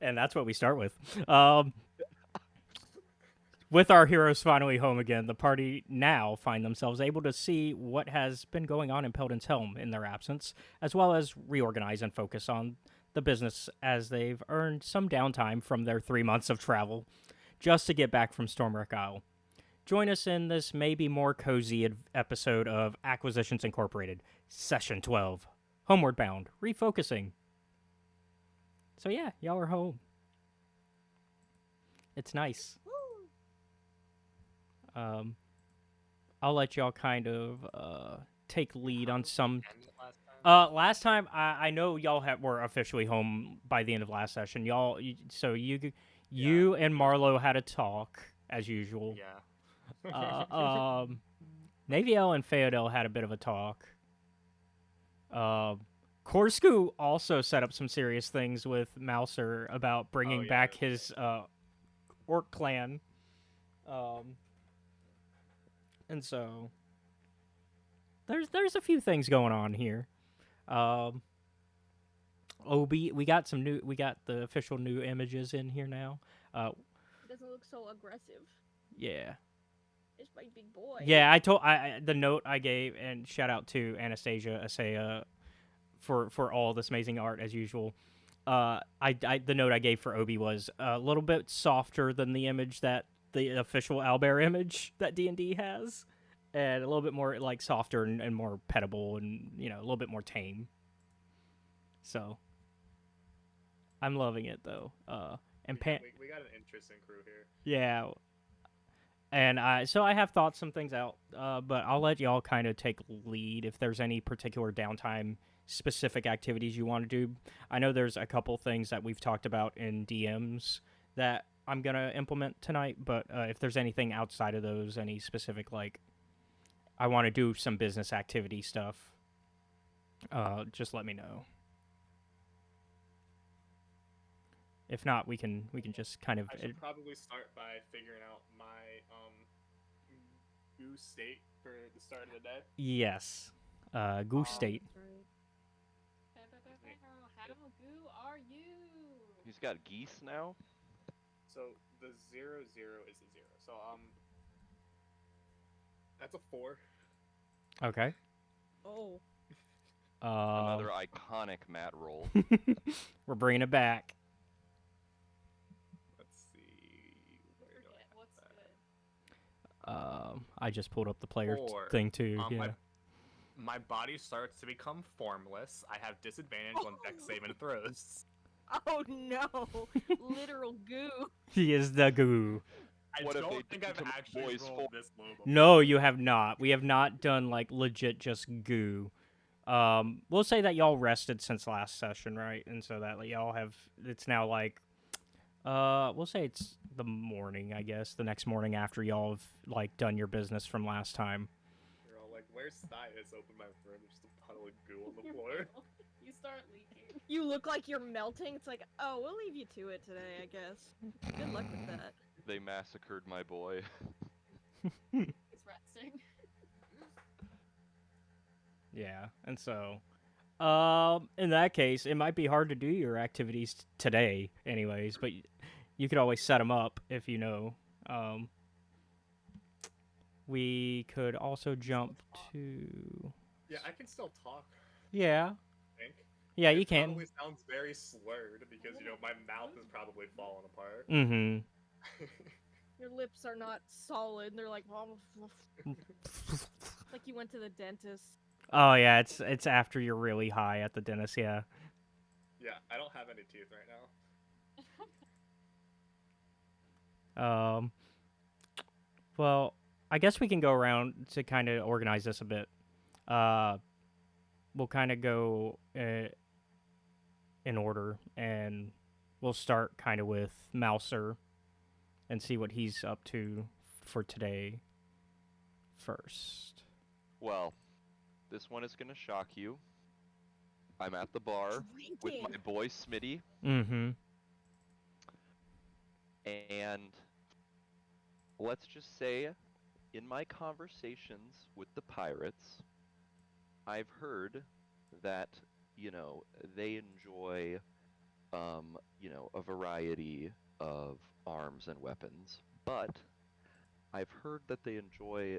And that's what we start with. With our heroes finally home again, the party now find themselves able to see what has been going on in Peldan's Helm in their absence, as well as reorganize and focus on the business as they've earned some downtime from their 3 months of travel just to get back from Stormwreck Isle. Join us in this maybe more cozy episode of Acquisitions Incorporated, Session 12, Homeward Bound, Refocusing. So yeah, y'all are home. It's nice. I'll let y'all kind of take lead on some. Last time I know y'all were officially home by the end of last session. You and Marlo had a talk as usual. Yeah. Naviel and Theodel had a bit of a talk. Korsku also set up some serious things with Mouser about bringing back his orc clan. And so there's a few things going on here. Obi, we got the official new images in here now. It doesn't look so aggressive. Yeah. It's my big boy. Yeah, the note I gave, and shout out to Anastasia Asaya for all this amazing art as usual. The note I gave for Obi was a little bit softer than the image that the official Owlbear image that D&D has, and a little bit more like softer and more pettable, and a little bit more tame. So I'm loving it though. And we got an interesting crew here. Yeah. And I have thought some things out, but I'll let y'all kind of take lead if there's any particular downtime specific activities you want to do. I know there's a couple things that we've talked about in DMs that I'm going to implement tonight, but if there's anything outside of those, any specific, like, I want to do some business activity stuff, just let me know. If not, we can just kind of. I should probably start by figuring out my goo state for the start of the day. Yes, goo state. How goo are you? He's got geese now. So the 0, 0 is a 0. So that's a 4. Okay. Oh. Another iconic mat roll. We're bringing it back. I just pulled up the player thing too. Yeah. My body starts to become formless. I have disadvantage on dex save and throws. Oh no! Literal goo. He is the goo. I don't think I've actually rolled this low before. No, you have not. We have not done like legit just goo. We'll say that y'all rested since last session, right? And so that y'all have. It's now like. We'll say it's the morning, I guess. The next morning after y'all have like done your business from last time. You're all like, "Where's Stias?" Open my room. There's just a puddle of goo on the floor. You start leaking. You look like you're melting. It's like, oh, we'll leave you to it today, I guess. Good luck with that. They massacred my boy. He's resting. Yeah, and so, in that case, it might be hard to do your activities today, anyways. But you could always set them up if you know. We could also jump to. Yeah, I can still talk. Yeah. I think. Yeah, you can. It probably sounds very slurred because my mouth is probably falling apart. Mm-hmm. Your lips are not solid. They're like, like you went to the dentist. Oh yeah, it's after you're really high at the dentist. Yeah. Yeah, I don't have any teeth right now. Well, I guess we can go around to kind of organize this a bit. We'll kind of go in order, and we'll start kind of with Mouser and see what he's up to for today first. Well, this one is going to shock you. I'm at the bar with my boy Smitty. Mm-hmm. And let's just say, in my conversations with the pirates, I've heard that they enjoy, a variety of arms and weapons, but I've heard that they enjoy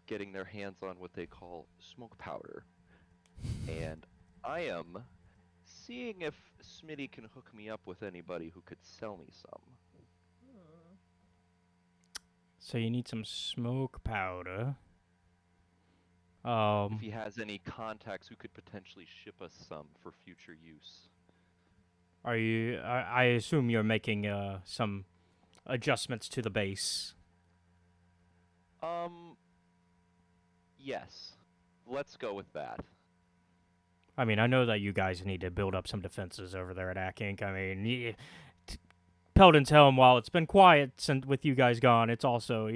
getting their hands on what they call smoke powder. And I am seeing if Smitty can hook me up with anybody who could sell me some. So you need some smoke powder. If he has any contacts who could potentially ship us some for future use. Are you? I assume you're making some adjustments to the base. Yes. Let's go with that. I mean, I know that you guys need to build up some defenses over there at Akink. I mean, Peldan's Helm, while it's been quiet since with you guys gone, it's also,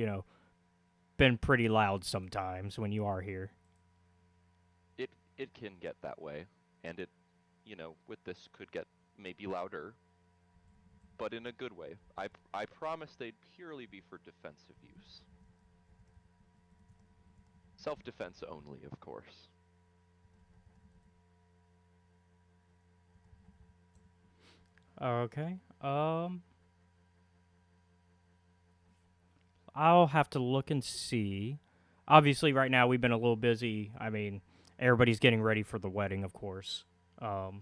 been pretty loud sometimes when you are here. It can get that way, and it, with this could get maybe louder, but in a good way. I promise they'd purely be for defensive use. Self-defense only, of course. Okay. I'll have to look and see. Obviously, right now we've been a little busy. I mean, everybody's getting ready for the wedding, of course. But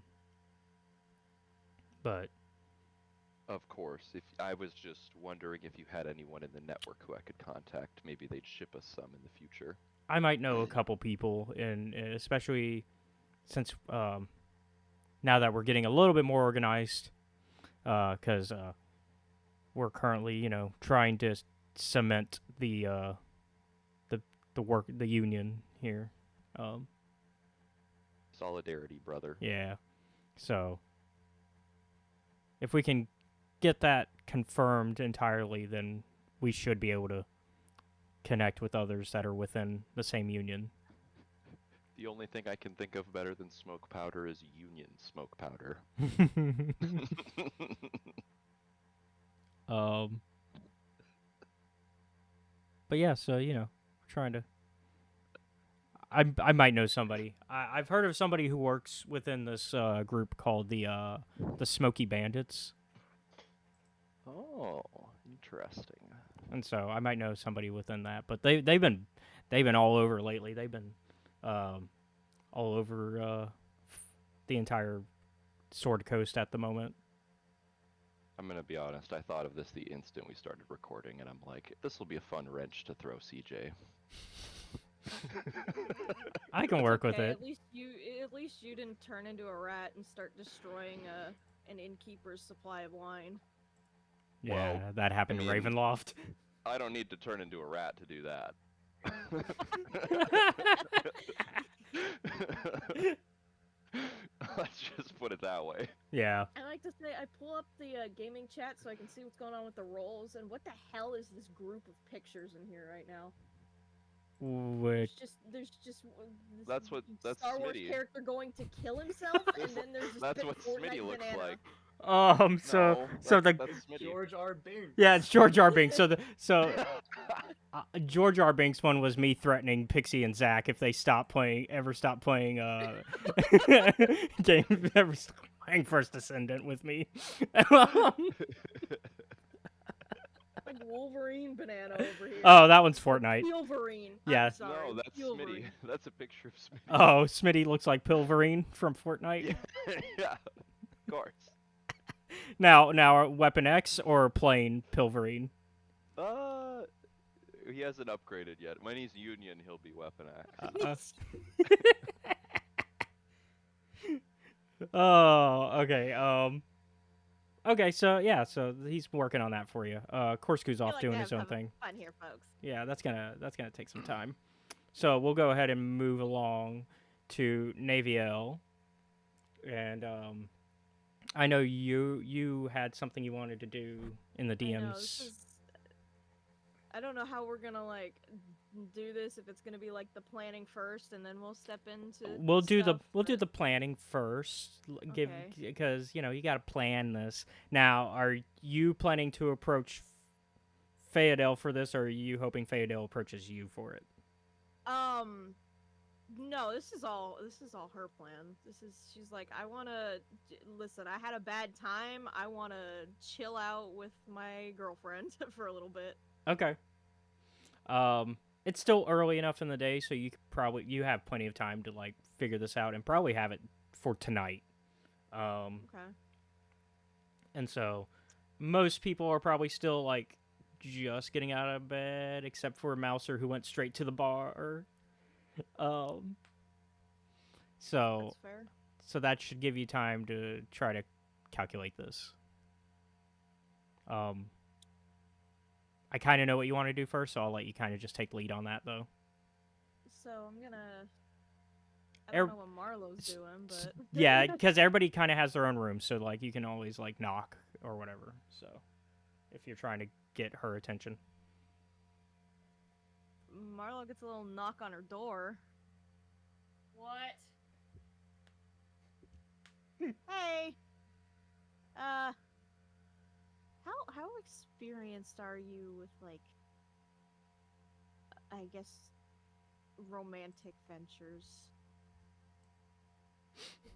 Of course. If I was just wondering if you had anyone in the network who I could contact, maybe they'd ship us some in the future. I might know a couple people, and especially since now that we're getting a little bit more organized, because we're currently, trying to cement the union here. Solidarity, brother. Yeah. So if we can get that confirmed entirely, then we should be able to connect with others that are within the same union. The only thing I can think of better than smoke powder is union smoke powder. But yeah, so we're trying to. I might know somebody. I've heard of somebody who works within this group called the Smoky Bandits, Oh, interesting. and so I might know somebody within that. But they've been all over lately. They've been all over the entire Sword Coast at the moment. I'm gonna be honest, I thought of this the instant we started recording, and I'm like, this will be a fun wrench to throw CJ. I can work with Okay, it. At least you didn't turn into a rat and start destroying an innkeeper's supply of wine. Yeah, Well, that happened I to mean- Ravenloft. I don't need to turn into a rat to do that. Let's just put it that way. Yeah. I like to say I pull up the gaming chat so I can see what's going on with the rolls, and what the hell is this group of pictures in here right now? Which There's just That's Star Wars Smitty. character going to kill himself, and then there's this That's big what Fortnite Smitty looks banana. like. so No, the that's Smitty. George R. Binks. yeah, it's George R. Binks. George R. Binks one was me threatening Pixie and Zach if they ever stop playing ever stop playing First Descendant with me. Like Wolverine banana over here. Oh, that one's Fortnite. Wolverine. Yeah. I'm sorry. No, that's Wolverine. Smitty. That's a picture of Smitty. Oh, Smitty looks like Pilverine from Fortnite. Yeah, of course. Now, Weapon X or plain Pilverine? He hasn't upgraded yet. When he's Union, he'll be Weapon X. Oh, okay. Okay, so yeah, so he's working on that for you. Korsku's I off like doing to his have own thing. Fun here, folks. Yeah, that's gonna take some time. So we'll go ahead and move along to Naviel, and I know you had something you wanted to do in the I know, DMs. I don't know how we're gonna do this. If it's gonna be like the planning first, and then we'll step into. We'll do stuff, the planning first. Okay. Because you got to plan this. Now, are you planning to approach Theodel for this, or are you hoping Theodel approaches you for it? No, this is all her plan. She's like, I want to listen, I had a bad time. I want to chill out with my girlfriend for a little bit. Okay. It's still early enough in the day, so you have plenty of time to like figure this out and probably have it for tonight. Okay. And so most people are probably still like just getting out of bed, except for Mouser who went straight to the bar. So That's fair. so that should give you time to try to calculate this. I kind of know what you want to do first, so I'll let you kind of just take lead on that, though. So I'm gonna. I don't know what Marlowe's doing, but Yeah, because everybody kind of has their own room, so like you can always like knock or whatever. So if you're trying to get her attention, Marlowe gets a little knock on her door. What? Hey. How experienced are you with like, I guess, romantic ventures?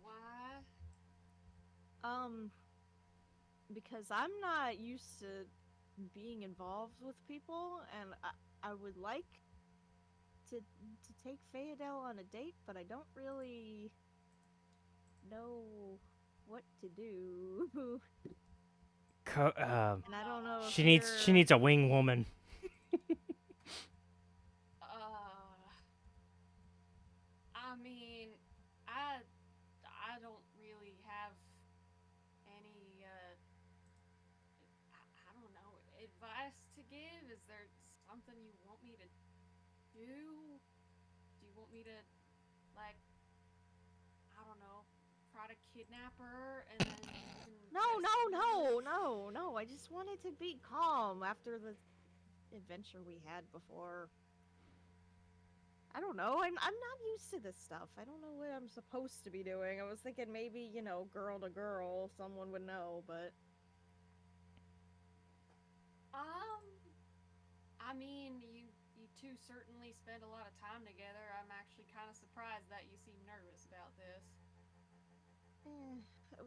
Why? Because I'm not used to being involved with people, and I would like to take Fayeadell on a date, but I don't really know what to do. And I don't know if she needs a wing woman. I mean, I don't really have any I don't know, advice to give. Is there something you want me to do? Do you want me to, like, I don't know, try to kidnap her and then No. I just wanted to be calm after the adventure we had before. I don't know. I'm not used to this stuff. I don't know what I'm supposed to be doing. I was thinking maybe, girl to girl, someone would know, but I mean, you two certainly spend a lot of time together. I'm actually kind of surprised that you seem nervous about this.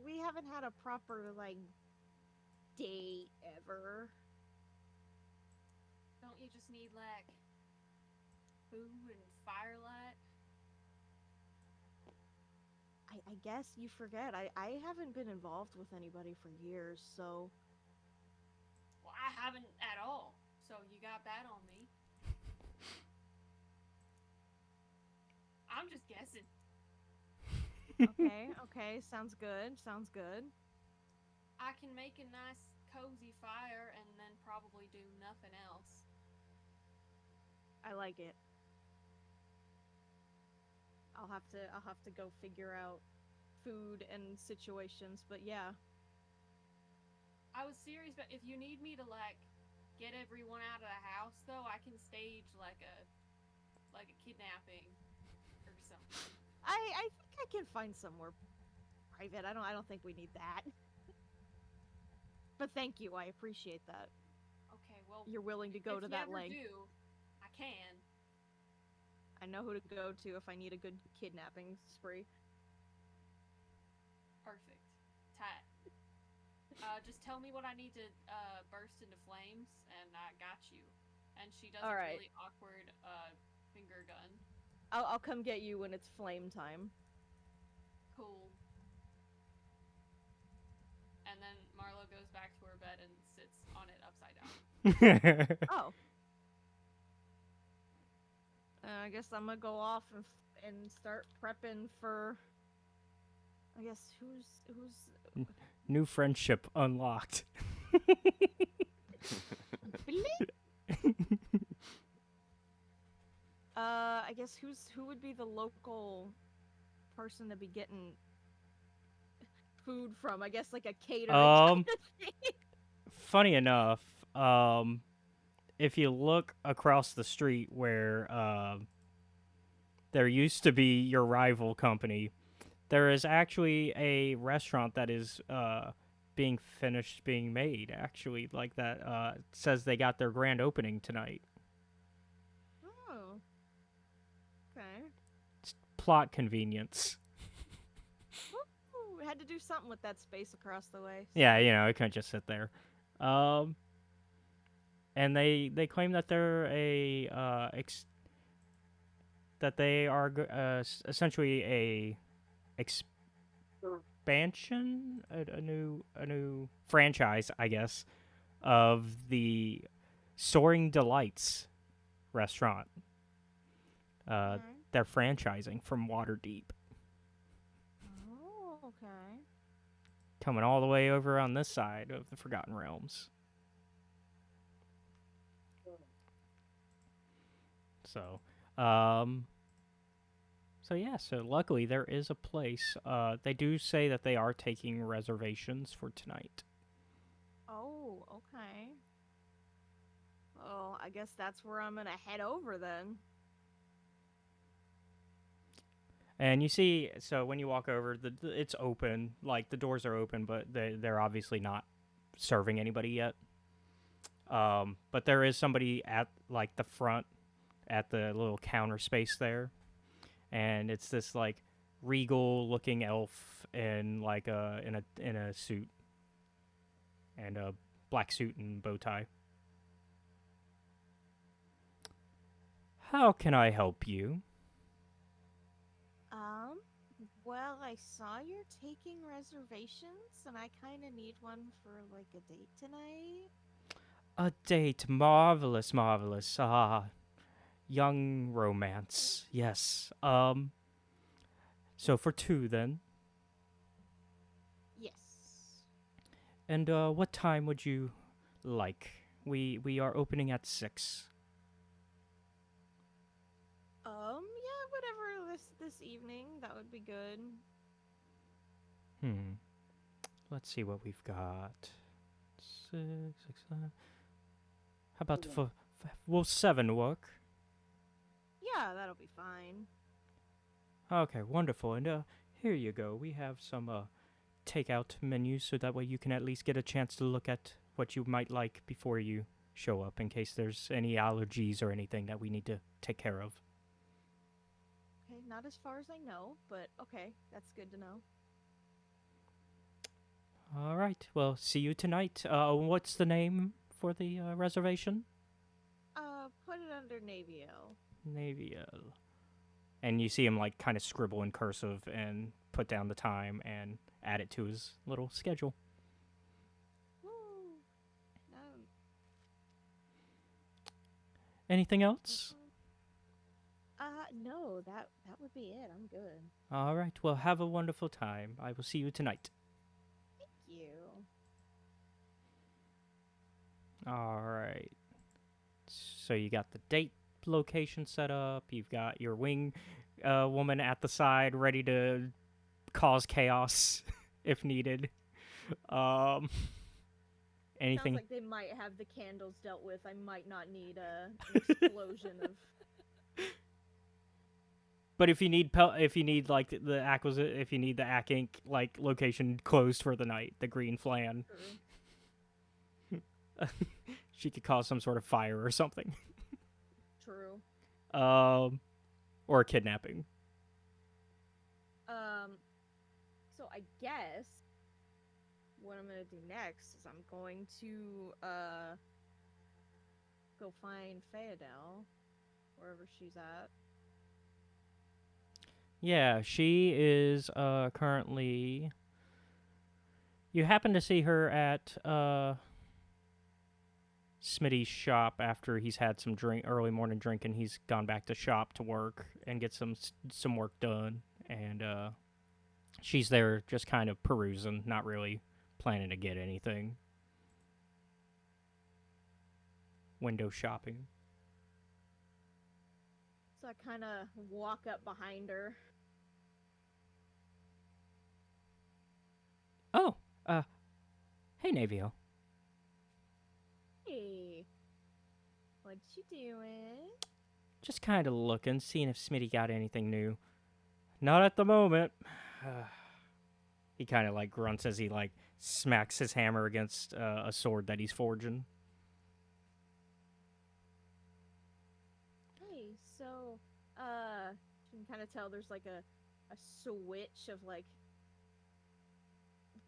we haven't had a proper, like, date ever. Don't you just need, like, food and firelight? I guess you forget. I haven't been involved with anybody for years, so... Well, I haven't at all, so you got that on me. I'm just guessing. Okay, sounds good. I can make a nice cozy fire and then probably do nothing else. I like it. I'll have to go figure out food and situations, but yeah. I was serious, but if you need me to, like, get everyone out of the house, though, I can stage like a kidnapping or something. I think I can find somewhere private. I don't think we need that. But thank you. I appreciate that. Okay, well, You're willing to go to that length. If you ever do, I can. I know who to go to if I need a good kidnapping spree. Perfect. Tight. Just tell me what I need to burst into flames, and I got you. And she does a really awkward finger gun. I'll come get you when it's flame time. Cool. And then Marlo goes back to her bed and sits on it upside down. Oh. I guess I'm gonna go off and start prepping for. I guess who's New friendship unlocked. I guess who would be the local person to be getting food from? I guess like a catering kind of thing. Funny enough, if you look across the street where there used to be your rival company, there is actually a restaurant that is being made. Actually, like that says they got their grand opening tonight. Oh. Okay. It's plot convenience. Ooh, we had to do something with that space across the way. Yeah, you know, it couldn't just sit there. And they claim that they're that they are essentially a expansion, a new franchise, I guess, of the Soaring Delights restaurant. Okay. They're franchising from Waterdeep, Oh, okay. coming all the way over on this side of the Forgotten Realms. So, so luckily there is a place. They do say that they are taking reservations for tonight. Oh, okay. Well, I guess that's where I'm gonna head over then. And you see, so when you walk over, it's open, like the doors are open, but they're obviously not serving anybody yet. But there is somebody at like the front, at the little counter space there, and it's this like regal-looking elf in like in a suit, and a black suit and bow tie. How can I help you? Well, I saw you're taking reservations, and I kind of need one for like a date tonight. A date, marvelous, marvelous. Ah, young romance. Yes. So for two then. Yes. And what time would you like? We are opening at 6. Yeah, whatever this evening, that would be good. Let's see what we've got. 6, 6, 9. How about will 7 work? Yeah, that'll be fine. Okay, wonderful. And here you go. We have some takeout menus, so that way you can at least get a chance to look at what you might like before you show up, in case there's any allergies or anything that we need to take care of. Okay, not as far as I know, but okay, that's good to know. All right. Well, see you tonight. What's the name for the reservation? Put it under Naviel. Naviel. And you see him like kind of scribble in cursive and put down the time and add it to his little schedule. Woo! No. Anything else? No, that would be it. I'm good. All right. Well, have a wonderful time. I will see you tonight. Thank you. All right. So you got the date location set up. You've got your wing woman at the side ready to cause chaos if needed. Anything? Sounds like they might have the candles dealt with. I might not need an explosion of. But if you need like the if you need the Ack Inc. like location closed for the night, the green flan, she could cause some sort of fire or something. True. Or a kidnapping. So I guess what I'm gonna do next is I'm going to go find Faedel, wherever she's at. Yeah, she is currently. You happen to see her at Smitty's shop after he's had some early morning drink, and he's gone back to shop to work and get some work done. And she's there just kind of perusing, not really planning to get anything. Window shopping. So I kind of walk up behind her. Oh, hey, Navio. Hey, what you doing? Just kind of looking, seeing if Smitty got anything new. Not at the moment. He kind of like grunts as he like smacks his hammer against a sword that he's forging. Hey, so, in kind of tell there's like a switch of like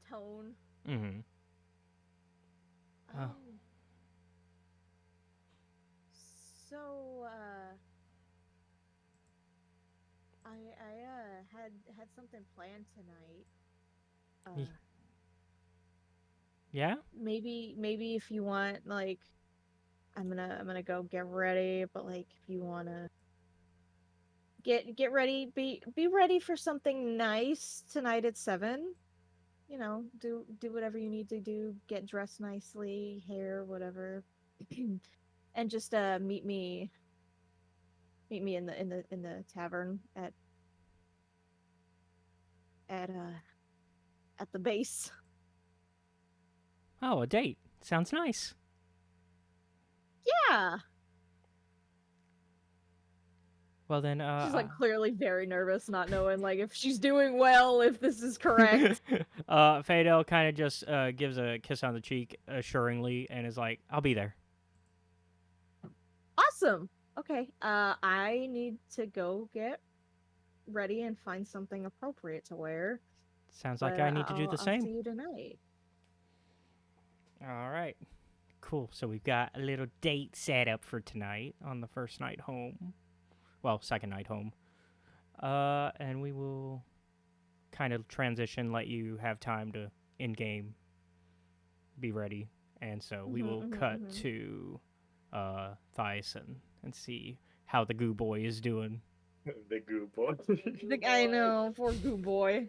tone. Mm-hmm. Oh. So I had something planned tonight. Yeah? Maybe if you want, like, I'm gonna go get ready, but like if you wanna get ready, be ready for something nice tonight at 7. You know, do whatever you need to do, get dressed nicely, hair, whatever. And just meet me in the tavern at the base. Oh, a date. Sounds nice. Yeah. Well then, She's like clearly very nervous, not knowing like if she's doing well, if this is correct. Fadel kind of just gives a kiss on the cheek assuringly and is like, "I'll be there." Awesome. Okay. I need to go get ready and find something appropriate to wear. Sounds like I need to do the I'll same. see you tonight. All right. Cool. So we've got a little date set up for tonight on the first night home. Well, second night home. And we will kind of transition, let you have time to in-game be ready. And so we will cut to Thyson and see how the goo boy is doing. The goo boy. I know, poor goo boy.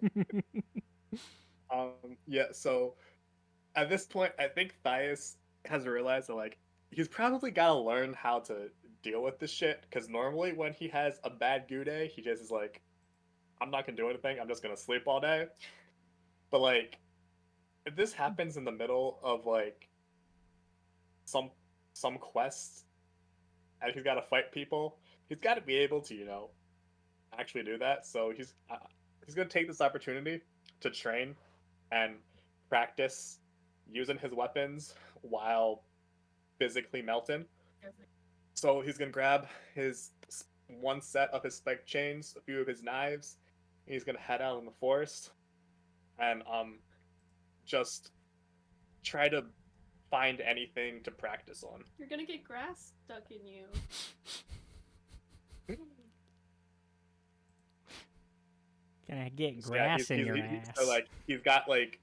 Yeah, so at this point, I think Thias has realized that, like, he's probably got to learn how to deal with this shit, because normally when he has a bad goo day, he just is like, I'm not going to do anything, I'm just going to sleep all day. But, like, if this happens in the middle of, like, some quest, and he's got to fight people, he's got to be able to, you know, actually do that. So he's going to take this opportunity to train and practice using his weapons while physically melting. So he's gonna grab his one set of his spike chains, a few of his knives, and he's gonna head out in the forest and just try to find anything to practice on. You're gonna get grass stuck in you. Gonna get grass in your ass. So like he's got like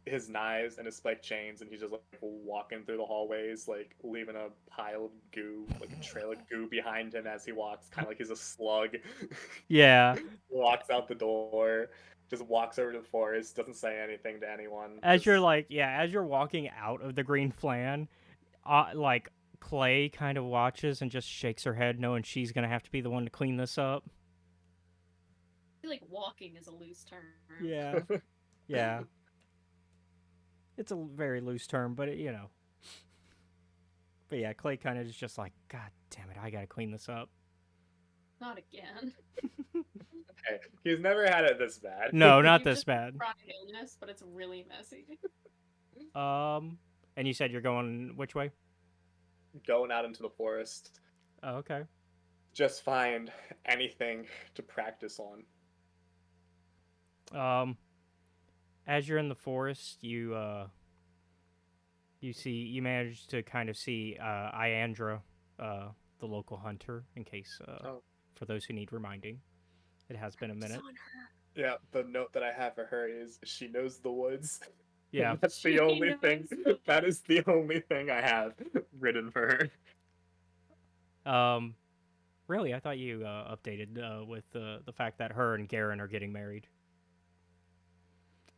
his knives and his spike chains, and he's just like walking through the hallways, like leaving a pile of goo, like a trail of goo behind him as he walks, kind of like he's a slug. Yeah. Walks out the door, just walks over to the forest, doesn't say anything to anyone. As you're like, as you're walking out of the green flan, like Clay kind of watches and just shakes her head, knowing she's gonna have to be the one to clean this up. I feel like walking is a loose term. Yeah. Yeah. It's a very loose term, but you know. But yeah, Clay kind of is just like, God damn it, I gotta clean this up. Not again. Okay. He's never had it this bad. No, not You this just bad. chronic illness, but it's really messy. And you said you're going which way? Going out into the forest. Oh, okay. Just find anything to practice on. As you're in the forest, you manage to kind of see Iandra, the local hunter, in case for those who need reminding. It has been a minute. Yeah, the note that I have for her is she knows the woods. Yeah. That's the only thing. That is the only thing I have written for her. Really, I thought you updated with the fact that her and Garen are getting married.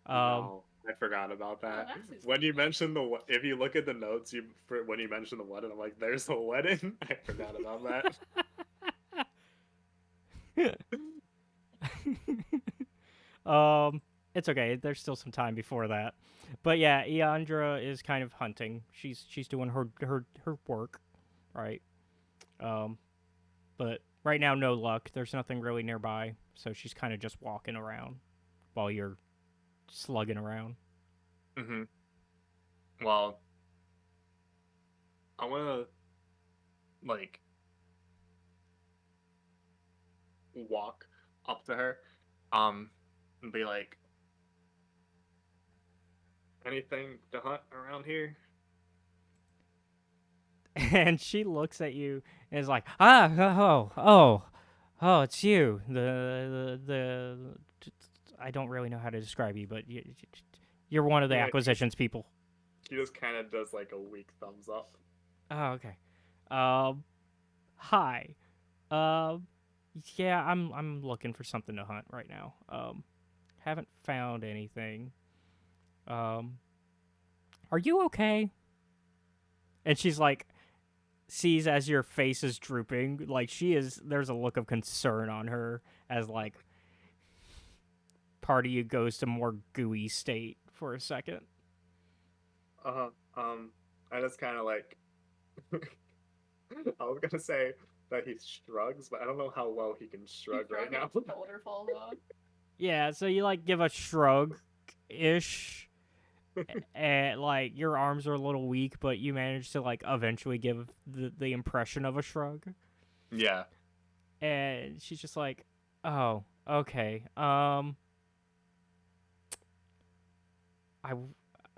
No, I forgot about that. When you mentioned if you look at the notes, when you mentioned the wedding, I'm like, there's a wedding? I forgot about that. It's okay. There's still some time before that. But yeah, Iandra is kind of hunting. She's doing her work, right? But right now, no luck. There's nothing really nearby, so she's kind of just walking around while you're slugging around. Mm-hmm. Well, I want to, like, walk up to her, and be like, anything to hunt around here? And she looks at you and is like, ah, oh, it's you. I don't really know how to describe you, but you're one of the Yeah, acquisitions people. She just kind of does like a weak thumbs up. Oh, okay. Hi. Um, yeah, I'm looking for something to hunt right now. Haven't found anything. Um, are you okay? And she's like, sees as your face is drooping, like there's a look of concern on her as like part of you goes to more gooey state for a second. I just kind of like, I was gonna say that he shrugs, but I don't know how well he can shrug right now. Shoulder falls off. Yeah, so you like give a shrug ish. And like your arms are a little weak, but you manage to like eventually give the impression of a shrug. Yeah. And she's just like, "Oh, okay. I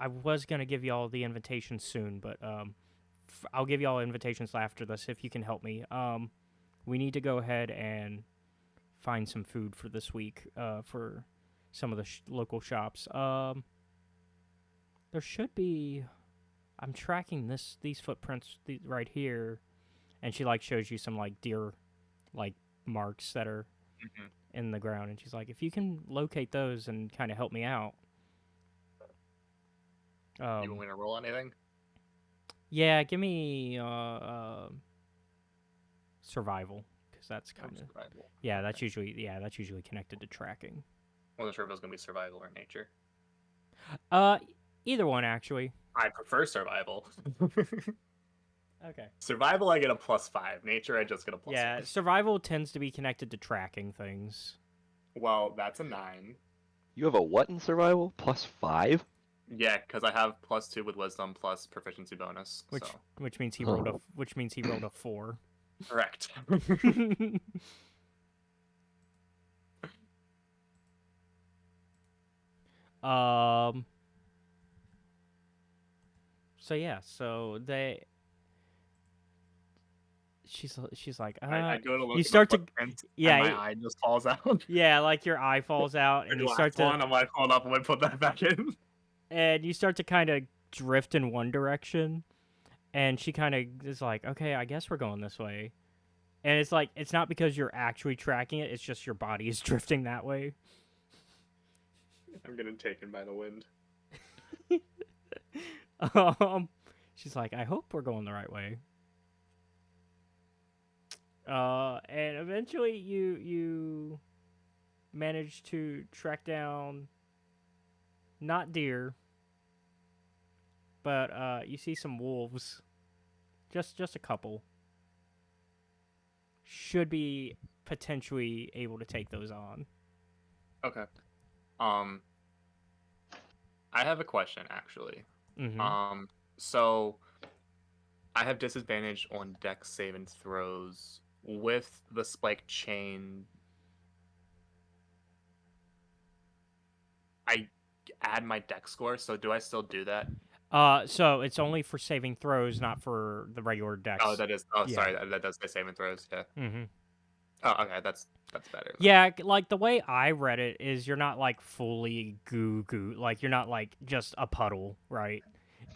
was gonna give y'all the invitation soon, but I'll give y'all invitations after this if you can help me. We need to go ahead and find some food for this week. For some of the local shops. There should be. I'm tracking these footprints right here, and she like shows you some like deer, like marks that are in the ground, and she's like, if you can locate those and kind of help me out. You want me to roll anything? Yeah, give me survival, because that's kind of survival. Yeah, that's usually connected to tracking. I wasn't sure if it was gonna be survival or nature. Either one actually. I prefer survival. Okay. Survival, I get a +5. Nature, I just get a +1. Yeah, survival tends to be connected to tracking things. Well, that's a 9. You have a what in survival? +5? Yeah, because I have +2 with wisdom plus proficiency bonus. Which means he rolled a 4. Correct. So yeah, she's like, I go to look you at start the to footprints, yeah, and my eye just falls out. yeah, like your eye falls out, and you start to I'm like, hold up, I'm gonna put that back in. and you start to kind of drift in one direction, and she kind of is like, okay, I guess we're going this way, and it's like it's not because you're actually tracking it; it's just your body is drifting that way. I'm getting taken by the wind. She's like, I hope we're going the right way. And eventually you manage to track down not deer, but you see some wolves. Just a couple. Should be potentially able to take those on. Okay. I have a question actually. Mm-hmm. So I have disadvantage on dex saving throws with the spike chain. I add my dex score, so do I still do that? So it's only for saving throws, not for the regular dex. Oh, that is. Oh, Yeah. sorry, that does say saving throws. Yeah. Mm-hmm. Oh, okay, that's better. Yeah, like the way I read it is you're not like fully goo, like you're not like just a puddle, right?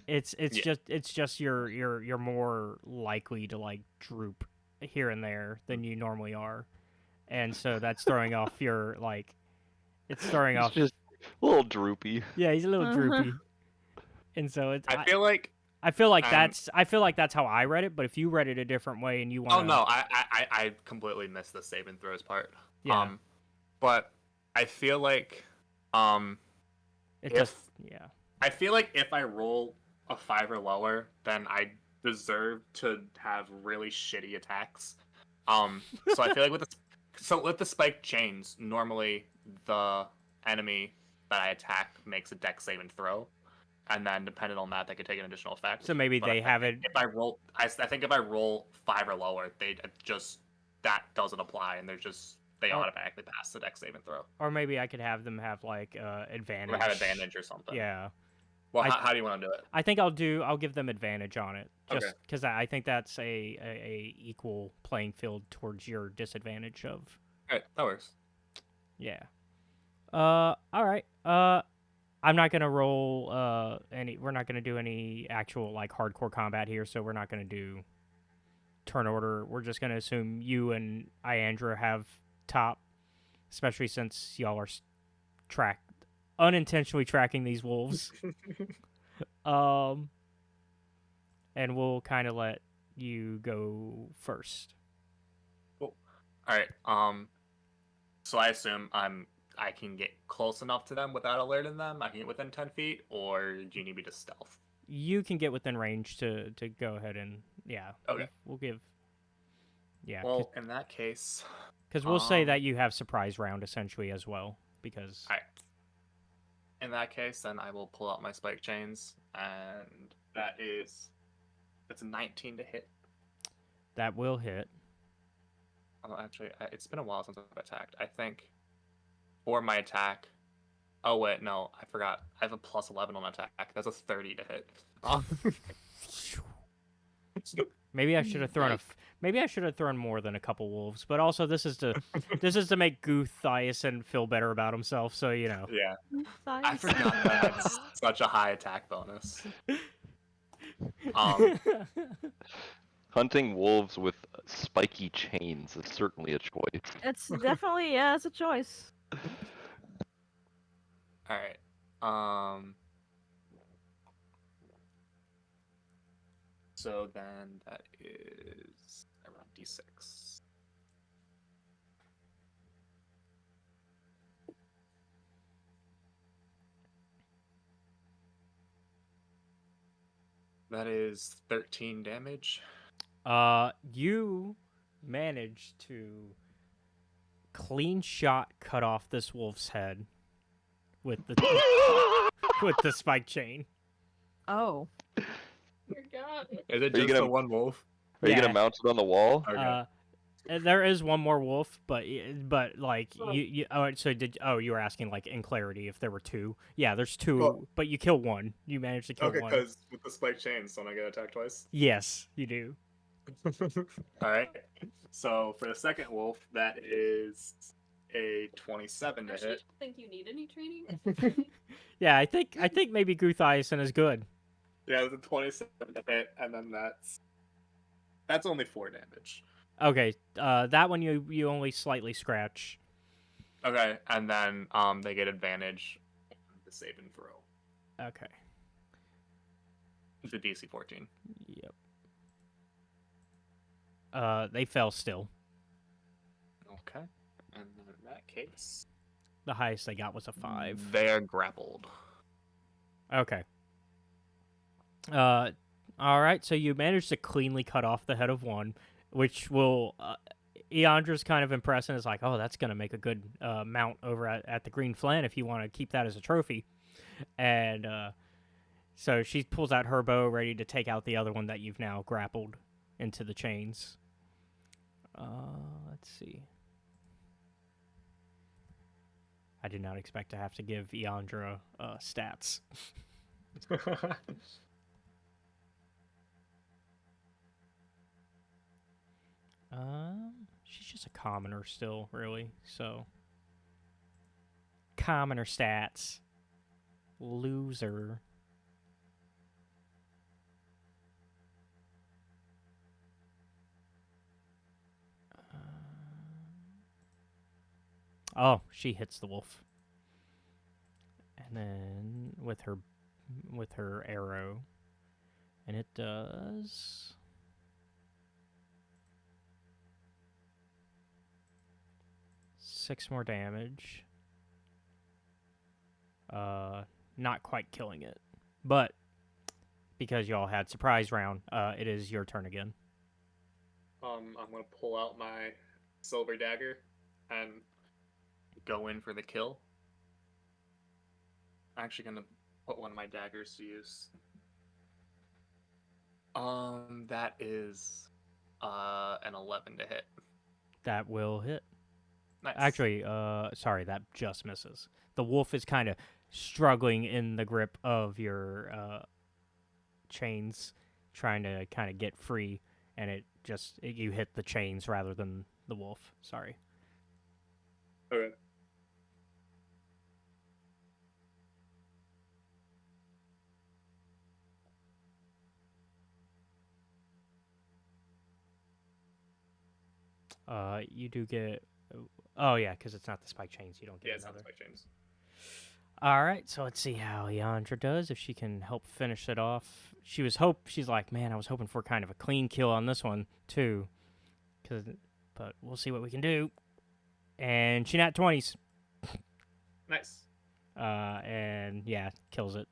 It's just you're more likely to like droop here and there than you normally are, and so that's throwing off your like, it's throwing off. Just a little droopy. Yeah, he's a little droopy, and so it's. I feel like that's how I read it, but if you read it a different way and you want, oh no, I completely missed the save and throws part. Yeah. But I feel like I feel like if I roll a 5 or lower, then I deserve to have really shitty attacks. So I feel like with the spike chains, normally the enemy that I attack makes a dex save and throw. And then, depending on that, they could take an additional effect. So maybe they have it. If I roll, I think if I roll 5 or lower, that doesn't apply, and they're just they Oh. automatically pass the dex saving throw. Or maybe I could have them have like Or advantage. have advantage or something. Yeah. Well, I- how do you want to do it? I think I'll give them advantage on it, just Okay. because I think that's a equal playing field towards your disadvantage of. Alright, that works. Yeah. All right. I'm not gonna roll any. We're not gonna do any actual like hardcore combat here, so we're not gonna do turn order. We're just gonna assume you and Iandra have top, especially since y'all are unintentionally tracking these wolves. And we'll kind of let you go first. Cool. Alright, so I assume I can get close enough to them without alerting them? I can get within 10 feet, or do you need me to stealth? You can get within range to go ahead and Okay. We'll give Well, in that case, because we'll say that you have surprise round essentially as well because alright. In that case, then I will pull out my spike chains, and that's a 19 to hit. that will hit. Oh, actually, it's been a while since I've attacked. I think for my attack. Oh wait, no, I forgot. I have a plus 11 on attack. That's a 30 to hit. Maybe I should have thrown maybe I should have thrown more than a couple wolves, but also this is to make Guthiason feel better about himself, so you know. Yeah, I forgot that that's such a high attack bonus. Hunting wolves with spiky chains is certainly a choice. It's definitely, yeah, it's a choice. All right. So then that is around D6. That is 13 damage. You managed to clean shot cut off this wolf's head with the with the spike chain. Oh. Oh my god. Is it Are you just the gonna- one wolf? Are you Yeah. gonna mount it on the wall? Okay. And there is one more wolf, but like you you were asking like in clarity if there were two. Yeah, there's two, Well- but you kill one. You managed to kill Okay, one. because with the spike chains, don't I get attacked twice? Yes, you do. All right. So for the second wolf, that is a 27 to Actually, hit. don't think you need any training. Yeah, I think maybe Guthiason is good. Yeah, it's a 27 to hit, and then that's only 4 damage. Okay, that one you only slightly scratch. Okay, and then they get advantage on the save and throw. Okay. The DC 14. Yep. They fell still. Okay. And then in that case, The highest they got was a 5. they're grappled. Okay. All right. So you managed to cleanly cut off the head of one, which will Eandra's kind of impressed and is like, oh, that's gonna make a good mount over at the Green Flan if you want to keep that as a trophy. And so she pulls out her bow, ready to take out the other one that you've now grappled into the chains. Let's see. I did not expect to have to give Eandra stats. She's just a commoner still, really. So, commoner stats. Loser. Oh, she hits the wolf. And then with her arrow, and it does 6 more damage. Not quite killing it, but because y'all had surprise round, it is your turn again. I'm gonna pull out my silver dagger and go in for the kill. I'm actually gonna put one of my daggers to use. That is an 11 to hit. That will hit. Nice. Actually, sorry, that just misses. The wolf is kind of struggling in the grip of your chains, trying to kind of get free, and you hit the chains rather than the wolf. Sorry. Okay. You do get. Oh yeah, because it's not the spike chains. You don't get Yeah, it another. sounds like James. All right, so let's see how Yandra does. If she can help finish it off, she's like, man, I was hoping for kind of a clean kill on this one too, but we'll see what we can do. And she nat 20s. Nice. And yeah, kills it.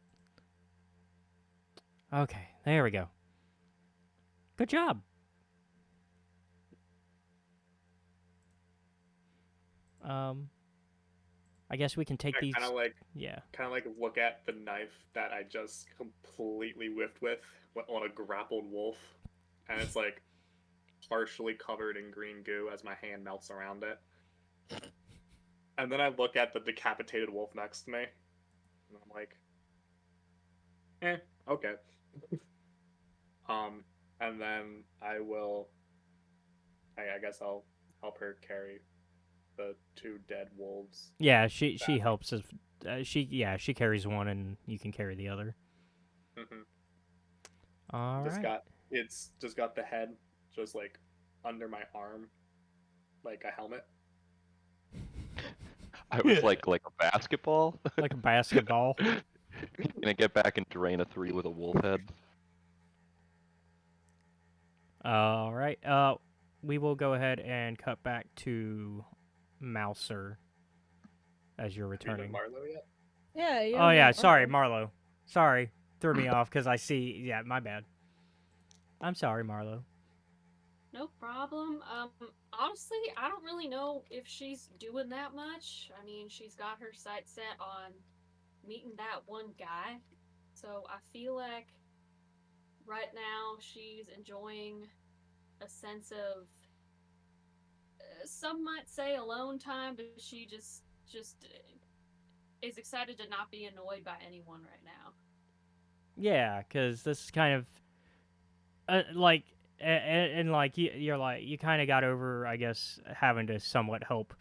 Okay, there we go. Good job. I guess we can take I these. kind of like Yeah. look at the knife that I just completely whiffed with on a grappled wolf, and it's like partially covered in green goo as my hand melts around it. And then I look at the decapitated wolf next to me, and I'm like, okay. And then I guess I'll help her carry the 2 dead wolves. Yeah, she helps us. She carries one, and you can carry the other. Mm-hmm. All right. It's just got the head just like under my arm, like a helmet. I was like a basketball. Like a basketball. Gonna get back and drain a 3 with a wolf head. All right. We will go ahead and cut back to Mouser as you're Have you done returning. Marlowe yet? Yeah. Oh yeah, sorry, Marlo. Sorry, threw me off because I see. Yeah, my bad. I'm sorry, Marlo. No problem. Honestly, I don't really know if she's doing that much. I mean, she's got her sights set on meeting that one guy. So I feel like right now she's enjoying a sense of, some might say alone time, but she just is excited to not be annoyed by anyone right now. Yeah, because this is kind of like, and like you're like you kind of got over, I guess, having to somewhat help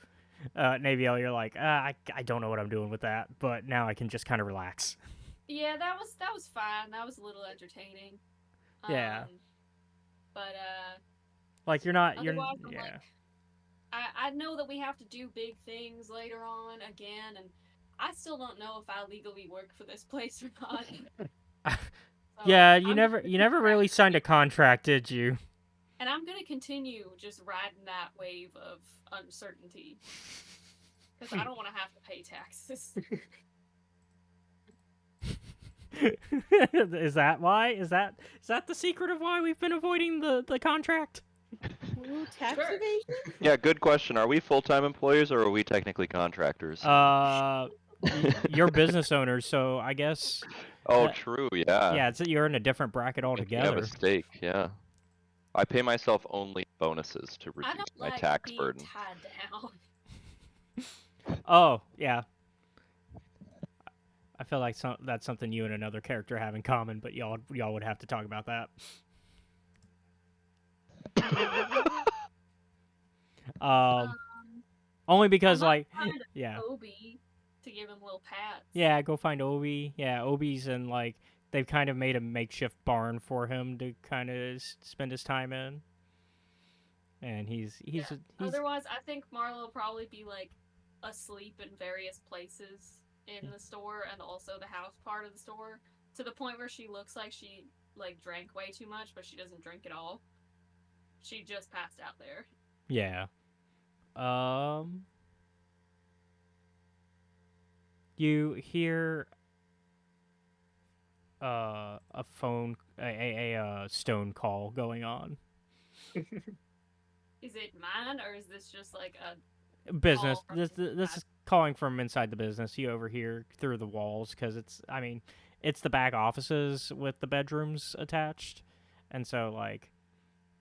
Naviel. You're like, I don't know what I'm doing with that, but now I can just kind of relax. Yeah, that was fine. That was a little entertaining. Yeah. But like you're not. otherwise, I'm yeah. like, I know that we have to do big things later on again, and I still don't know if I legally work for this place or not. So Yeah, you I'm never really signed a contract, did you? And I'm gonna continue just riding that wave of uncertainty because I don't want to have to pay taxes. Is that why? Is that the secret of why we've been avoiding the contract? Ooh, tax Sure. evasion? Yeah, good question. Are we full-time employees or are we technically contractors? You're business owners, so I guess. Oh, true. Yeah. Yeah, you're in a different bracket You have altogether. a stake. Yeah. I pay myself only bonuses to I reduce don't my like tax being burden. tied down. Oh yeah. I feel like that's something you and another character have in common, but y'all would have to talk about that. Only because yeah. Obi to give him little pats. Yeah, go find Obi. Yeah, Obi's in like they've kind of made a makeshift barn for him to kind of spend his time in. And he's Otherwise, I think Marlo will probably be like asleep in various places in the store and also the house part of the store, to the point where she looks like she like drank way too much, but she doesn't drink at all. She just passed out there. Yeah. You hear a phone a stone call going on. Is it mine or is this just like a Business? call from This is calling from inside the business. You overhear through the walls because it's the back offices with the bedrooms attached, and so like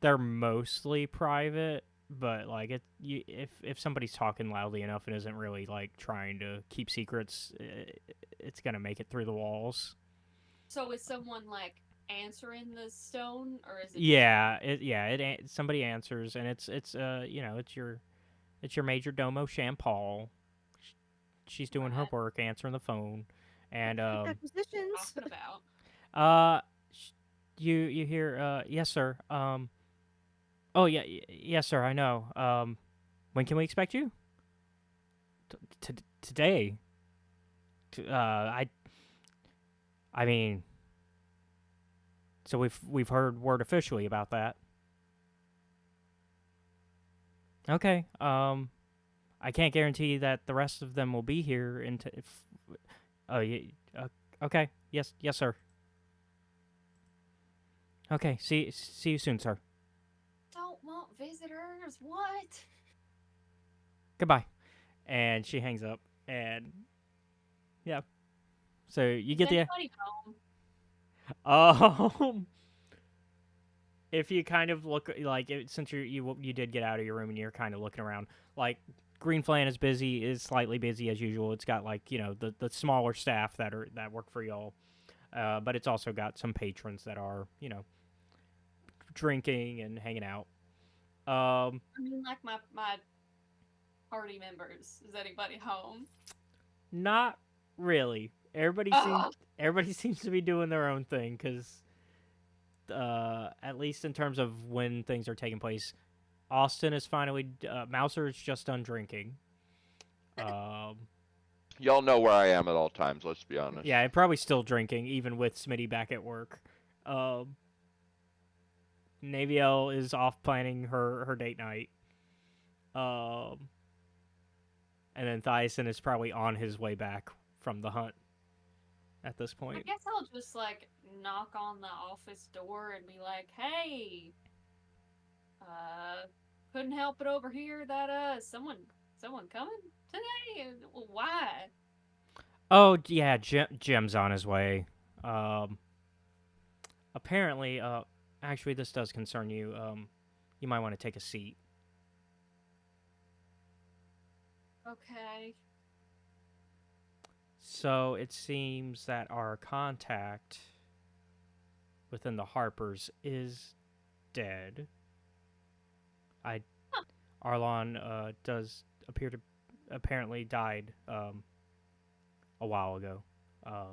they're mostly private, but like if somebody's talking loudly enough and isn't really like trying to keep secrets, it's gonna make it through the walls. So is someone like answering the stone, or is it? Somebody answers, and it's it's your major domo Shampal. She's doing her Right. work, answering the phone, and Acquisitions. Talking about? uh, you hear yes sir. Oh yeah, yes sir. I know. When can we expect you? Today. I mean, so we've heard word officially about that. Okay. I can't guarantee that the rest of them will be here until. Oh yeah. Okay. Yes. Yes, sir. Okay. See you soon, sir. Don't want visitors. What? Goodbye. And she hangs up. And yeah. So you get Is the. anybody home? If you kind of look like since you did get out of your room and you're kind of looking around, like Green Flan is slightly busy as usual. It's got like the smaller staff that work for y'all, but it's also got some patrons that are drinking and hanging out. I mean, like my party members. Is anybody home? Not really. Ugh. Everybody seems to be doing their own thing because at least in terms of when things are taking place, Austin is finally Mouser is just done drinking. Y'all know where I am at all times. Let's be honest. Yeah, and probably still drinking even with Smitty back at work. Naviel is off planning her date night. And then Thyasin is probably on his way back from the hunt at this I point. guess I'll just like knock on the office door and be like, "Hey, couldn't help it over here that someone coming today? Why?" Oh yeah, Jim's on his way. Apparently, actually, this does concern you. You might want to take a seat. Okay. So it seems that our contact within the Harpers is dead. Arlon does appear to apparently died a while ago. A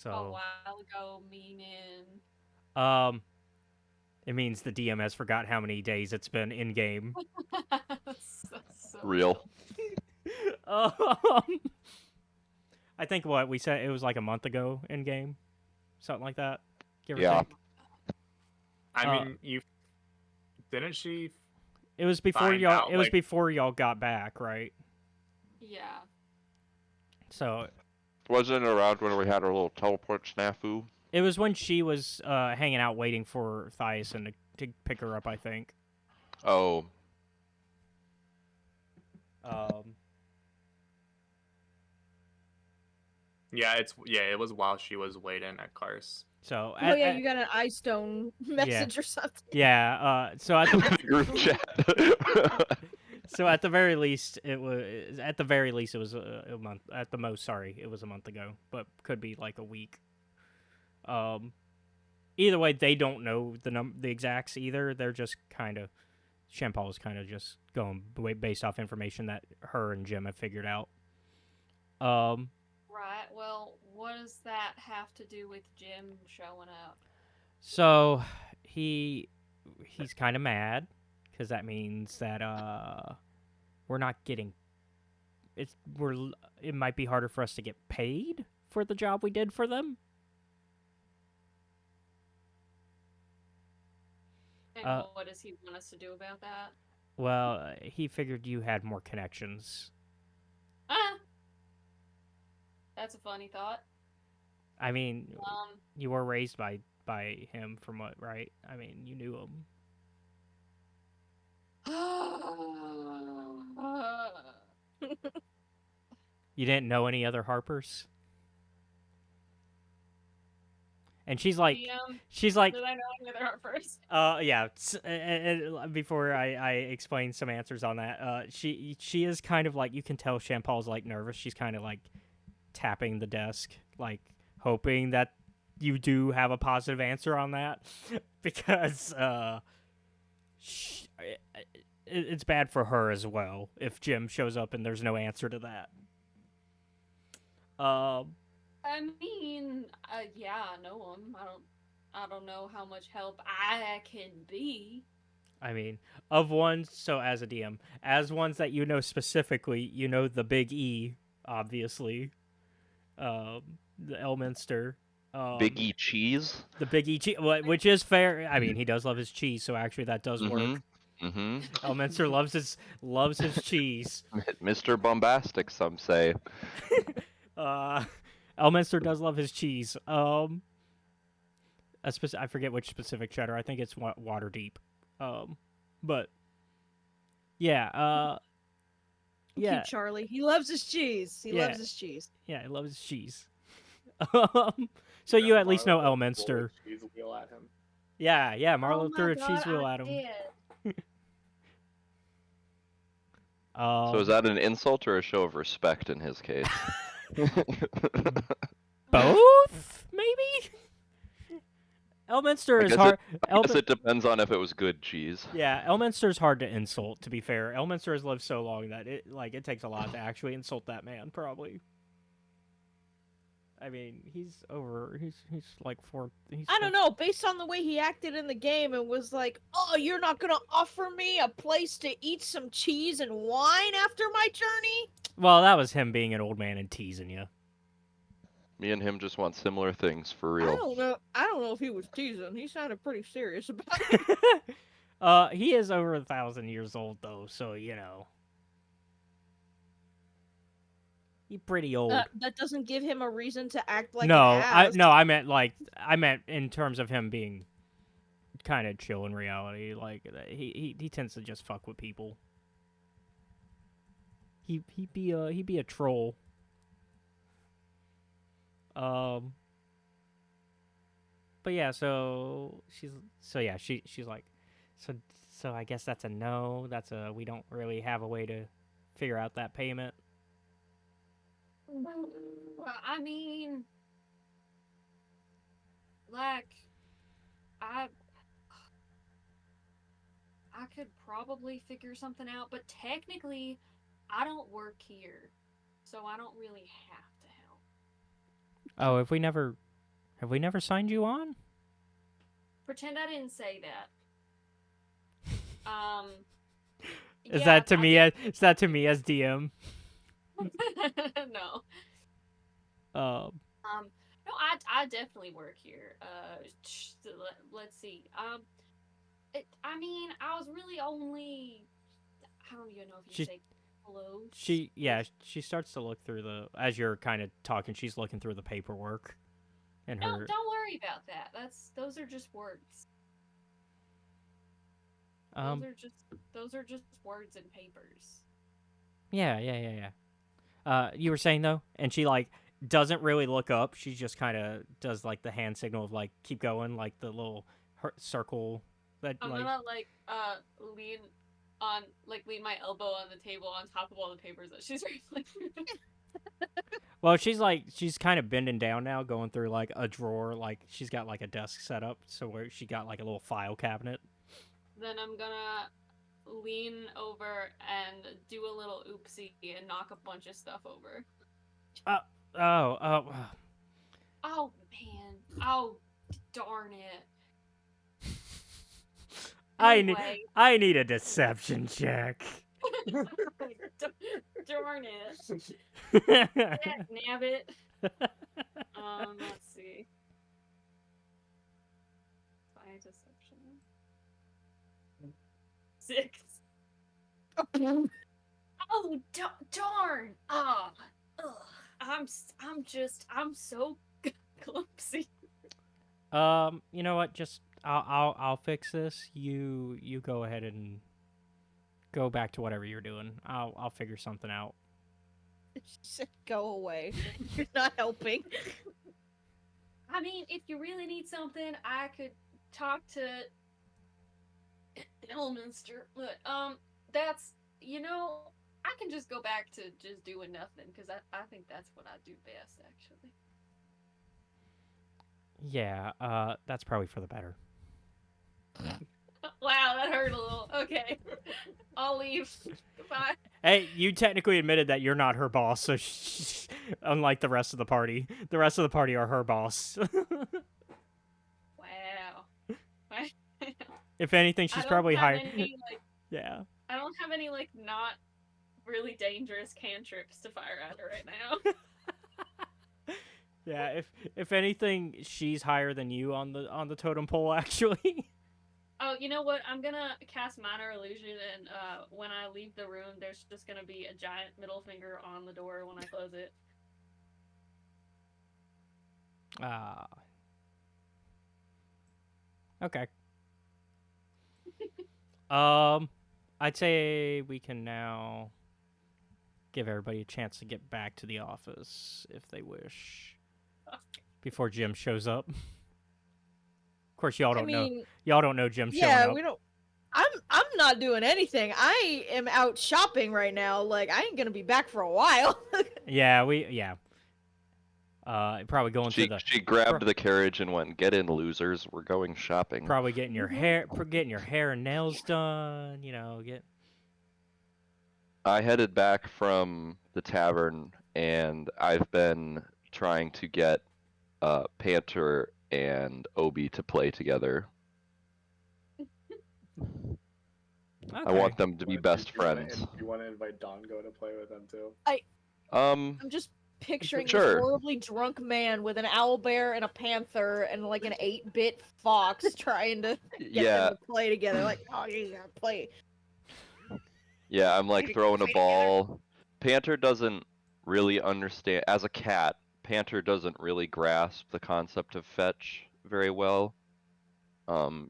while ago, meaning. It means the DM has forgot how many days it's been in game. That's so Real. I think what we said it was like a month ago in game, something like that. Give or Yeah. take. I mean, you didn't she? It was before find y'all. out, It was like- before y'all got back, right? Yeah. So Wasn't it around when we had our little teleport snafu? it was when she was hanging out waiting for Thyasin to pick her up, I think. Oh, Yeah, it was while she was waiting at Kars. So Oh yeah, you got an ice stone message or something. yeah. So at the group chat. so at the very least it was a month at the most. Sorry, it was a month ago, but could be like a week. Either way, they don't know the exacts either. They're just kind of Shampal is kind of just going based off information that her and Jim have figured out. Right. Well, what does that have to do with Jim showing up? So he's kind of mad because that means that we're not getting it might be harder for us to get paid for the job we did for them. And what does he want us to do about that? Well, he figured you had more connections. That's a funny thought. I mean, you were raised by him from what, right? I mean, you knew him. You didn't know any other Harpers? And she's like, DM, she's like, did I know I'm gonna art first? yeah. Before I explain some answers on that, she is kind of like, you can tell Champal's like nervous. She's kind of like tapping the desk, like hoping that you do have a positive answer on that, because it's bad for her as well if Jim shows up and there's no answer to that. I mean, yeah, I know him. I don't know how much help I can be. I mean, of ones, so as a DM, as ones that you know specifically, you know the Big E, obviously, the Elminster, Big E cheese. the Big E, which is fair. I mean, he does love his cheese, so actually that does work. Mm-hmm. Elminster loves his cheese. Mr. Bombastic, some say. Elminster does love his cheese. I forget which specific cheddar. I think it's water deep. But yeah, yeah, Keep Charlie. He loves his cheese. He Yeah. loves his cheese. yeah, he loves his cheese. So you at least know Marlo Elminster. rolled a cheese wheel at him. Yeah, Marlo Oh my threw a God, cheese wheel I at him. did. So is that an insult or a show of respect in his case? both? Maybe. Elminster I is guess hard. I guess it depends on if it was good cheese. Yeah, Elminster's hard to insult. To be fair, Elminster has lived so long that it takes a lot to actually insult that man. Probably. I mean, he's like four. I don't know. Based on the way he acted in the game and was like, "Oh, you're not gonna offer me a place to eat some cheese and wine after my journey?" Well, that was him being an old man and teasing you. Me and him just want similar things for I real. don't know. I don't know if he was teasing. He sounded pretty serious about it. He is over 1,000 years old though, so you know. He's pretty old. That doesn't give him a reason to act like no, an ass. I meant in terms of him being kind of chill in reality. Like he tends to just fuck with people. He'd be a troll. But yeah, she's like, so I guess that's a no. We don't really have a way to figure out that payment. Well, I mean, like, I could probably figure something out, but technically, I don't work here, so I don't really have to help. Oh, have we never signed you on? Pretend I didn't say that. Is yeah, that to me as DM? No. Um, No, I definitely work here. Let's see. I mean, I was really only. I don't even know if you say close. she starts to look through as you're kind of talking. She's looking through the paperwork, and No, her. don't worry about that. Those are just words. Those are just words and papers. Yeah. You were saying though, and she like doesn't really look up. She just kind of does like the hand signal of like keep going, like the little circle that I'm like. gonna lean my elbow on the table on top of all the papers that she's reading. Well, she's kind of bending down now, going through like a drawer. Like she's got like a desk set up, so where she got like a little file cabinet. Then I'm gonna lean over and do a little oopsie and knock a bunch of stuff over. Oh, Oh man! Oh darn it! Anyway. I need a deception check. Darn it! Nabbit. Let's see. By deception. 6. Oh darn! Ah, I'm so clumsy. You know what? Just I'll fix this. You go ahead and go back to whatever you're doing. I'll figure something out. She said, "Go away. You're not helping." I mean, if you really need something, I could talk to Elminster. But that's I can just go back to just doing nothing because I think that's what I do best, actually. Yeah, that's probably for the better. Wow, that hurt a little. Okay, I'll leave. Goodbye. Hey, you technically admitted that you're not her boss, so unlike the rest of the party are her boss. Wow. If anything, she's probably higher. Yeah. I don't have any not really dangerous cantrips to fire at her right now. Yeah, if anything, she's higher than you on the totem pole, actually. Oh, you know what? I'm gonna cast Minor Illusion, and when I leave the room, there's just gonna be a giant middle finger on the door when I close it. Okay. I'd say we can now give everybody a chance to get back to the office if they wish before Jim shows up. Of course, y'all don't know. Y'all don't know Jim showing up. Yeah, we don't. I'm not doing anything. I am out shopping right now. Like, I ain't gonna be back for a while. Yeah. Probably going to the. She grabbed the carriage and went, "Get in, losers. We're going shopping." Probably getting your hair and nails done. Get. I headed back from the tavern, and I've been trying to get Panther and Obi to play together. Okay. I want them to be best friends. You want to invite Dongo to play with them too? I'm just picturing Sure. this horribly drunk man with an owlbear and a panther and like an 8-bit fox trying to get them to play together. Like, oh, you gotta play. Yeah, I'm like throwing a ball. Panther doesn't really understand. As a cat, Panther doesn't really grasp the concept of fetch very well.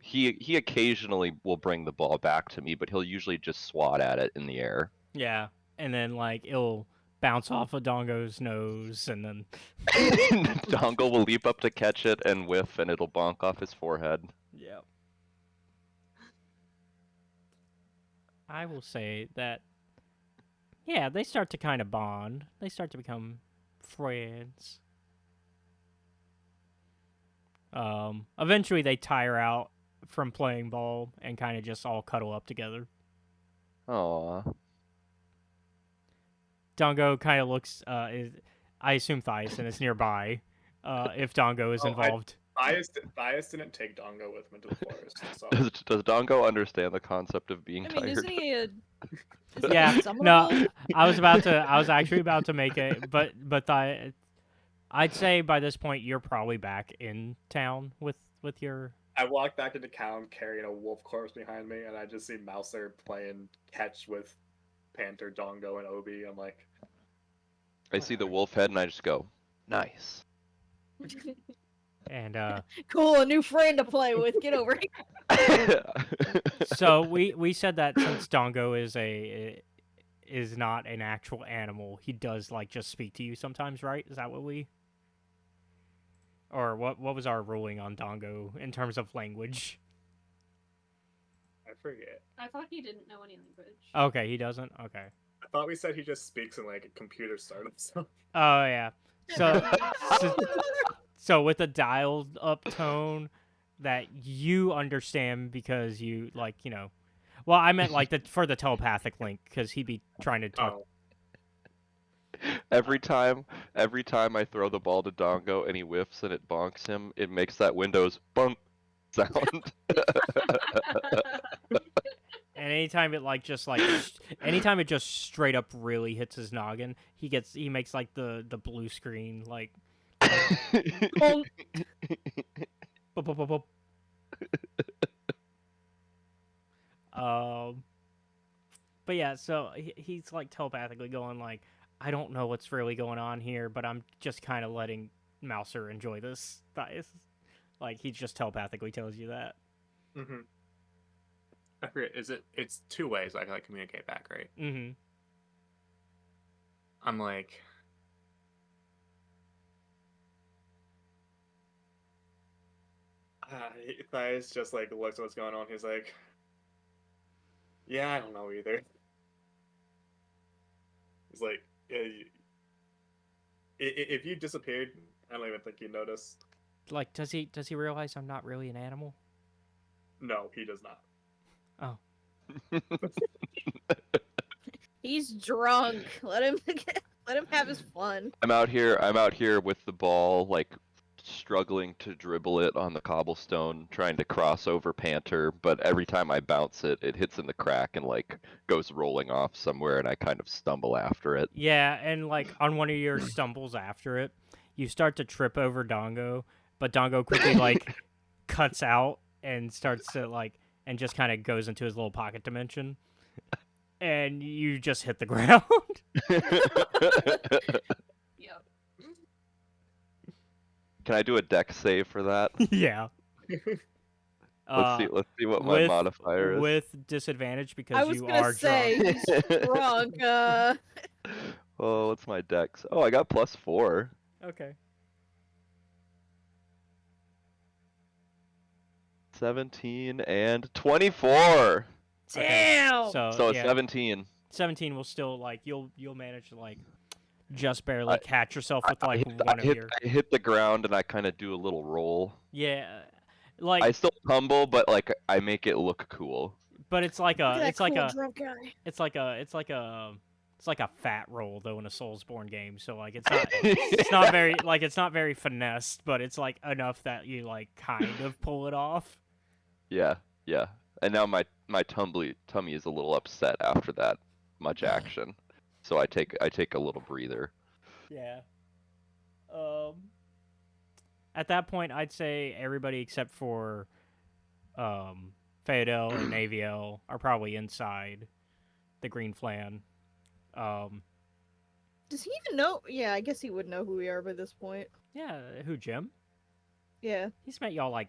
He occasionally will bring the ball back to me, but he'll usually just swat at it in the air. Yeah, and then it'll bounce off of Dongo's nose, and then Dongo will leap up to catch it and whiff, and it'll bonk off his forehead. Yeah. I will say that, yeah, they start to kind of bond. They start to become friends. Eventually they tire out from playing ball and kind of just all cuddle up together. Aww. Dongo kind of looks, I assume Thyasin is nearby, if Dongo is involved. Thias didn't take Dongo with him into the forest. So. Does Dongo understand the concept of being tired? Isn't he a... Yeah, no, I was actually about to make it, but I'd say by this point you're probably back in town with your... I walk back into town carrying a wolf corpse behind me, and I just see Mouser playing catch with Panther, Dongo, and Obi. I'm like... I see the wolf head, and I just go, nice. And cool, a new friend to play with. Get over here. So we said that since Dongo is not an actual animal, he does just speak to you sometimes, right? Is that what we? Or what was our ruling on Dongo in terms of language? I forget. I thought he didn't know any language. Okay, he doesn't? Okay. I thought we said he just speaks in a computer startup stuff. Oh yeah. So with a dialed up tone that you understand because you well, I meant for the telepathic link because he'd be trying to talk. Every time I throw the ball to Dongo and he whiffs and it bonks him, it makes that Windows bump sound. And anytime anytime it just straight up really hits his noggin, he makes the blue screen but yeah, so he's telepathically going I don't know what's really going on here, but I'm just kind of letting Mouser enjoy this. He just telepathically tells you that. Mm-hmm. I forget. It's two ways I can communicate back, right? Mm-hmm. I'm like, Thais just like looks at what's going on. He's like, yeah, I don't know either. He's like, yeah, if you disappeared, I don't even think you noticed. Like, does he realize I'm not really an animal? No, he does not. Oh, He's drunk. Let him have his fun. I'm out here with the ball, like struggling to dribble it on the cobblestone, trying to cross over Panther, but every time I bounce it, it hits in the crack and like goes rolling off somewhere, and I kind of stumble after it. yeah, and like on one of your stumbles after it, you start to trip over Dongo, but Dongo quickly like cuts out and starts to like and just kind of goes into his little pocket dimension, and you just hit the ground. Yep. Can I do a deck save for that? Yeah. Let's see what my modifier is. With disadvantage because I was you gonna are say drunk. he's drunk. Oh, what's my dex? Oh, I got +4. Okay. 17 and 24. Damn. So yeah, 17. 17 will still like you'll manage to like just barely catch yourself with like I hit the ground and I kind of do a little roll. Yeah, like I still tumble, but like I make it look cool. but it's like Look at a that it's like cool a drunk guy. it's like a fat roll though in a Soulsborne game. So like it's not very finessed, but it's like enough that you like kind of pull it off. Yeah. And now my tummy is a little upset after that much action. So I take a little breather. Yeah. At that point, I'd say everybody except for Fayadel and Naviel are probably inside the Green Flan. Does he even know? Yeah, I guess he would know who we are by this point. Yeah, who, Jim? Yeah. He's met y'all like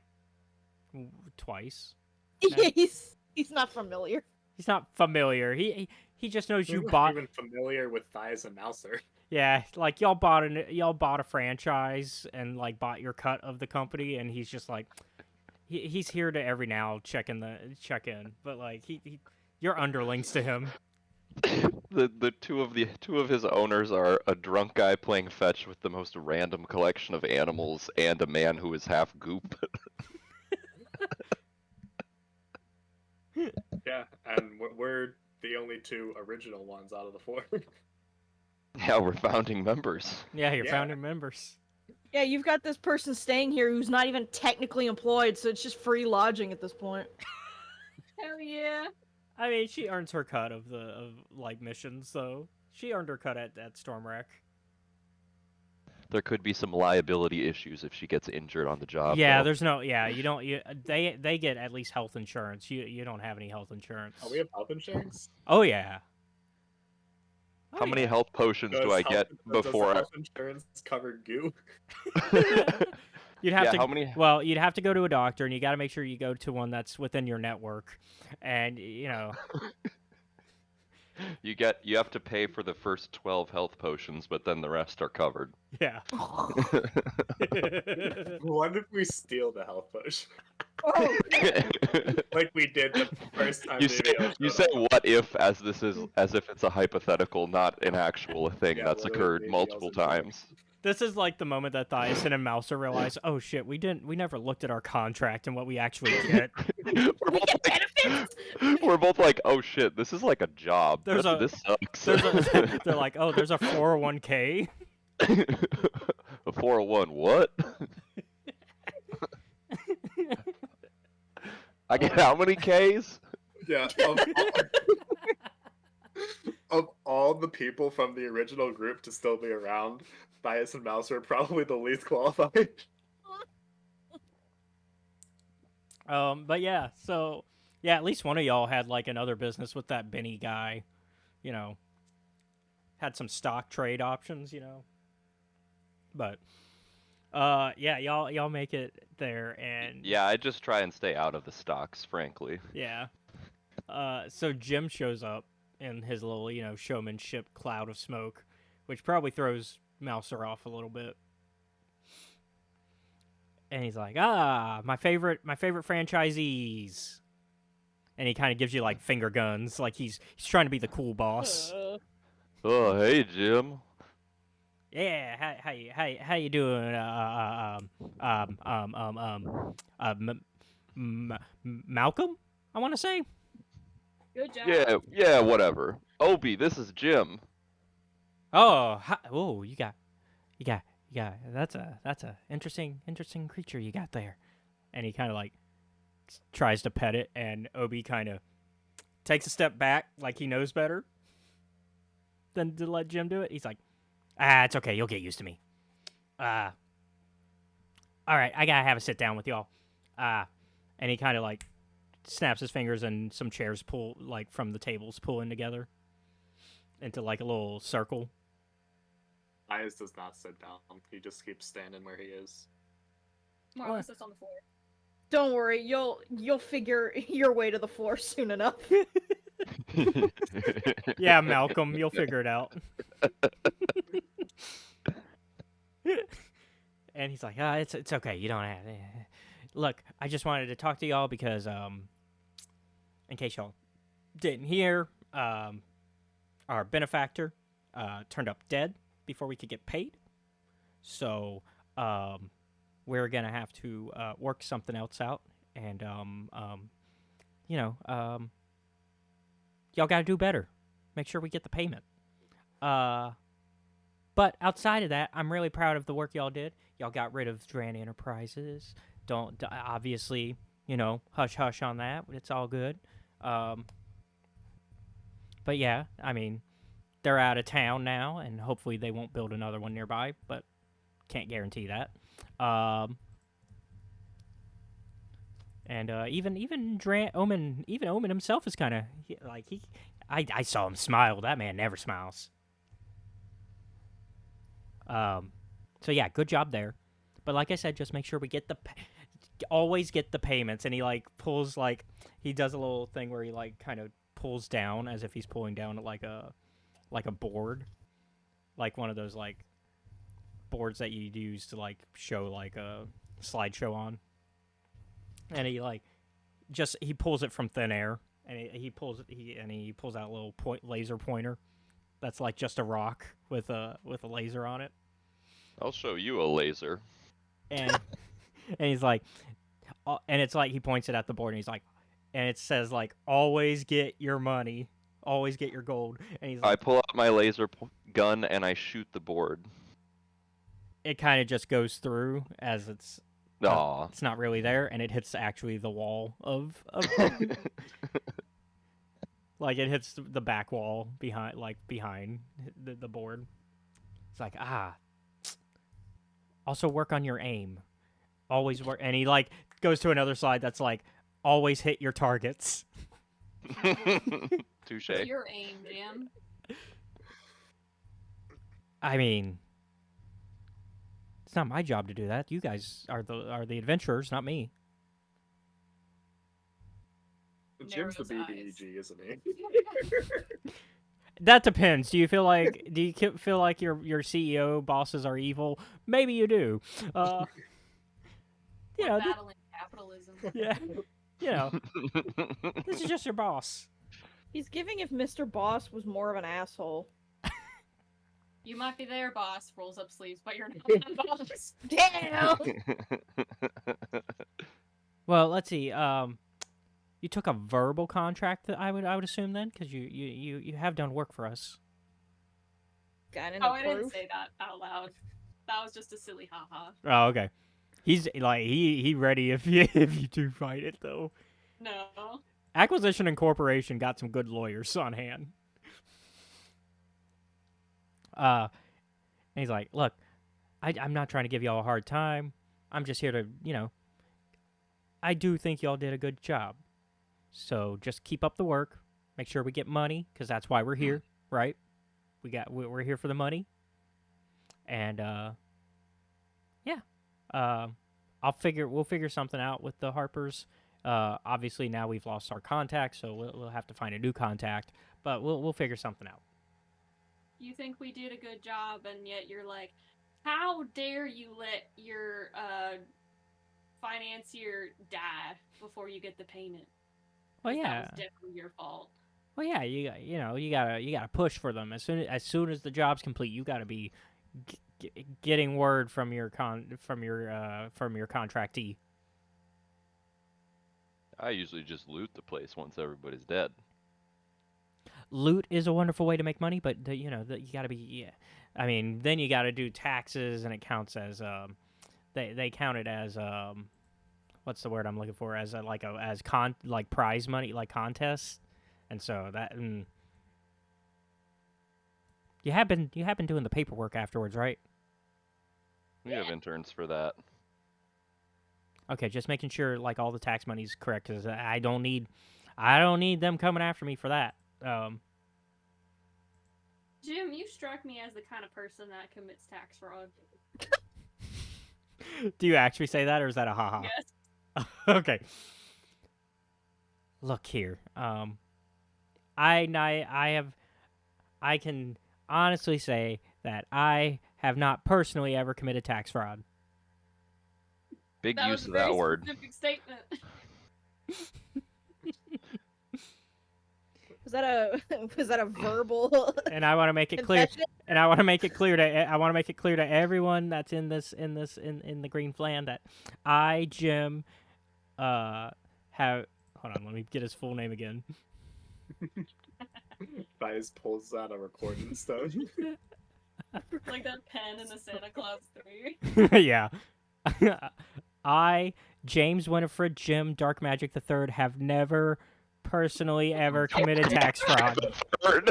twice. Yeah, he's not familiar. He's not familiar. He just knows you We're not bought. even familiar with Thais and Mouser. Yeah, like y'all bought a franchise and like bought your cut of the company, and he's just like, he's here to every now check in, but like you're underlings to him. The two of his owners are a drunk guy playing fetch with the most random collection of animals and a man who is half goop. Yeah, and we're the only two original ones out of the four. Yeah, we're founding members. Yeah, you're Yeah. founding members. Yeah, you've got this person staying here who's not even technically employed, so it's just free lodging at this point. Hell yeah. I mean, she earns her cut of like missions, so she earned her cut at Stormwreck. There could be some liability issues if she gets injured on the job. Yeah, though. there's no. Yeah, you don't. They get at least health insurance. You don't have any health insurance. Oh, we have health insurance? Oh yeah. How many health potions do I get before? Does health insurance cover goo? You'd have to. How many? Well, you'd have to go to a doctor, and you got to make sure you go to one that's within your network, and you know. You have to pay for the first 12 health potions, but then the rest are covered. Yeah. What if we steal the health potion? Oh, Like we did the first time. You say what if as if it's a hypothetical, not an actual thing Yeah, that's literally, occurred maybe multiple also just- times. This is like the moment that Thyson and Mouser realize, oh shit, we never looked at our contract and what we actually get. we get benefits. We're both like, oh shit, this is like a job. There's a- This sucks. They're like, oh, there's a 401k. A 401, what? I get how many Ks? Yeah. Of all the people from the original group to still be around, Bias and Mouse are probably the least qualified. But yeah, so yeah, at least one of y'all had like another business with that Benny guy, you know. Had some stock trade options, you know. But yeah, y'all make it there, and Yeah, I just try and stay out of the stocks, frankly. yeah. So Jim shows up in his little, you know, showmanship cloud of smoke, which probably throws Mouser off a little bit. and he's like, my favorite franchisees. And he kind of gives you like finger guns, like he's trying to be the cool boss. Oh, hey, Jim. Yeah, how you doing? Malcolm, I want to say. Good job. Yeah, whatever. Obi, this is Jim. Oh, you got. That's a interesting creature you got there. And he kind of like tries to pet it, and Obi kind of takes a step back, like he knows better than to let Jim do it. He's like, it's okay, you'll get used to me. All right, I gotta have a sit down with y'all. And he kind of like snaps his fingers, and some chairs pull like from the tables pull in together into like a little circle. Ias does not sit down. He just keeps standing where he is. Marcus sits on the floor. Don't worry, you'll figure your way to the floor soon enough. Yeah, Malcolm, you'll figure it out. And he's like, it's okay, you don't have. Look, I just wanted to talk to y'all because in case y'all didn't hear, our benefactor turned up dead before we could get paid. So we're gonna have to work something else out, and y'all gotta do better. Make sure we get the payment. But outside of that, I'm really proud of the work y'all did. Y'all got rid of Dran Enterprises. Don't obviously, hush hush on that. It's all good. But yeah, I mean, they're out of town now, and hopefully they won't build another one nearby. But can't guarantee that. And even Omen himself is kind of like I saw him smile. That man never smiles. So yeah, good job there. But like I said, just make sure we get always get the payments. And he like pulls he does a little thing where he like kind of pulls down as if he's pulling down like a board, like one of those like boards that you use to like show like a slideshow on. And he like he pulls it from thin air, and he pulls out a little laser pointer that's like just a rock with a laser on it. I'll show you a laser. And and he's like, and it's like he points it at the board, and he's like, and it says like, always get your money, always get your gold. And he's like, I pull out my laser gun and I shoot the board. It kind of just goes through as it's not really there, and it hits actually the wall of like it hits the back wall behind the board. It's like, also work on your aim. Always work. And he like goes to another slide that's like, always hit your targets. Touche. Your aim, Jim. I mean, it's not my job to do that. You guys are the adventurers, not me. Jim's the Narrows BBEG, isn't he? That depends. Do you feel like your CEO bosses are evil? Maybe you do. We're battling capitalism. Yeah. This is just your boss. He's giving if Mr. Boss was more of an asshole. You might be there, boss. Rolls up sleeves, but you're not the boss. Damn! Well, let's see. You took a verbal contract that I would assume then, because you have done work for us. Got any I didn't proof? say that out loud. That was just a silly haha. Oh, okay. He's like he ready if you do fight it though. No. Acquisition and Corporation got some good lawyers on hand. And he's like, look, I'm not trying to give y'all a hard time. I'm just here to, I do think y'all did a good job. So just keep up the work. Make sure we get money, because that's why we're here, right? We're here for the money. And we'll figure something out with the Harpers. Obviously now we've lost our contact, so we'll have to find a new contact, but we'll figure something out. You think we did a good job, and yet you're like, how dare you let your financier die before you get the payment. Well, 'Cause yeah. That was definitely your fault. Well, yeah. You gotta push for them as soon as the job's complete. You gotta be getting word from your contractee. I usually just loot the place once everybody's dead. Loot is a wonderful way to make money, but you gotta be. Yeah. I mean, then you gotta do taxes, and it counts as they count it as what's the word I'm looking for, as like prize money, like contests, and so that you have been doing the paperwork afterwards, right? We have interns for that. Okay, just making sure like all the tax money's correct, because I don't need them coming after me for that. Jim, you struck me as the kind of person that commits tax fraud. Do you actually say that, or is that a haha? Yes. Okay. Look here. I can honestly say that I have not personally ever committed tax fraud. Big That use was of a very that word. specific statement. Was that a verbal? And I want to make it clear. confession? And I want to make it clear to everyone that's in the Green Flan that I, Jim, have. Hold on, let me get his full name again. Vice pulls out a recording stuff. Like that pen in the Santa Claus 3. Yeah. I, James Winifred Jim Dark Magic III, have never personally ever committed tax fraud. Your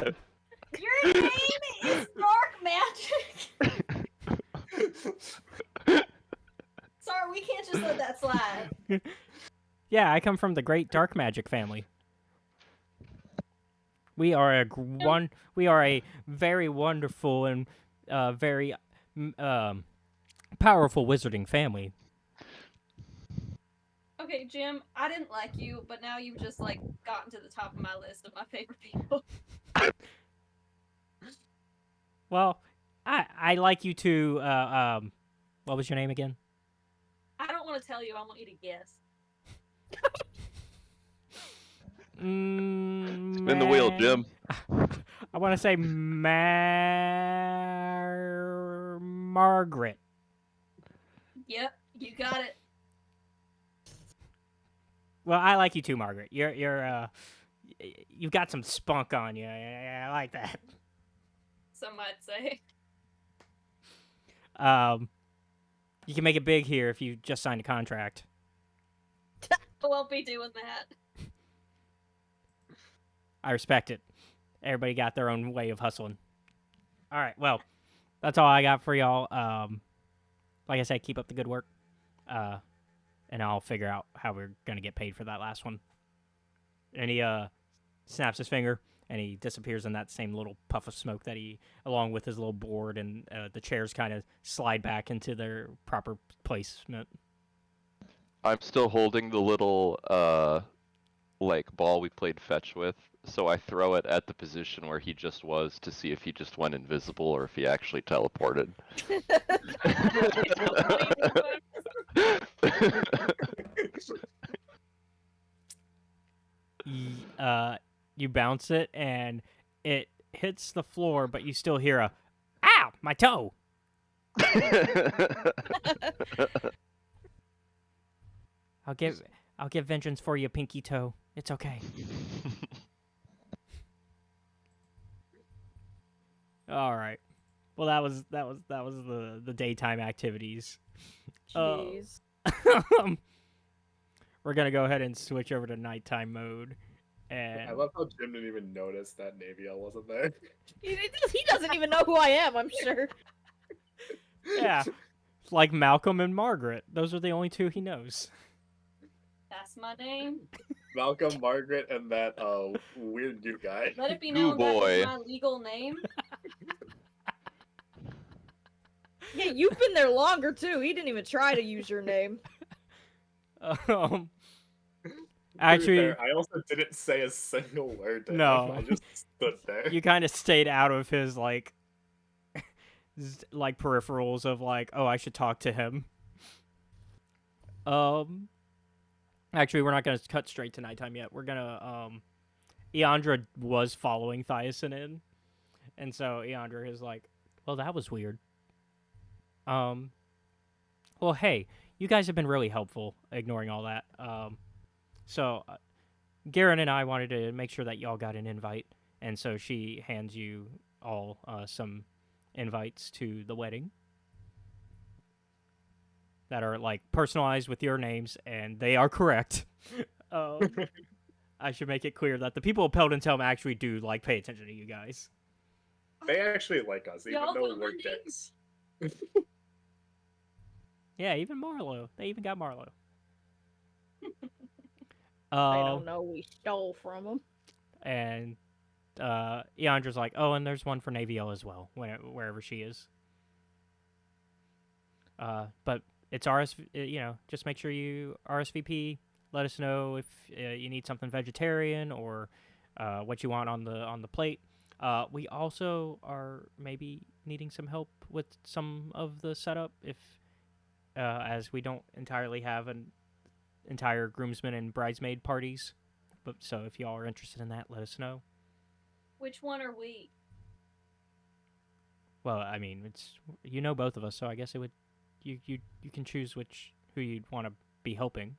name is Dark Magic. Sorry, we can't just let that slide. Yeah, I come from the great Dark Magic family. We are a very wonderful and very powerful wizarding family. Okay, Jim, I didn't like you, but now you've just like gotten to the top of my list of my favorite people. Well, I like you too. What was your name again? I don't want to tell you. I want you to guess. Spin the wheel, Jim. I want to say Margaret. Yep, you got it. Well, I like you too, Margaret. You've got some spunk on you. I like that. Some might say. You can make it big here if you just signed a contract. I won't be doing that. I respect it. Everybody got their own way of hustling. All right, well, that's all I got for y'all. Like I said, keep up the good work. And I'll figure out how we're going to get paid for that last one. And he snaps his finger, and he disappears in that same little puff of smoke that he, along with his little board, and the chairs kind of slide back into their proper placement. I'm still holding the little like ball we played fetch with, so I throw it at the position where he just was to see if he just went invisible or if he actually teleported. You bounce it, and it hits the floor, but you still hear a, "Ow, my toe!" I'll get vengeance for you, pinky toe. It's okay. All right. Well, that was the daytime activities. Jeez. We're gonna go ahead and switch over to nighttime mode. And I love how Jim didn't even notice that Navy L wasn't there. He doesn't even know who I am, I'm sure. yeah, it's like Malcolm and Margaret. Those are the only two he knows. That's my name. Malcolm, Margaret, and that weird new guy. Let it be Goo known that boy. is my legal name. Yeah, you've been there longer too. He didn't even try to use your name. Actually, Fair, I also didn't say a single word to No. him. I just stood there. you kind of stayed out of his like peripherals of like, oh, I should talk to him. Actually, we're not gonna cut straight to nighttime yet. We're gonna Eandra was following Thyasin in, and so Eandra is like, "Well, that was weird." Um, well, hey, you guys have been really helpful ignoring all that. So Garen and I wanted to make sure that y'all got an invite, and so she hands you all some invites to the wedding that are like personalized with your names, and they are correct. um, I should make it clear that the people of Peldan Helm actually do like pay attention to you guys. They actually like us, even Y'all though know we're my dicks. Yeah, even Marlo. They even got Marlo. They don't know we stole from them. And Eandra's like, oh, and there's one for Naviel as well, wherever she is. But it's just make sure you RSVP. Let us know if you need something vegetarian or what you want on the plate. We also are maybe needing some help with some of the setup if as we don't entirely have an entire groomsmen and bridesmaid parties. But so if y'all are interested in that, let us know. Which one are we? Well, I mean, it's both of us, so I guess it would you can choose who you'd want to be helping.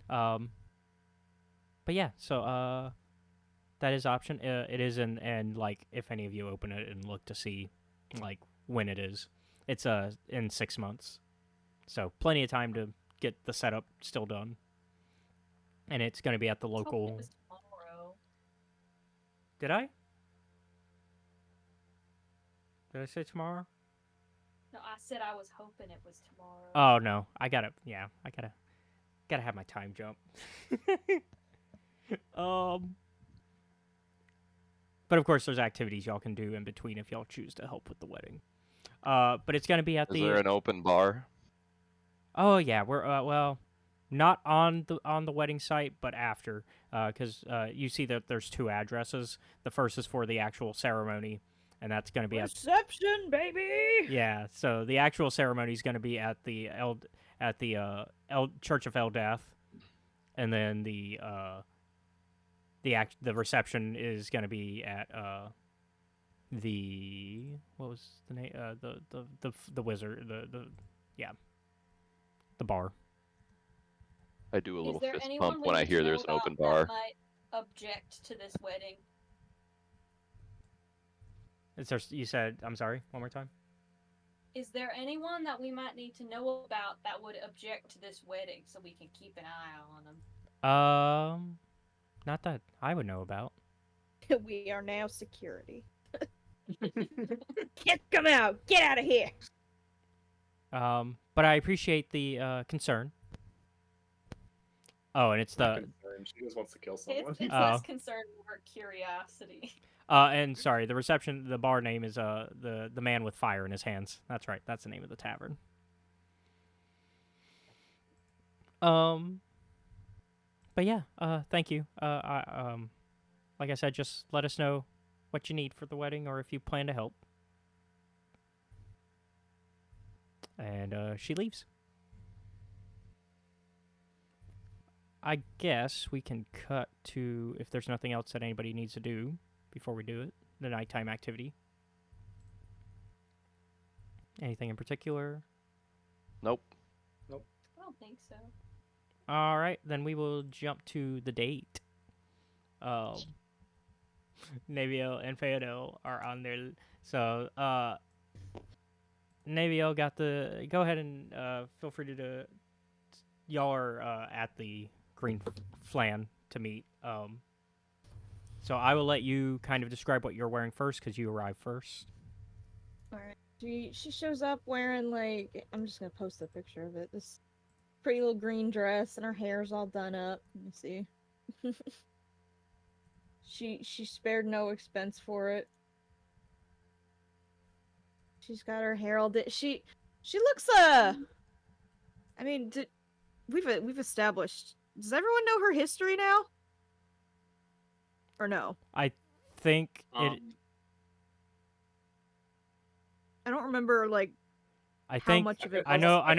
But yeah, so that is option. It is and like if any of you open it and look to see like when it is, it's in 6 months, so plenty of time to get the setup still done. And it's going to be at the I was hoping local. it was tomorrow. Did I? Did I say tomorrow? No, I said I was hoping it was tomorrow. Oh no, I gotta have my time jump. But of course, there's activities y'all can do in between if y'all choose to help with the wedding. But it's gonna be at Is there an open bar? Oh yeah, we're well, not on the wedding site, but after, because you see that there's 2 addresses. The first is for the actual ceremony, and that's gonna be Reception, baby. Yeah, so the actual ceremony is going to be at the Church of Eldath, and then the reception is going to be at what was the name the wizard the bar. I do a Is little there fist anyone pump we when I need to hear know there's an about open that bar. might object to this wedding? You said, I'm sorry, one more time. Is there anyone that we might need to know about that would object to this wedding so we can keep an eye on them? Not that I would know about. We are now security. Come out! Get out of here! But I appreciate the concern. Oh, and it's Not the concerned. She just wants to kill someone. It's less concern, more curiosity. and sorry, the bar name is the man with fire in his hands. That's right. That's the name of the tavern. But yeah, thank you. Like I said, just let us know what you need for the wedding or if you plan to help. And she leaves. I guess we can cut to, if there's nothing else that anybody needs to do before we do it, the nighttime activity. Anything in particular? Nope. I don't think so. All right, then we will jump to the date. Naviel and Feodel are on there. So, Naviel got go ahead and feel free to y'all are at the Green Flan to meet. So I will let you kind of describe what you're wearing first because you arrived first. Alright. She shows up wearing, like, I'm just gonna post a picture of it. This pretty little green dress, and her hair's all done up. Let me see. She spared no expense for it. She's got her hair all she looks I mean, we've established. Does everyone know her history now? Or no? I think it. I don't remember, like, I how think much of it I was. know I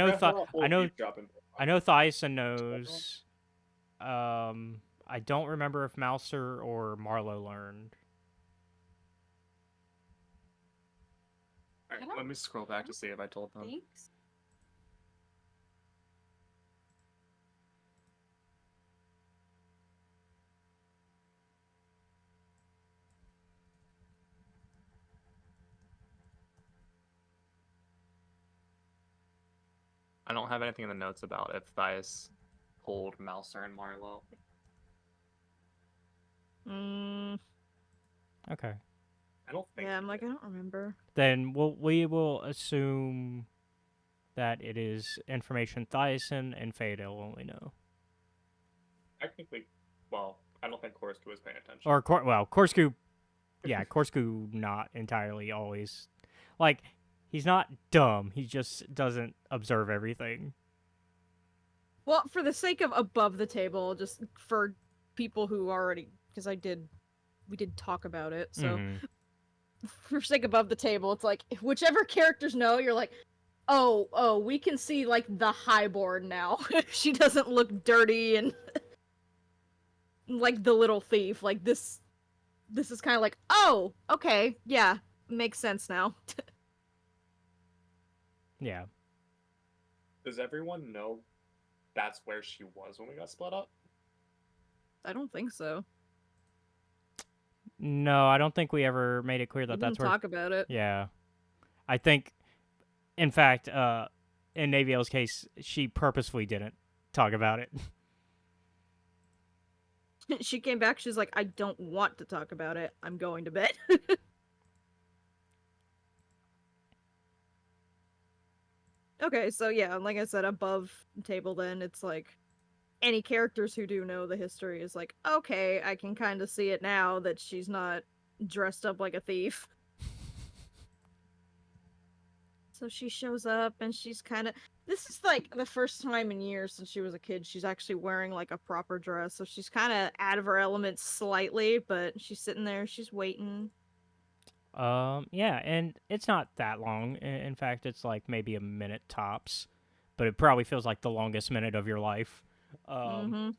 know Thyson knows. I don't remember if Mouser or Marlowe learned. All right, let me scroll back to see if I told them. Thanks. I don't have anything in the notes about if Thias told Mouser and Marlowe. Mm, Okay. I don't think. yeah, he I'm like, I did. don't remember. Then we will assume that it is information Thyson and Fadel only know. Technically, well, I don't think Korsku was paying attention. Or Korsku, yeah, Korsku not entirely always. Like, he's not dumb. He just doesn't observe everything. Well, for the sake of above the table, just for people who already, because we did talk about it. So Mhm. for sake above the table, it's like whichever characters know, you're like, oh, we can see like the highborn now. She doesn't look dirty and like the little thief. Like this is kind of like, oh, okay, yeah, makes sense now. Yeah. Does everyone know that's where she was when we got split up? I don't think so. No, I don't think we ever made it clear We that didn't that's where. talk about it. Yeah. I think, in fact, in Naviel's case, she purposefully didn't talk about it. She came back. She's like, I don't want to talk about it. I'm going to bed. Okay, so yeah, like I said, above table, then it's like any characters who do know the history is like, okay, I can kind of see it now that she's not dressed up like a thief. So she shows up and she's kind of. This is like the first time in years since she was a kid she's actually wearing like a proper dress. So she's kind of out of her element slightly, but she's sitting there, she's waiting. Yeah, and it's not that long. In fact, it's like maybe a minute tops, but it probably feels like the longest minute of your life. Mm-hmm.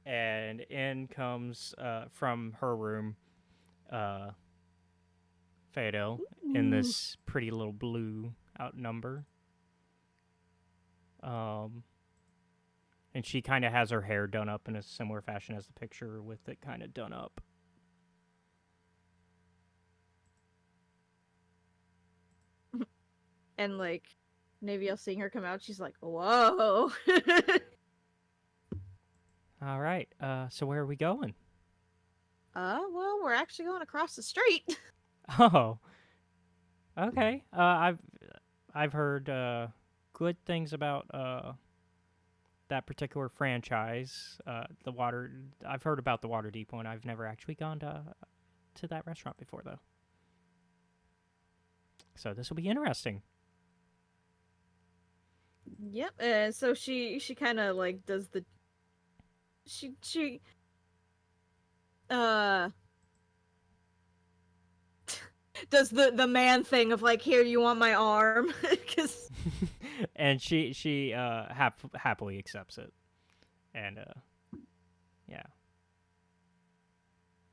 And in comes from her room, Fado, in this pretty little blue outnumber. And she kind of has her hair done up in a similar fashion as the picture, with it kind of done up. And like Naviel seeing her come out, she's like, whoa. All right. So where are we going? Well, we're actually going across the street. Oh. Okay. I've heard good things about that particular franchise. I've heard about the Waterdeep one. I've never actually gone to that restaurant before, though. So this will be interesting. Yep. So she kind of like does the she does the man thing of like, here, you want my arm? Because And she happily accepts it, and yeah.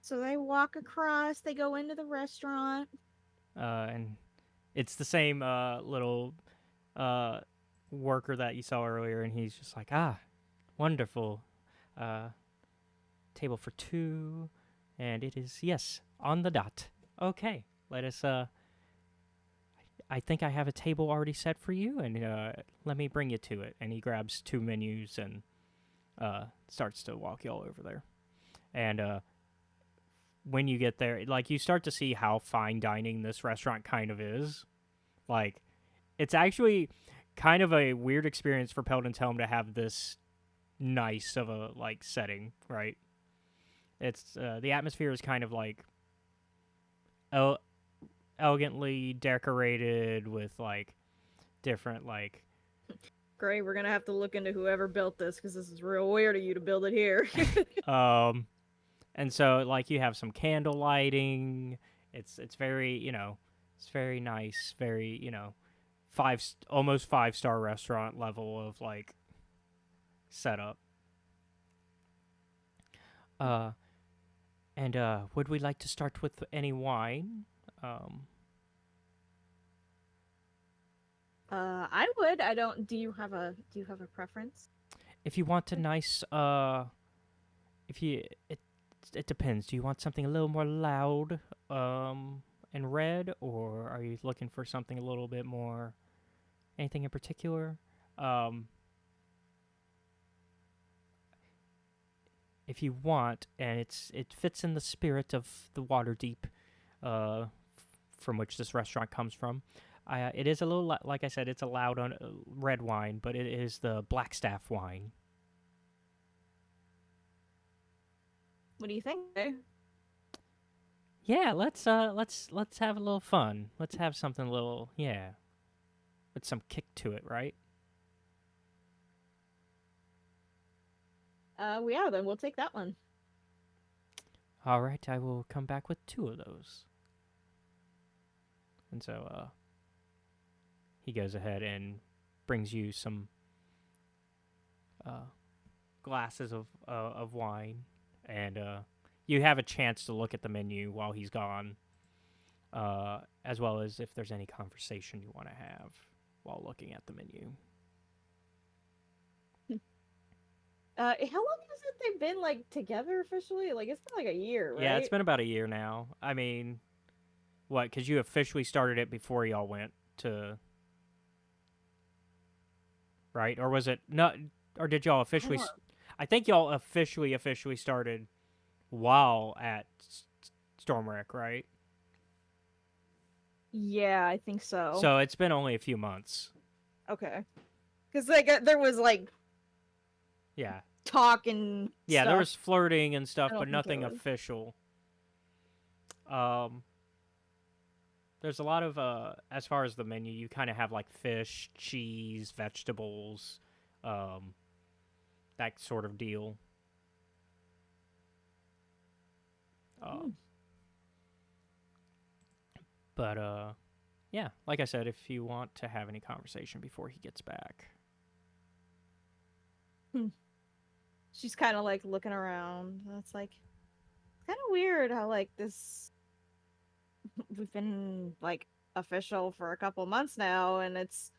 so they walk across. They go into the restaurant. And it's the same little worker that you saw earlier, and he's just like, wonderful. Table for two, and it is, yes, on the dot. Okay, let us, I think I have a table already set for you, and let me bring you to it. And he grabs two menus and starts to walk you all over there. And when you get there, like, you start to see how fine dining this restaurant kind of is. Like, it's actually kind of a weird experience for Peldan's Helm to have this nice of a, like, setting, right? It's the atmosphere is kind of like elegantly decorated with like different like. Great, we're gonna have to look into whoever built this because this is real weird of you to build it here. And so like you have some candle lighting. It's very it's very nice, very almost 5-star restaurant level of like setup. And would we like to start with any wine? I would. I don't. Do you have a preference? If you want a nice if you it depends. Do you want something a little more loud and red, or are you looking for something a little bit more anything in particular? If you want, and it fits in the spirit of the Waterdeep from which this restaurant comes from. It is a little like I said, it's a loud red wine, but it is the Blackstaff wine. What do you think? Yeah, let's have a little fun. Let's have something a little, with some kick to it, right? Yeah, then we'll take that one. All right, I will come back with 2 of those. And so he goes ahead and brings you some glasses of wine, and you have a chance to look at the menu while he's gone, as well as if there's any conversation you want to have while looking at the menu. How long has it they've been like together officially? Like it's been like a year, right? Yeah, it's been about a year now. I mean, what? Because you officially started it before y'all went to, right? Or was it not? Or did y'all officially? I think y'all officially started while at Stormwreck, right? Yeah, I think so. So it's been only a few months. Okay. Because like there was like Yeah. talk and Yeah, stuff. there was flirting and stuff, I don't but think nothing it was. official. There's a lot of as far as the menu, you kind of have like fish, cheese, vegetables, that sort of deal. But yeah, like I said, if you want to have any conversation before he gets back. She's kind of like looking around. And it's like kind of weird how like this we've been like official for a couple months now, and it's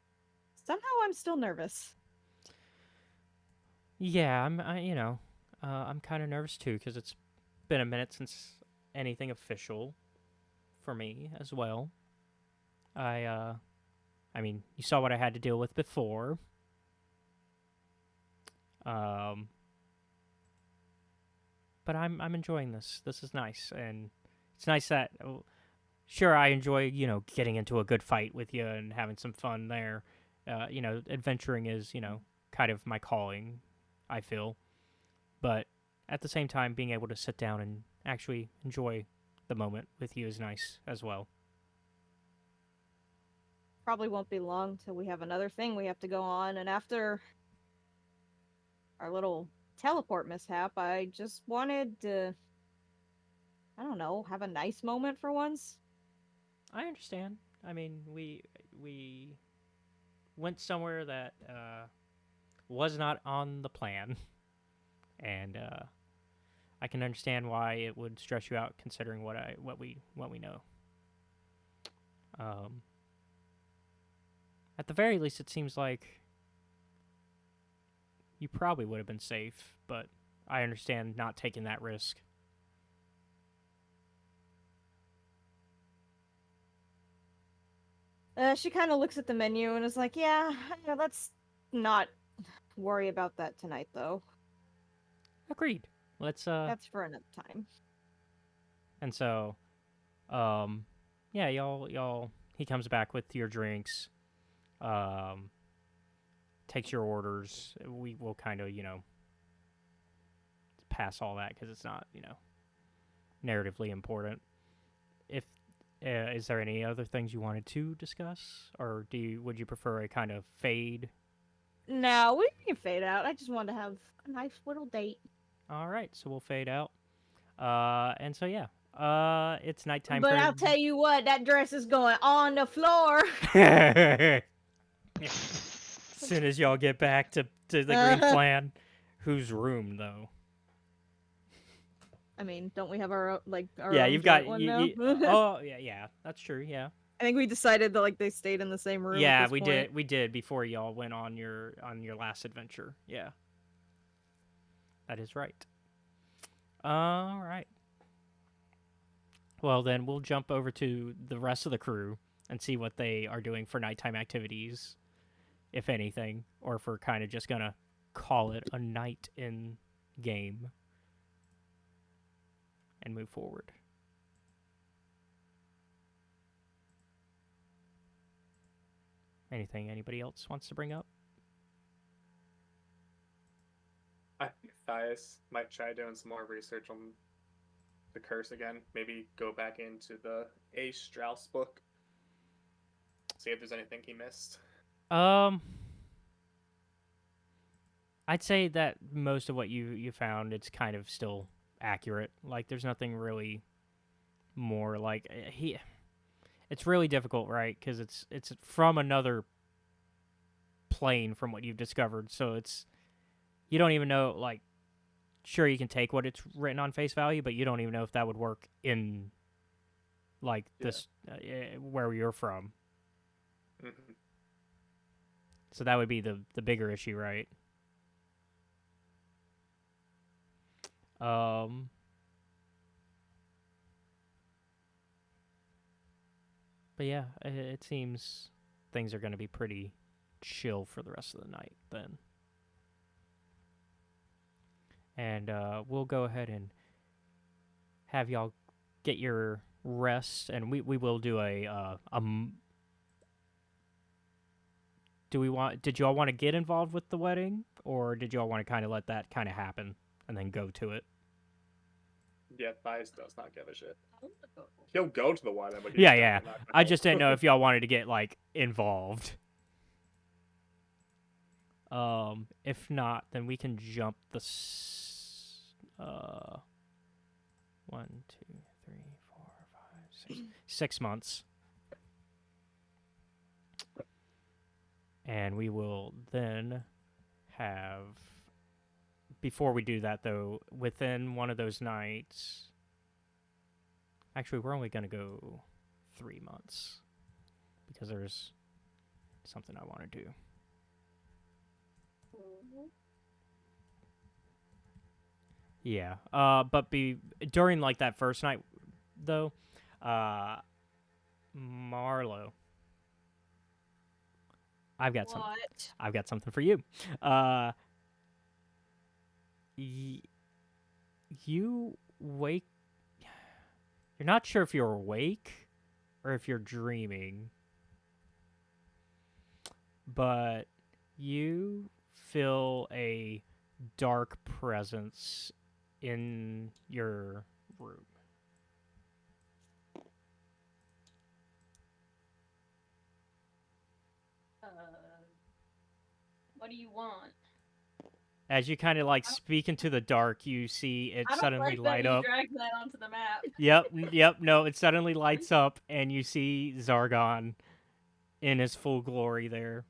somehow I'm still nervous. Yeah, I'm kind of nervous too because it's been a minute since anything official for me as well. I mean, you saw what I had to deal with before. But I'm enjoying this. This is nice, and it's nice that sure I enjoy getting into a good fight with you and having some fun there. Adventuring is kind of my calling, I feel. But at the same time, being able to sit down and actually enjoy the moment with you is nice as well. Probably won't be long till we have another thing we have to go on, and after our little teleport mishap, I just wanted to, I don't know, have a nice moment for once. I understand. I mean, we went somewhere that was not on the plan, and I can understand why it would stress you out, considering what we know. At the very least, it seems like you probably would have been safe, but I understand not taking that risk. She kind of looks at the menu and is like, yeah, let's not worry about that tonight, though. Agreed. Let's That's for another time. And so, yeah, y'all. He comes back with your drinks. Takes your orders. We will kind of pass all that because it's not narratively important. If is there any other things you wanted to discuss, or would you prefer a kind of fade? No, we can fade out. I just wanted to have a nice little date. All right, so we'll fade out. And so yeah, it's nighttime. But I'll tell you what, that dress is going on the floor. As soon as y'all get back to the Green Clan. Whose room, though? I mean, don't we have our Yeah, own you've got... joint one now? oh, yeah, that's true, yeah. I think we decided that they stayed in the same room. Yeah, at this point. we did before y'all went on your last adventure. Yeah. That is right. All right. Well, then we'll jump over to the rest of the crew and see what they are doing for nighttime activities, if anything, or if we're kind of just going to call it a night in game and move forward. Anything anybody else wants to bring up? I think Thias might try doing some more research on the curse again. Maybe go back into the A. Strauss book. See if there's anything he missed. I'd say that most of what you found, it's kind of still accurate. Like, there's nothing really more like it's really difficult, right? Because it's from another plane from what you've discovered, so it's you don't even know. Like, sure, you can take what it's written on face value, but you don't even know if that would work in like this where you're from. Mm-hmm. So that would be the bigger issue, right? But yeah, it seems things are going to be pretty chill for the rest of the night then. And we'll go ahead and have y'all get your rest, and we will do did y'all want to get involved with the wedding, or did y'all want to kind of let that kind of happen and then go to it? Yeah, Thias does not give a shit. He'll go to the wedding, but yeah. I just didn't know if y'all wanted to get like involved. If not, then we can jump the 1, 2, 3, 4, 5, 6 months, and we will then have. Before we do that, though, within one of those nights... Actually, we're only going to go 3 months. Because there's something I want to do. Yeah. But during, like, that first night, though, Marlo... I've got something for you. You wake... You're not sure if you're awake or if you're dreaming. But you feel a dark presence in your room. What do you want? As you kind of like speak into the dark, you see it suddenly light up. Drag that onto the map. Yep. No, it suddenly lights up, and you see Zargon in his full glory there,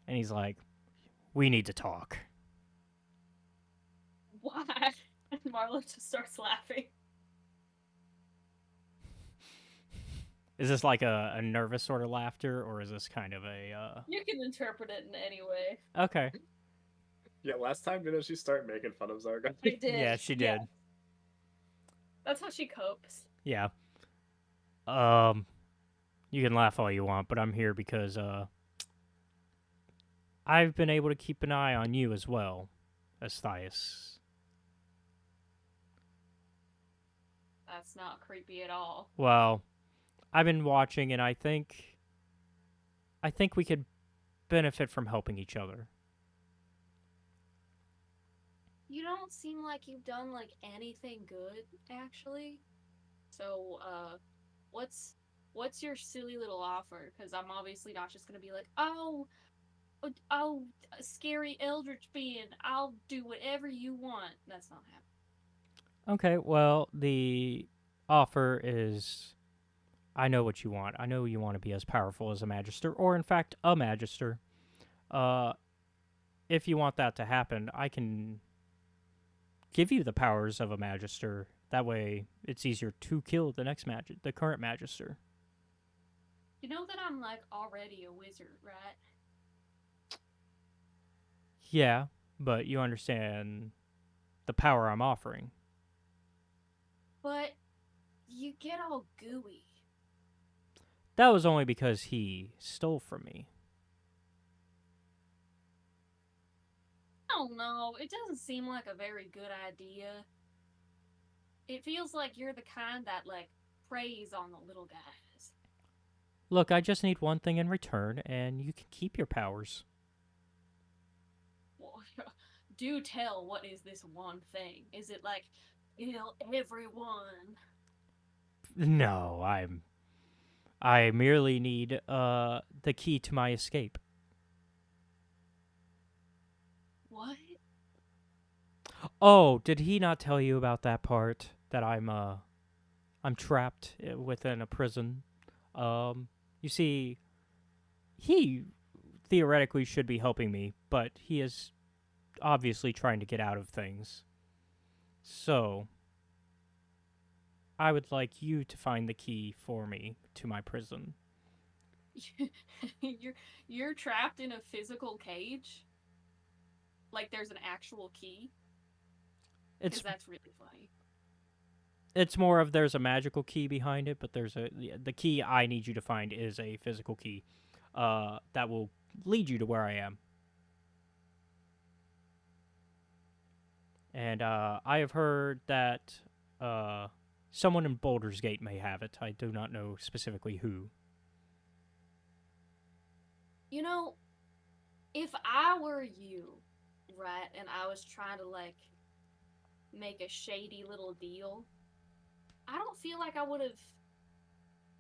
and he's like, "We need to talk." Why? And Marlo just starts laughing. Is this like a nervous sort of laughter, or is this kind of a? You can interpret it in any way. Okay. Yeah, last time didn't she start making fun of Zargon? I did. Yeah, she did. Yeah. That's how she copes. Yeah. You can laugh all you want, but I'm here because I've been able to keep an eye on you as well as Thias. That's not creepy at all. Well, I've been watching, and I think we could benefit from helping each other. You don't seem like you've done like anything good, actually. So, what's your silly little offer? Because I'm obviously not just gonna be like, oh, scary eldritch being, I'll do whatever you want. That's not happening. Okay, well, the offer is, I know what you want. I know you want to be as powerful as a Magister, or in fact, a Magister. if you want that to happen, I can give you the powers of a Magister. That way, it's easier to kill the current Magister. You know that I'm like already a wizard, right? Yeah, but you understand the power I'm offering. But you get all gooey. That was only because he stole from me. I don't know. It doesn't seem like a very good idea. It feels like you're the kind that like preys on the little guys. Look, I just need one thing in return, and you can keep your powers. Well, do tell, what is this one thing? Is it like kill everyone? No, I merely need the key to my escape. What? Oh, did he not tell you about that part that I'm trapped within a prison? You see, he theoretically should be helping me, but he is obviously trying to get out of things. So, I would like you to find the key for me to my prison. You're trapped in a physical cage? Like there's an actual key? It's That's really funny. It's more of there's a magical key behind it, but the key I need you to find is a physical key that will lead you to where I am. And I have heard that someone in Baldur's Gate may have it. I do not know specifically who. You know, if I were you, right, and I was trying to like make a shady little deal, I don't feel like I would have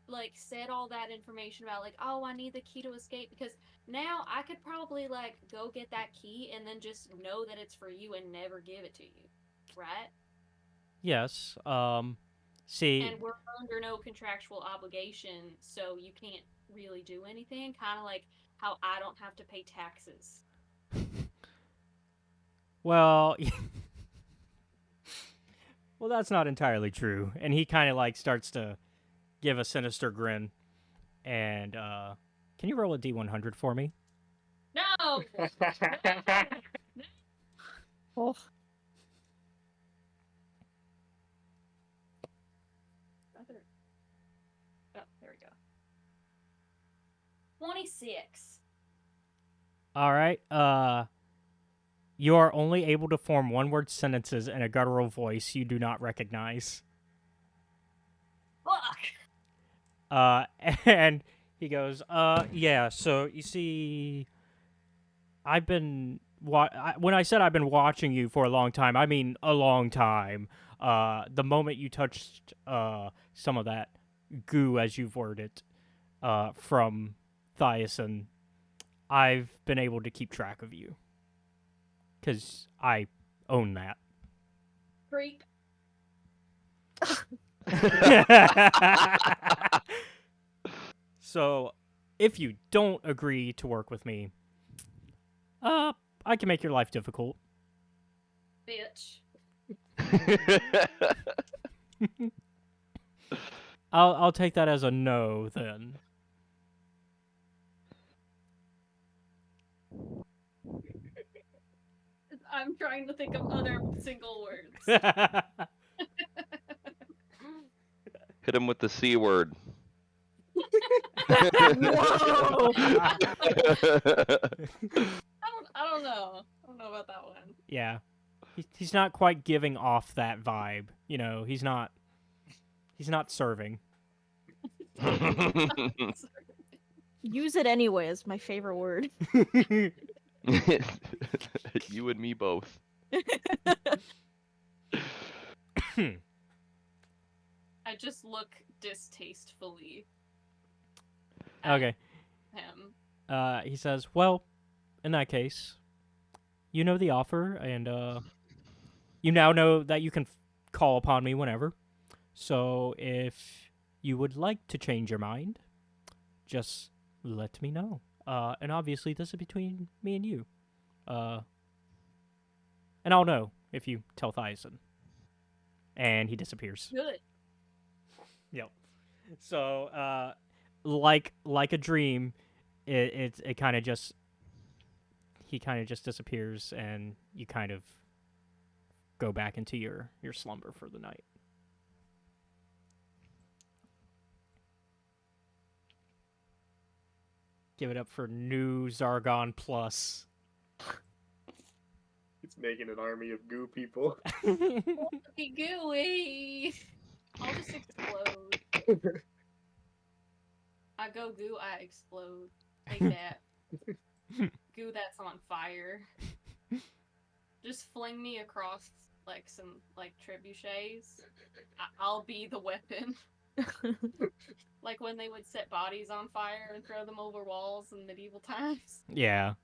like said all that information about like, oh, I need the key to escape, because now I could probably like go get that key and then just know that it's for you and never give it to you, right? Yes. See. And we're under no contractual obligation, so you can't really do anything. Kind of like how I don't have to pay taxes. Well. Well, that's not entirely true. And he kind of like starts to give a sinister grin. And can you roll a D100 for me? No. Oh. Oh, there we go. 26. All right. You are only able to form one-word sentences in a guttural voice you do not recognize. Fuck. And he goes, yeah, so you see, I've been, when I said I've been watching you for a long time, I mean a long time. The moment you touched some of that goo, as you've worded it, from Thyasin, I've been able to keep track of you. Because I own that. Creep. So, if you don't agree to work with me, I can make your life difficult. Bitch. I'll take that as a no then. I'm trying to think of other single words. Hit him with the C word. Whoa! I don't know. I don't know about that one. Yeah. He's not quite giving off that vibe. You know, he's not serving. Use it anyway is my favorite word. You and me both. I just look distastefully at Okay. him. He says, well, in that case, you know the offer, and you now know that you can call upon me whenever. So if you would like to change your mind, just let me know. And obviously, this is between me and you. And I'll know if you tell Thiason. And he disappears. Good. Yep. So, like a dream, it kind of just he kind of just disappears, and you kind of go back into your slumber for the night. Give it up for new Zargon Plus. He's making an army of goo people. Be gooey. I'll just explode. I go goo, I explode. Take that. Goo that's on fire. Just fling me across like some trebuchets. I'll be the weapon. Like when they would set bodies on fire and throw them over walls in medieval times. Yeah.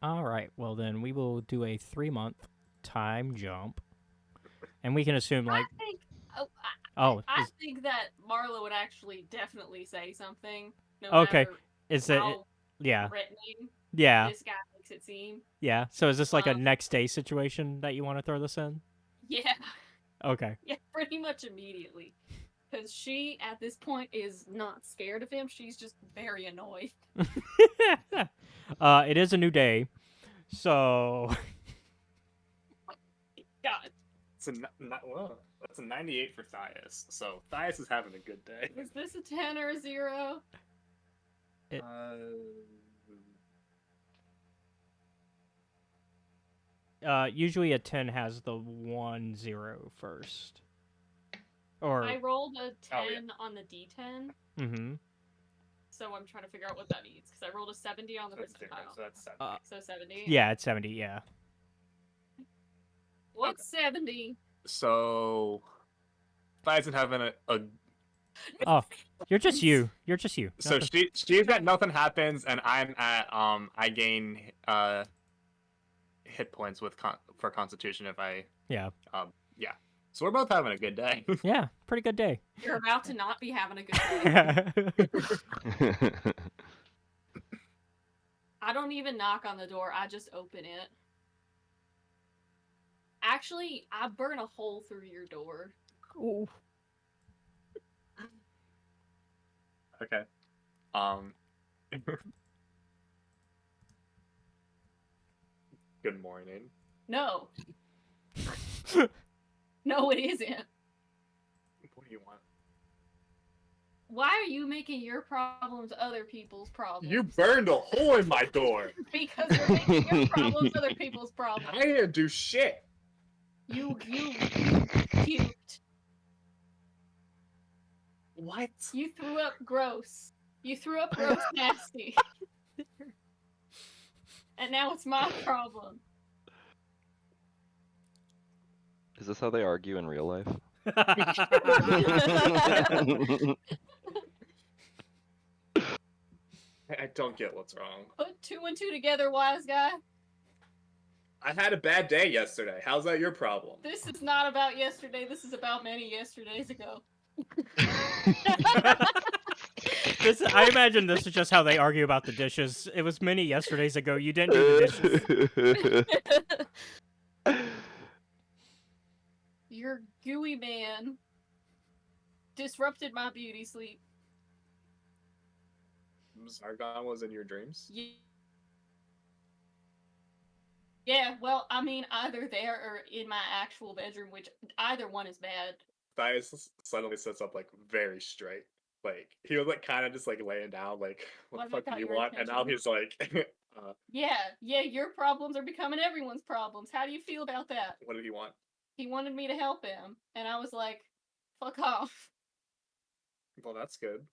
All right. Well, then we will do a 3-month time jump, and we can assume like I think. I think that Marla would actually definitely say something. No Okay. matter is it? how Yeah. threatening Yeah. this guy makes it seem. Yeah. So is this like a next day situation that you want to throw this in? Yeah. Okay. Yeah, pretty much immediately. Because she, at this point, is not scared of him. She's just very annoyed. It is a new day, so God. That's a 98 for Thias. So Thias is having a good day. Is this a 10 or a 0? Usually a 10 has the 1-0 first. Or I rolled a 10 on the D10. Mm-hmm. So I'm trying to figure out what that means. Because I rolled a 70 on the percentile. So that's 70. So 70? Yeah, it's 70, yeah. What's 70? So Thias is having a Oh, you're just you. You're just you. So she's got nothing happens, and I'm at I gain hit points for Constitution if I Yeah. yeah. So we're both having a good day. Yeah, pretty good day. You're about to not be having a good day. I don't even knock on the door. I just open it. Actually, I burn a hole through your door. Ooh. Okay. Good morning. No. No, it isn't. What do you want? Why are you making your problems other people's problems? You burned a hole in my door. Because you're making your problems other people's problems. I didn't do shit. You puked. What? You threw up gross. You threw up gross nasty. And now it's my problem. Is this how they argue in real life? I don't get what's wrong. Put 2 and 2 together, wise guy. I had a bad day yesterday. How's that your problem? This is not about yesterday. This is about many yesterdays ago. I imagine this is just how they argue about the dishes. It was many yesterdays ago. You didn't do the dishes. Your gooey man disrupted my beauty sleep. Zargon was in your dreams? Yeah, well, I mean, either there or in my actual bedroom, which either one is bad. Thias suddenly sits up like very straight. Like he was like kind of just like laying down, like what the fuck do you want? And now he's like, yeah, your problems are becoming everyone's problems. How do you feel about that? What did he want? He wanted me to help him, and I was like, fuck off. Well, that's good.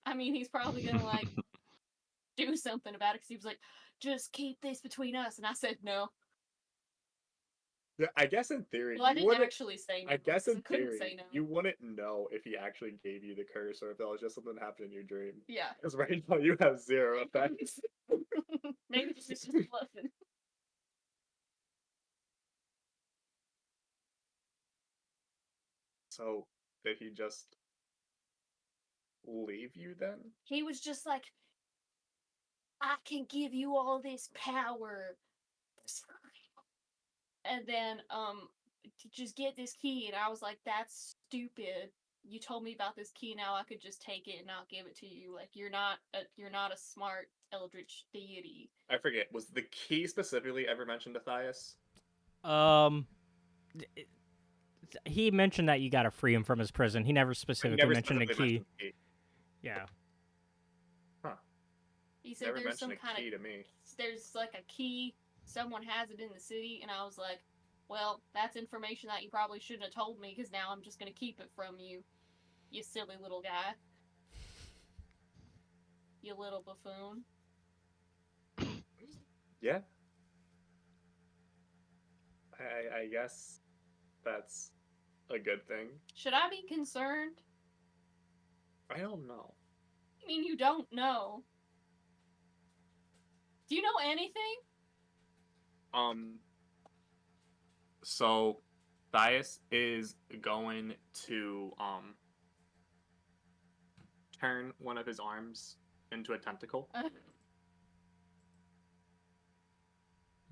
I mean, he's probably gonna like do something about it because he was like, just keep this between us, and I said no. Yeah, I guess in theory, well, I didn't actually say no. I guess in theory, say no. You wouldn't know if he actually gave you the curse or if that was just something that happened in your dream. Yeah. Because right now you have 0 effects. Maybe he's just bluffing. So did he just leave you then? He was just like, I can give you all this power. And then, just get this key. And I was like, that's stupid. You told me about this key, now I could just take it and not give it to you. Like, you're not a smart eldritch deity. I forget. Was the key specifically ever mentioned to Thias? It- he mentioned that you got to free him from his prison. He never He specifically never mentioned the specifically key. mentioned the key. Yeah. He said Never there's some mentioned a kind key of to me. there's like a key, someone has it in the city, and I was like, well, that's information that you probably shouldn't have told me, because now I'm just gonna keep it from you, you silly little guy. You little buffoon. Yeah. I guess that's a good thing. Should I be concerned? I don't know. I mean, you don't know. Do you know anything? So Thias is going to turn one of his arms into a tentacle.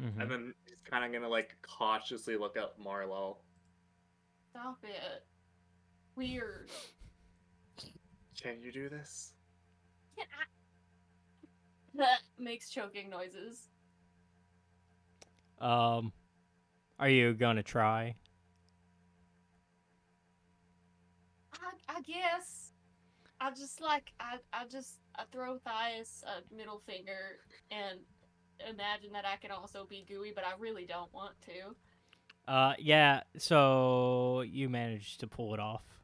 Mhm. And then he's kind of gonna like cautiously look at Marlowe. Stop it. Weird. Can you do this? Can I? That makes choking noises. Are you gonna try? I guess. I just like I throw Thias a middle finger and imagine that I can also be gooey, but I really don't want to. Yeah. So you managed to pull it off.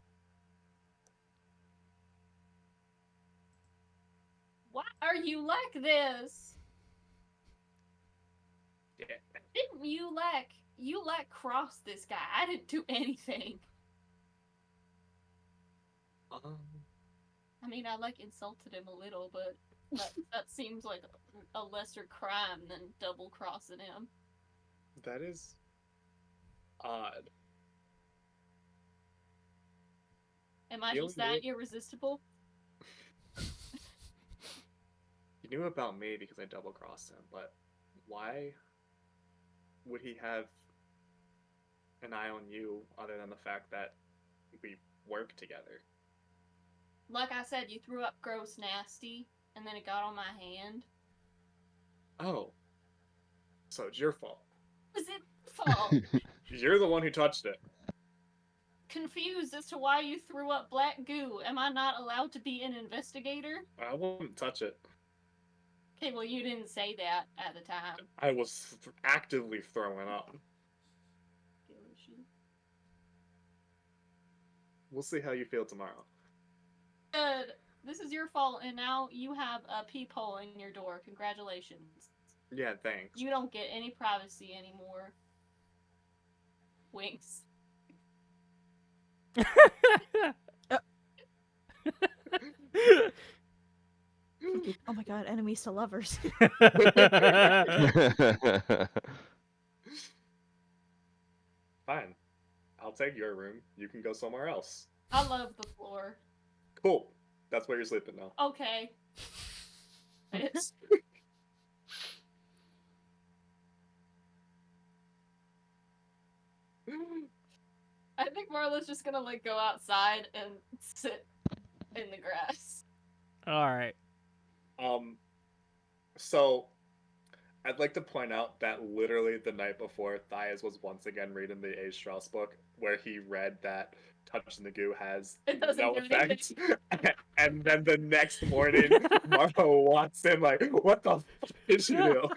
Why are you like this? Yeah. Didn't you cross this guy? I didn't do anything. I mean, I insulted him a little, but that seems like a lesser crime than double crossing him. That is odd. Am I You just knew that it? irresistible? He knew about me because I double crossed him, but why would he have an eye on you other than the fact that we work together? Like I said, you threw up gross nasty, and then it got on my hand. Oh. So it's your fault. Was it fault? You're the one who touched it. Confused as to why you threw up black goo. Am I not allowed to be an investigator? I wouldn't touch it. Okay, well, you didn't say that at the time. I was actively throwing up. We'll see how you feel tomorrow. Good. This is your fault, and now you have a peephole in your door. Congratulations. Yeah, thanks. You don't get any privacy anymore. Winks. Oh my god, enemies to lovers. Fine. I'll take your room. You can go somewhere else. I love the floor. Cool. That's where you're sleeping now. Okay. It's... I think Marla's just gonna go outside and sit in the grass. All right. So I'd like to point out that literally the night before, Thias was once again reading the A. Strauss book, where he read that touching the goo has It doesn't no do effect. And then the next morning, Marlo walks in like, what the fuck did you do?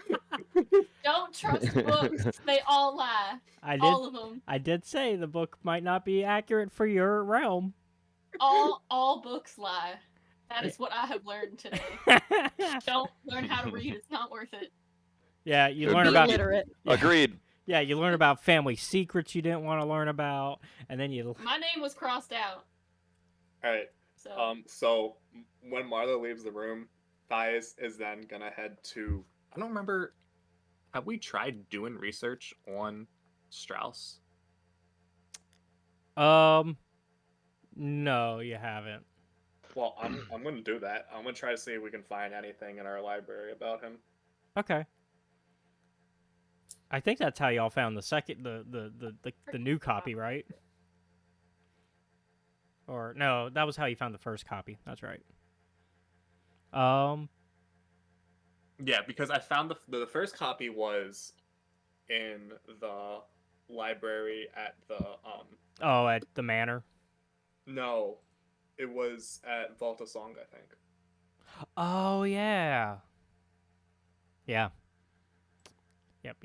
Don't trust books. They all lie. I did. All of them. I did say the book might not be accurate for your realm. All books lie. That is what I have learned today. Don't learn how to read. It's not worth it. Yeah, you Be learn about. illiterate. Yeah. Agreed. Yeah, you learn about family secrets you didn't want to learn about, and then you. My name was crossed out. Alright. So So when Marlo leaves the room, Thias is then gonna head to, I don't remember, have we tried doing research on Strauss? No, you haven't. Well, I'm gonna do that. I'm gonna try to see if we can find anything in our library about him. Okay. I think that's how y'all found the new copy, right? Or no, that was how you found the first copy. That's right. Um. Yeah, because I found the first copy was in the library at the Oh, at the manor. no, it was at Volta Song, I think. Oh yeah. Yeah. Yep.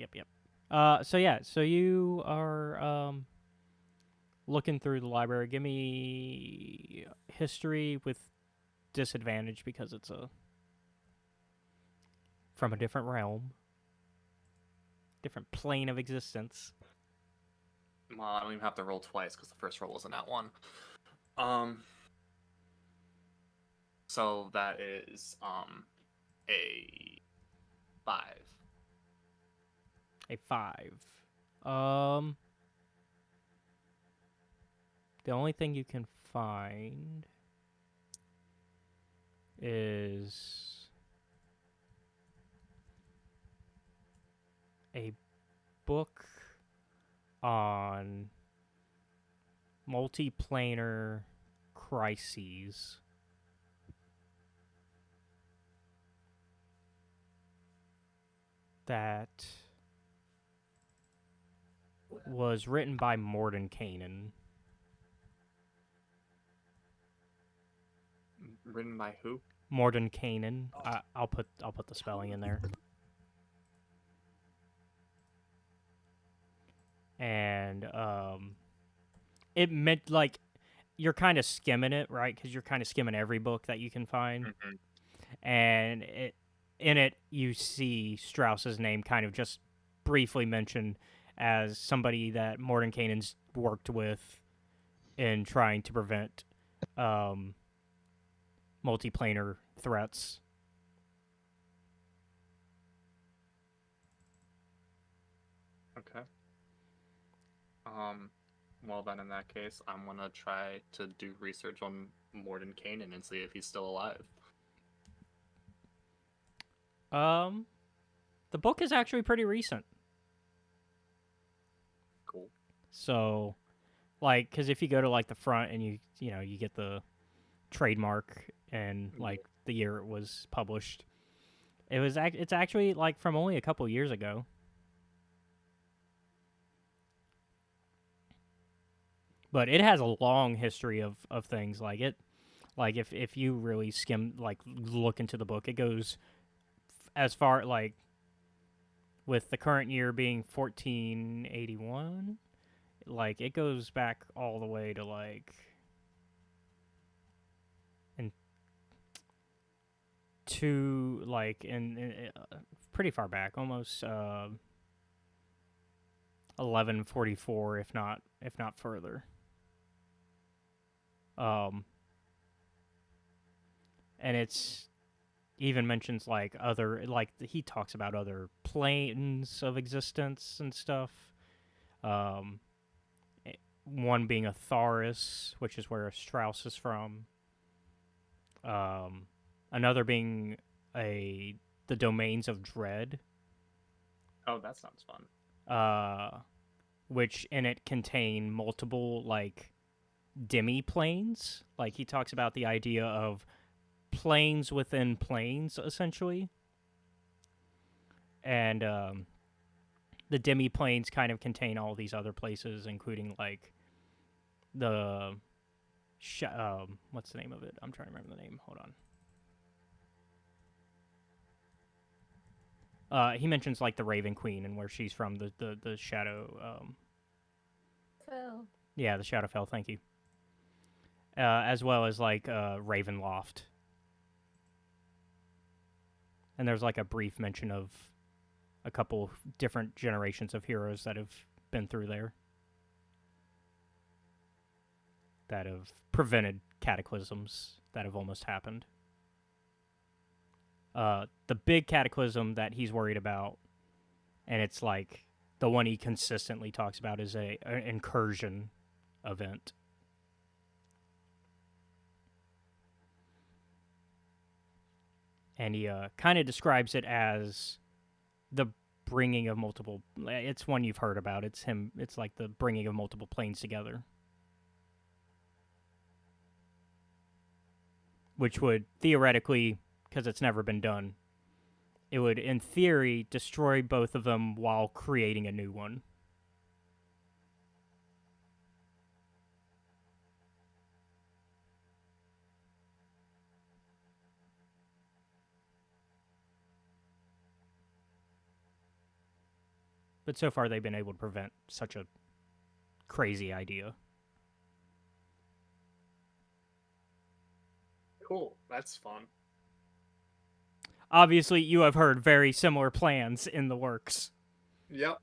So yeah. So you are looking through the library. Give me history with disadvantage because it's from a different realm, different plane of existence. Well, I don't even have to roll twice because the first roll wasn't that one. Um. So that is a 5. A 5. Um. The only thing you can find is a book on multiplanar crises. That was written by Mordenkainen. Written by who? Mordenkainen. I'll put the spelling in there. And it meant like you're kind of skimming it, right? Because you're kind of skimming every book that you can find, Mm-hmm. and in it you see Strauss's name kind of just briefly mentioned as somebody that Mordenkainen's worked with in trying to prevent multiplanar threats. Okay. Well then, in that case, I'm gonna try to do research on Mordenkainen and see if he's still alive. The book is actually pretty recent. Cool. So, like, because if you go to like the front and you get the trademark and like the year it was published, it's actually like from only a couple years ago. But it has a long history of things like it. Like if you really skim like look into the book, it goes as far like with the current year being 1481. Like it goes back all the way to like in to like in pretty far back, almost 1144, if not further. And it's even mentions like other like he talks about other planes of existence and stuff. One being a Tharis, which is where Strauss is from. Another being the domains of dread. Oh, that sounds fun. Which in it contain multiple like demi-planes. Like he talks about the idea of planes within planes, essentially. And the demi-planes kind of contain all these other places, including like the what's the name of it? I'm trying to remember the name. Hold on. He mentions like the Raven Queen and where she's from, the Shadow. Phil. Yeah, the Shadowfell. Thank you. As well as like Ravenloft. And there's like a brief mention of a couple different generations of heroes that have been through there that have prevented cataclysms that have almost happened. The big cataclysm that he's worried about, and it's like the one he consistently talks about, is an incursion event. and he kind of describes it as the bringing of multiple. It's one you've heard about. It's him. It's like the bringing of multiple planes together, which would theoretically, because it's never been done, it would, in theory, destroy both of them while creating a new one. But so far, they've been able to prevent such a crazy idea. Cool. That's fun. Obviously, you have heard very similar plans in the works. Yep.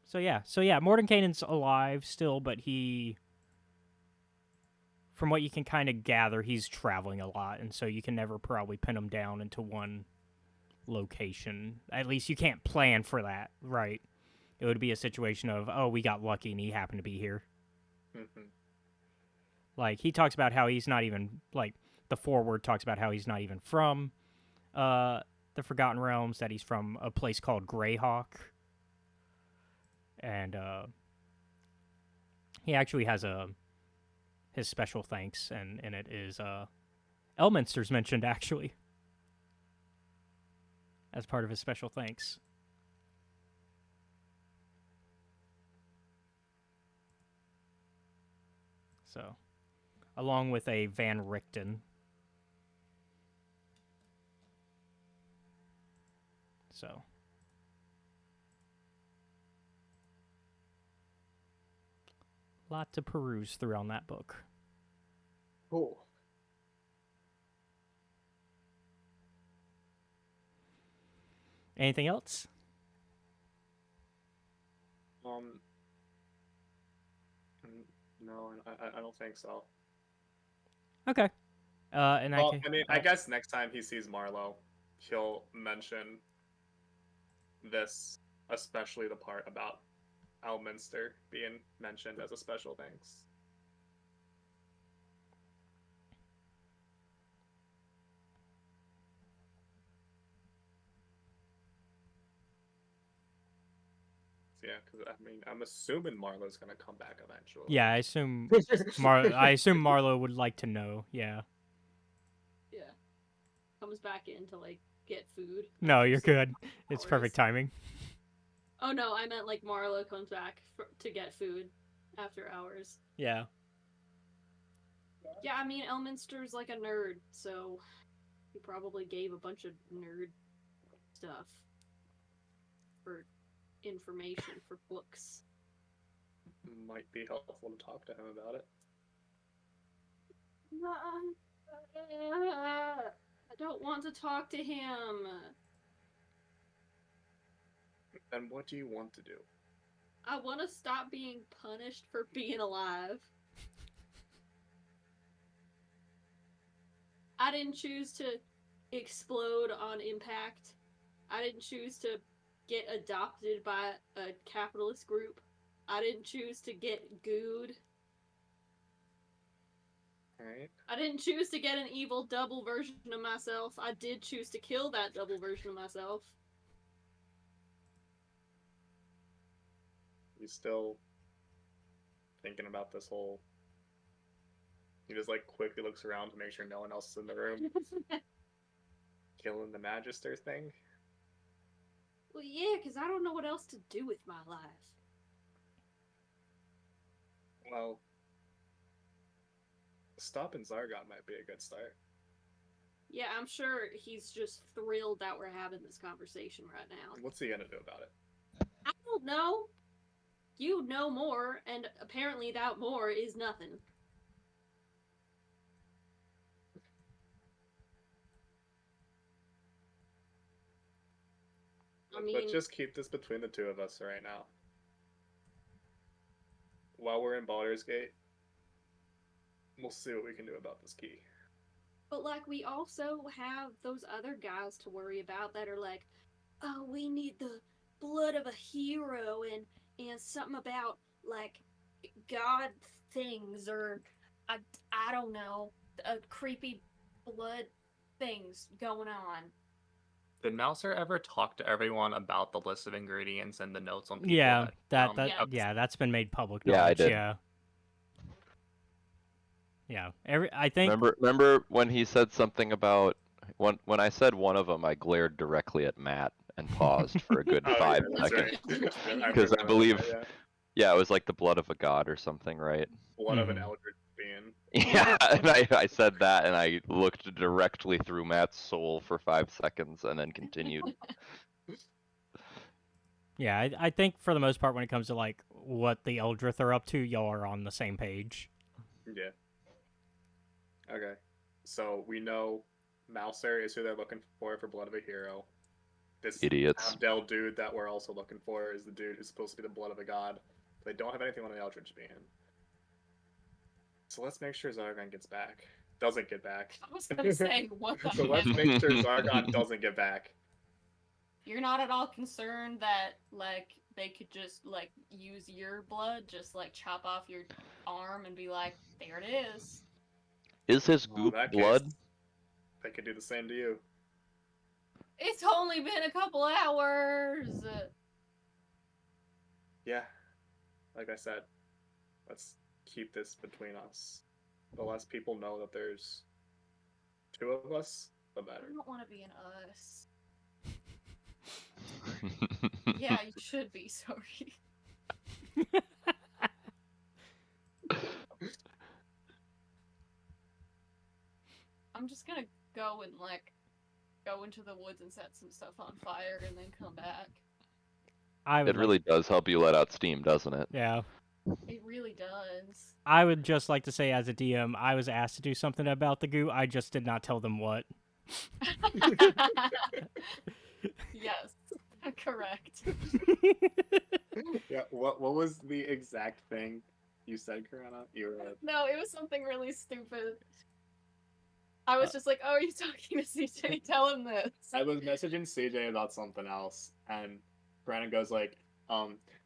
So yeah, Mordenkainen's alive still, but he, from what you can kind of gather, he's traveling a lot, and so you can never probably pin him down into one location. At least you can't plan for that, right? It would be a situation of, oh, we got lucky and he happened to be here. Mm-hmm. Like, he talks about how he's not even, like, the foreword talks about how he's not even from the Forgotten Realms, that he's from a place called Greyhawk. And he actually has his special thanks, and it is Elminster's mentioned, actually, as part of his special thanks. So, along with a Van Richten. So, lot to peruse through on that book. Cool. Anything else? No, I don't think so. Okay. In that Well, case, I mean, I guess next time he sees Marlowe, he'll mention this, especially the part about Elminster being mentioned as a special thanks. Yeah, because I mean, I'm assuming Marlowe's gonna come back eventually. yeah, I assume Marlowe would like to know. Yeah. Yeah. Comes back in to, like, get food. No, you're So- good. It's hours. perfect timing. Oh no, I meant, like, Marlo comes back to get food after hours. Yeah. Yeah, I mean, Elminster's like a nerd, so he probably gave a bunch of nerd stuff for information for books. Might be helpful to talk to him about it. I don't want to talk to him. Then what do you want to do? I want to stop being punished for being alive. I didn't choose to explode on impact. I didn't choose to get adopted by a capitalist group. I didn't choose to get gooed. Alright. I didn't choose to get an evil double version of myself. I did choose to kill that double version of myself. You still thinking about this whole... He just, like, quickly looks around to make sure no one else is in the room. Killing the Magister thing? Well, yeah, because I don't know what else to do with my life. Well, stopping Zargon might be a good start. Yeah, I'm sure he's just thrilled that we're having this conversation right now. What's he gonna do about it? I don't know. You know more, and apparently that more is nothing. I mean, Let's just keep this between the two of us right now. While we're in Baldur's Gate, we'll see what we can do about this key. but like we also have those other guys to worry about that are like, oh, we need the blood of a hero and something about like god things or I don't know, creepy blood things going on. Did Mouser ever talk to everyone about the list of ingredients and the notes on people? Yeah, Yeah. yeah, that's been made public Yeah, I knowledge. did. Yeah. Yeah. I think Remember when he said something about when I said one of them, I glared directly at Matt and paused for a good Oh, 5 yeah, that's seconds. right. Because I remember believe, that, yeah, it was like the blood of a god or something, right? Blood of an Mhm. eldritch being. Yeah, and I said that, and I looked directly through Matt's soul for 5 seconds, and then continued. yeah, I think for the most part when it comes to like what the Eldrith are up to, y'all are on the same page. Yeah. Okay. So we know Mouser is who they're looking for Blood of a Hero. This Idiots. Abdel dude that we're also looking for is the dude who's supposed to be the blood of a god. They don't have anything on the Eldritch Being. So let's make sure Zargon gets back. Doesn't get back. I was gonna say, what the So let's heck? make sure Zargon doesn't get back. You're not at all concerned that, like, they could just, like, use your blood, just, like, chop off your arm and be like, there it is. Is his In goop that blood? case, they could do the same to you. It's only been a couple hours. Yeah. Like I said, let's keep this between us. The less people know that there's two of us, the I better. don't want to be an us. Yeah, you should be, sorry. I'm just gonna go and, like, go into the woods and set some stuff on fire and then come back. I would It really like, does help you let out steam, doesn't it? yeah. It really does. I would just like to say as a DM, I was asked to do something about the goo. I just did not tell them what. Yes, correct. Yeah, what was the exact thing you said, Karana? You were No, it was something really stupid. I was just like, oh, are you talking to CJ? Tell him this. I was messaging CJ about something else, and Brandon goes like,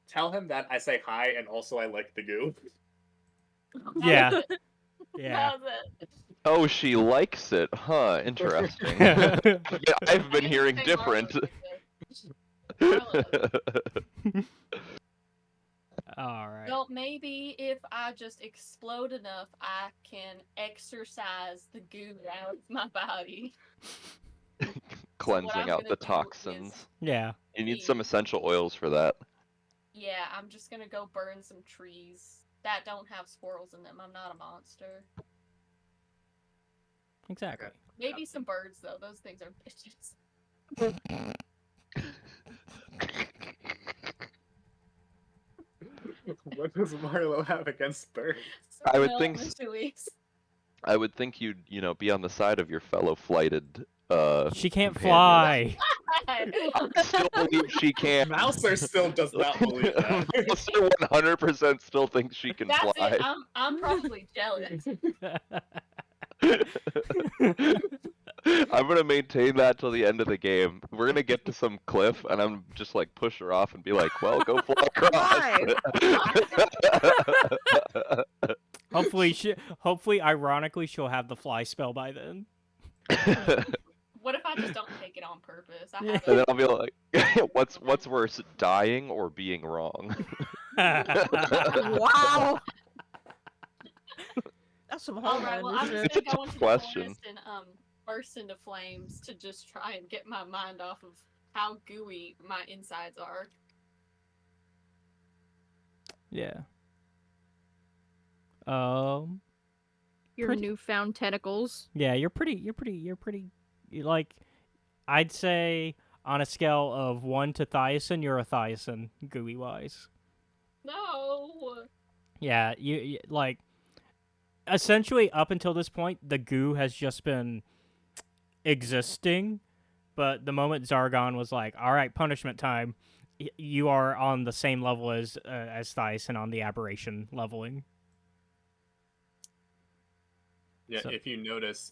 tell him that I say hi and also I like the goo. Yeah. That was it. Yeah. That was it. Oh, she likes it, huh? Interesting. Yeah, I've been I hearing didn't say Marlo different. liked it. All right. Well, maybe if I just explode enough, I can exercise the goo out of my body. Cleansing I'm out gonna the do toxins. is- Yeah. You need some essential oils for that. Yeah, I'm just gonna go burn some trees that don't have squirrels in them. I'm not a monster. Exactly. Maybe some birds, though. Those things are bitches. What does Marlo have against birds? I would Some think elementals. I would think you'd, be on the side of your fellow flighted She can't companions. fly. I still believe she can. Mouser still does not believe that. Mouser 100% still thinks she can That's fly. it. I'm probably jealous. I'm gonna maintain that till the end of the game. We're gonna get to some cliff, and I'm just like push her off and be like, "Well, go fly across." Hopefully, ironically, she'll have the fly spell by then. What if I just don't take it on purpose? I Yeah. have And then I'll be like, "What's worse, dying or being wrong?" Wow. That's some All home right. Well, I'm just It's a gonna go tough into the question. forest and burst into flames to just try and get my mind off of how gooey my insides are. Yeah. Your Pretty- newfound tentacles. Yeah, you're pretty, like, I'd say on a scale of 1 to Thiasin, you're a Thiasin, gooey-wise. No. Yeah, you, like, essentially, up until this point, the goo has just been existing, but the moment Zargon was like, all right, punishment time, you are on the same level as Thiasin on the aberration leveling. Yeah, So- if you notice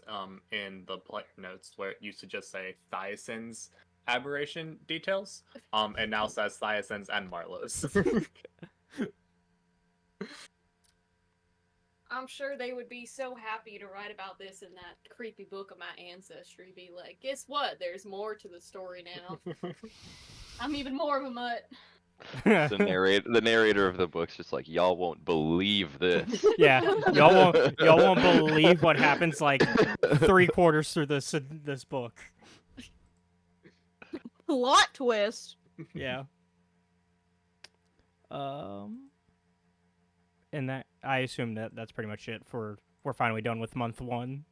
in the player notes where it used to just say Thyacin's aberration details, it now says Thyacin's and Marlowe's. I'm sure they would be so happy to write about this in that creepy book of my ancestry. Be like, guess what? There's more to the story now. I'm even more of a mutt. The narrator of the book's just like, y'all won't believe this. Yeah, y'all won't believe what happens like 3/4 through this book. Plot twist. Yeah. And that I assume that's pretty much it for we're finally done with month 1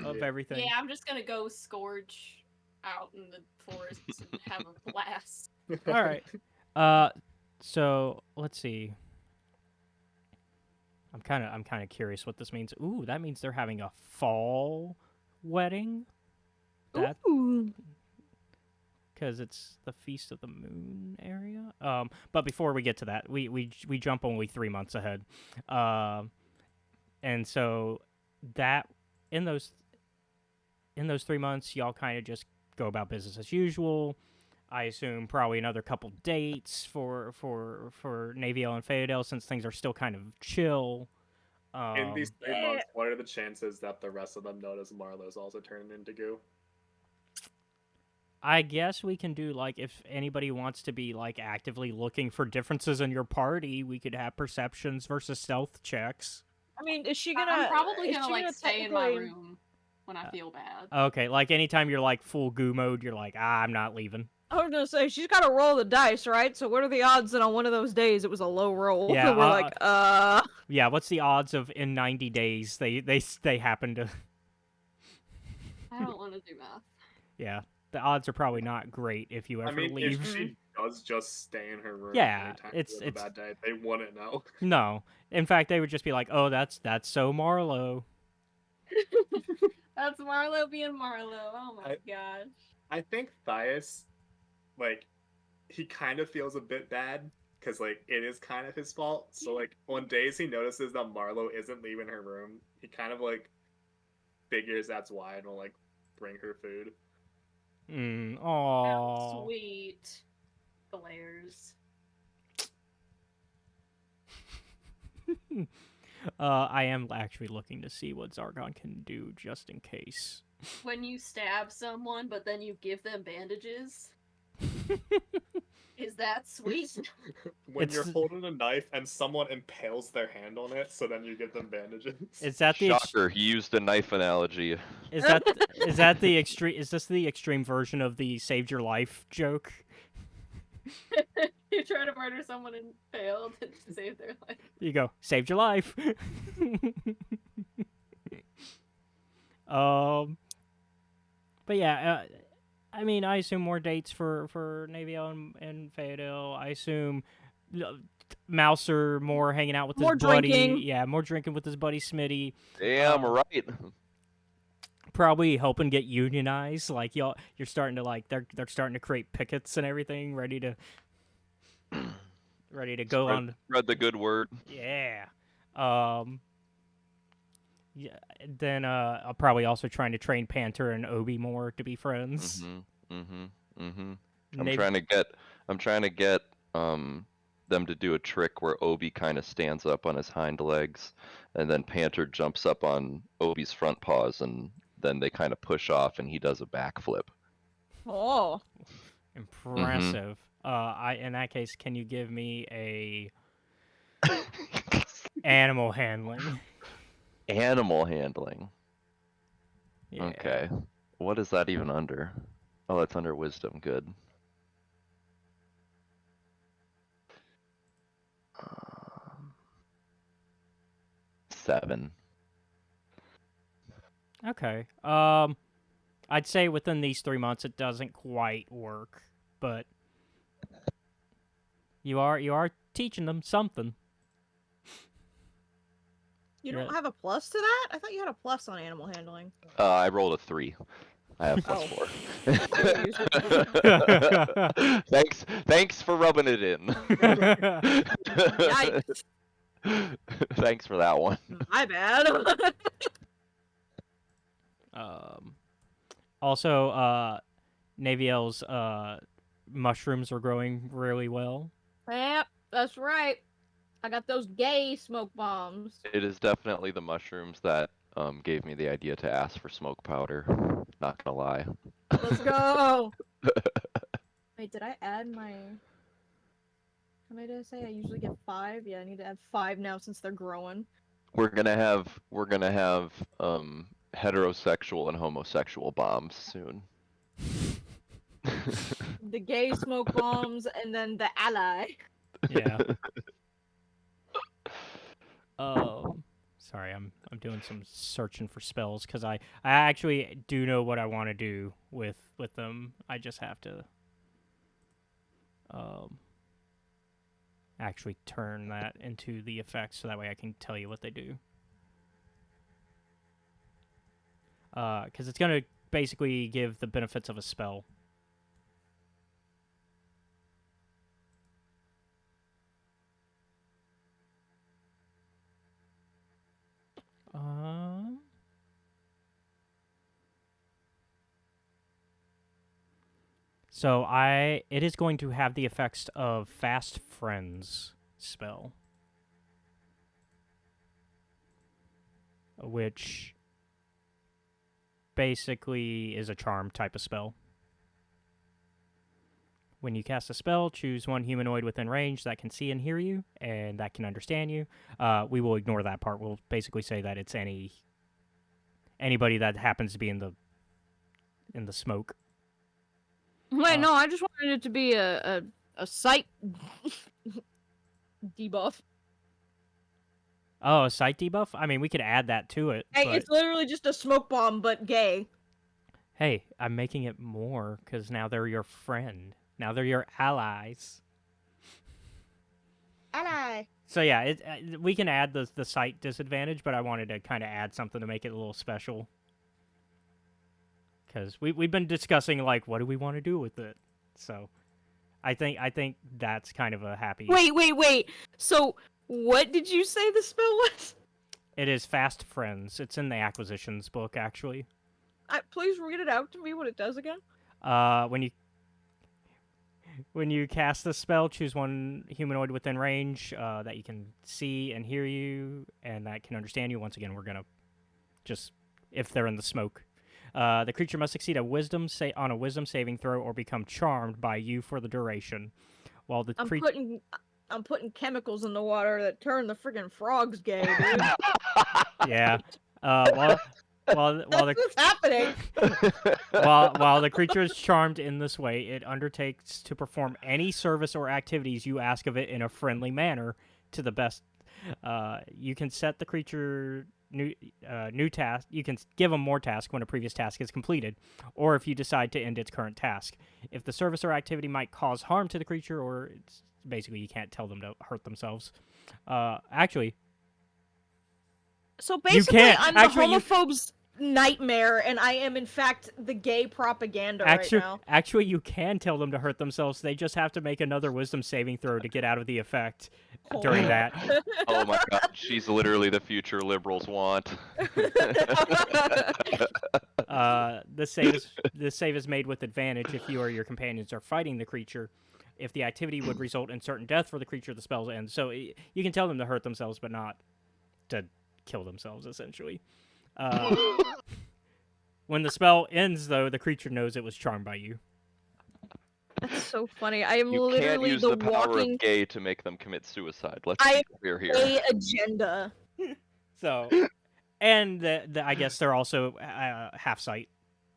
of Yeah. everything. Yeah, I'm just gonna go scourge out in the forests and have a blast. All right. So let's see. I'm kind of curious what this means. Ooh, that means they're having a fall wedding. That Ooh. because it's the Feast of the Moon area. But before we get to that, we jump only 3 months ahead. And so that in those 3 months, y'all kind of just go about business as usual. I assume probably another couple dates for Naviel and Phaedel since things are still kind of chill. In these 3 months, what are the chances that the rest of them notice Marlowe's also turning into goo? I guess we can do, like, if anybody wants to be, like, actively looking for differences in your party, we could have perceptions versus stealth checks. I mean, is she gonna? I'm probably is gonna she like gonna stay in my technically- room when I feel bad. Okay, like, anytime you're, like, full goo mode, you're like, I'm not leaving. I was gonna say she's got to roll the dice, right? So what are the odds that on one of those days it was a low roll? Yeah, We're like, Yeah, what's the odds of in 90 days they happen to... I don't want to do math. Yeah, the odds are probably not great if you ever I mean, leave. if she does just stay in her room Yeah, anytime it's- she has a bad day, they wouldn't know. No. In fact, they would just be like, oh, that's so Marlowe. That's Marlowe being Marlowe. Oh my gosh. I think Thias, like, he kind of feels a bit bad because, like, it is kind of his fault. So, like, on days he notices that Marlowe isn't leaving her room, he kind of, like, figures that's why and will, like, bring her food. Aww. How sweet. Glares. I am actually looking to see what Zargon can do just in case. When you stab someone, but then you give them bandages. Is that sweet? When It's- you're holding a knife and someone impales their hand on it, so then you give them bandages. Is that the Shocker, he used a knife analogy. is that the extreme? Is this the extreme version of the saved your life joke? You try to murder someone and failed and save their life. There you go, saved your life. But yeah, I mean, I assume more dates for Naviel and Phaedel. I assume Mouser more hanging out with More his buddy. drinking. Yeah, more drinking with his buddy Smitty. Damn right. Probably helping get unionized. Like you're starting to like they're starting to create pickets and everything, ready to go on. Spread the good word. Yeah. Yeah. Then I'll probably also trying to train Panther and Obi more to be friends. I'm Nav- trying to get them to do a trick where Obi kind of stands up on his hind legs, and then Panther jumps up on Obi's front paws, and then they kind of push off, and he does a backflip. oh, Impressive. In that case, can you give me a animal handling? Animal handling. Yeah. Okay. What is that even under? Oh, it's under wisdom. Good. 7. Okay. I'd say within these 3 months it doesn't quite work, but you are teaching them something. you Yeah. don't have a plus to that? I thought you had a plus on animal handling. I rolled a 3. I have plus Oh. 4. Thanks for rubbing it in. Yikes. Thanks for that one. My bad. Also, Naviel's mushrooms are growing really well. Yep, that's right. I got those gay smoke bombs. It is definitely the mushrooms that gave me the idea to ask for smoke powder. Not gonna lie. Let's go. Wait, did I add my? How many did I say? I usually get 5. Yeah, I need to add 5 now since they're growing. We're gonna have heterosexual and homosexual bombs soon. The gay smoke bombs and then the ally. Yeah. Sorry, I'm doing some searching for spells because I actually do know what I want to do with them. I just have to actually turn that into the effects so that way I can tell you what they do. Because it's gonna basically give the benefits of a spell. So it is going to have the effects of Fast Friends spell, which basically is a charm type of spell. When you cast a spell, choose one humanoid within range that can see and hear you, and that can understand you. We will ignore that part. We'll basically say that it's anybody that happens to be in the smoke. Wait, no, I just wanted it to be a sight debuff. Oh, a sight debuff? I mean, we could add that to it. Hey, but... it's literally just a smoke bomb, but gay. Hey, I'm making it more because now they're your friend. Now they're your allies. Ally. So yeah, we can add the sight disadvantage, but I wanted to kind of add something to make it a little special. Because we've been discussing, like, what do we want to do with it? So I think that's kind of a happy... Wait. So what did you say the spell was? It is Fast Friends. It's in the acquisitions book, actually. Please read it out to me what it does again. When you cast the spell, choose one humanoid within range that you can see and hear you, and that can understand you. Once again, we're gonna just if they're in the smoke. The creature must succeed on a wisdom saving throw or become charmed by you for the duration. While the I'm putting chemicals in the water that turn the friggin' frogs gay, dude. Yeah. While What's happening? while the creature is charmed in this way, it undertakes to perform any service or activities you ask of it in a friendly manner to the best. You can set the creature new task. You can give them more tasks when a previous task is completed, or if you decide to end its current task. If the service or activity might cause harm to the creature, or it's basically you can't tell them to hurt themselves. Actually. So basically, I'm the actually, homophobe's nightmare, and I am in fact the gay propaganda right now. Actually, you can tell them to hurt themselves. They just have to make another wisdom saving throw to get out of the effect during that. Oh my god, she's literally the future liberals want. The save is made with advantage if you or your companions are fighting the creature. If the activity would result in certain death for the creature, the spells end. So you can tell them to hurt themselves, but not to kill themselves, essentially. When the spell ends, though, the creature knows it was charmed by you. That's so funny. I am You literally can't use the power walking of gay to make them commit suicide. Let's be clear here. gay agenda. So, and I guess they're also half sight.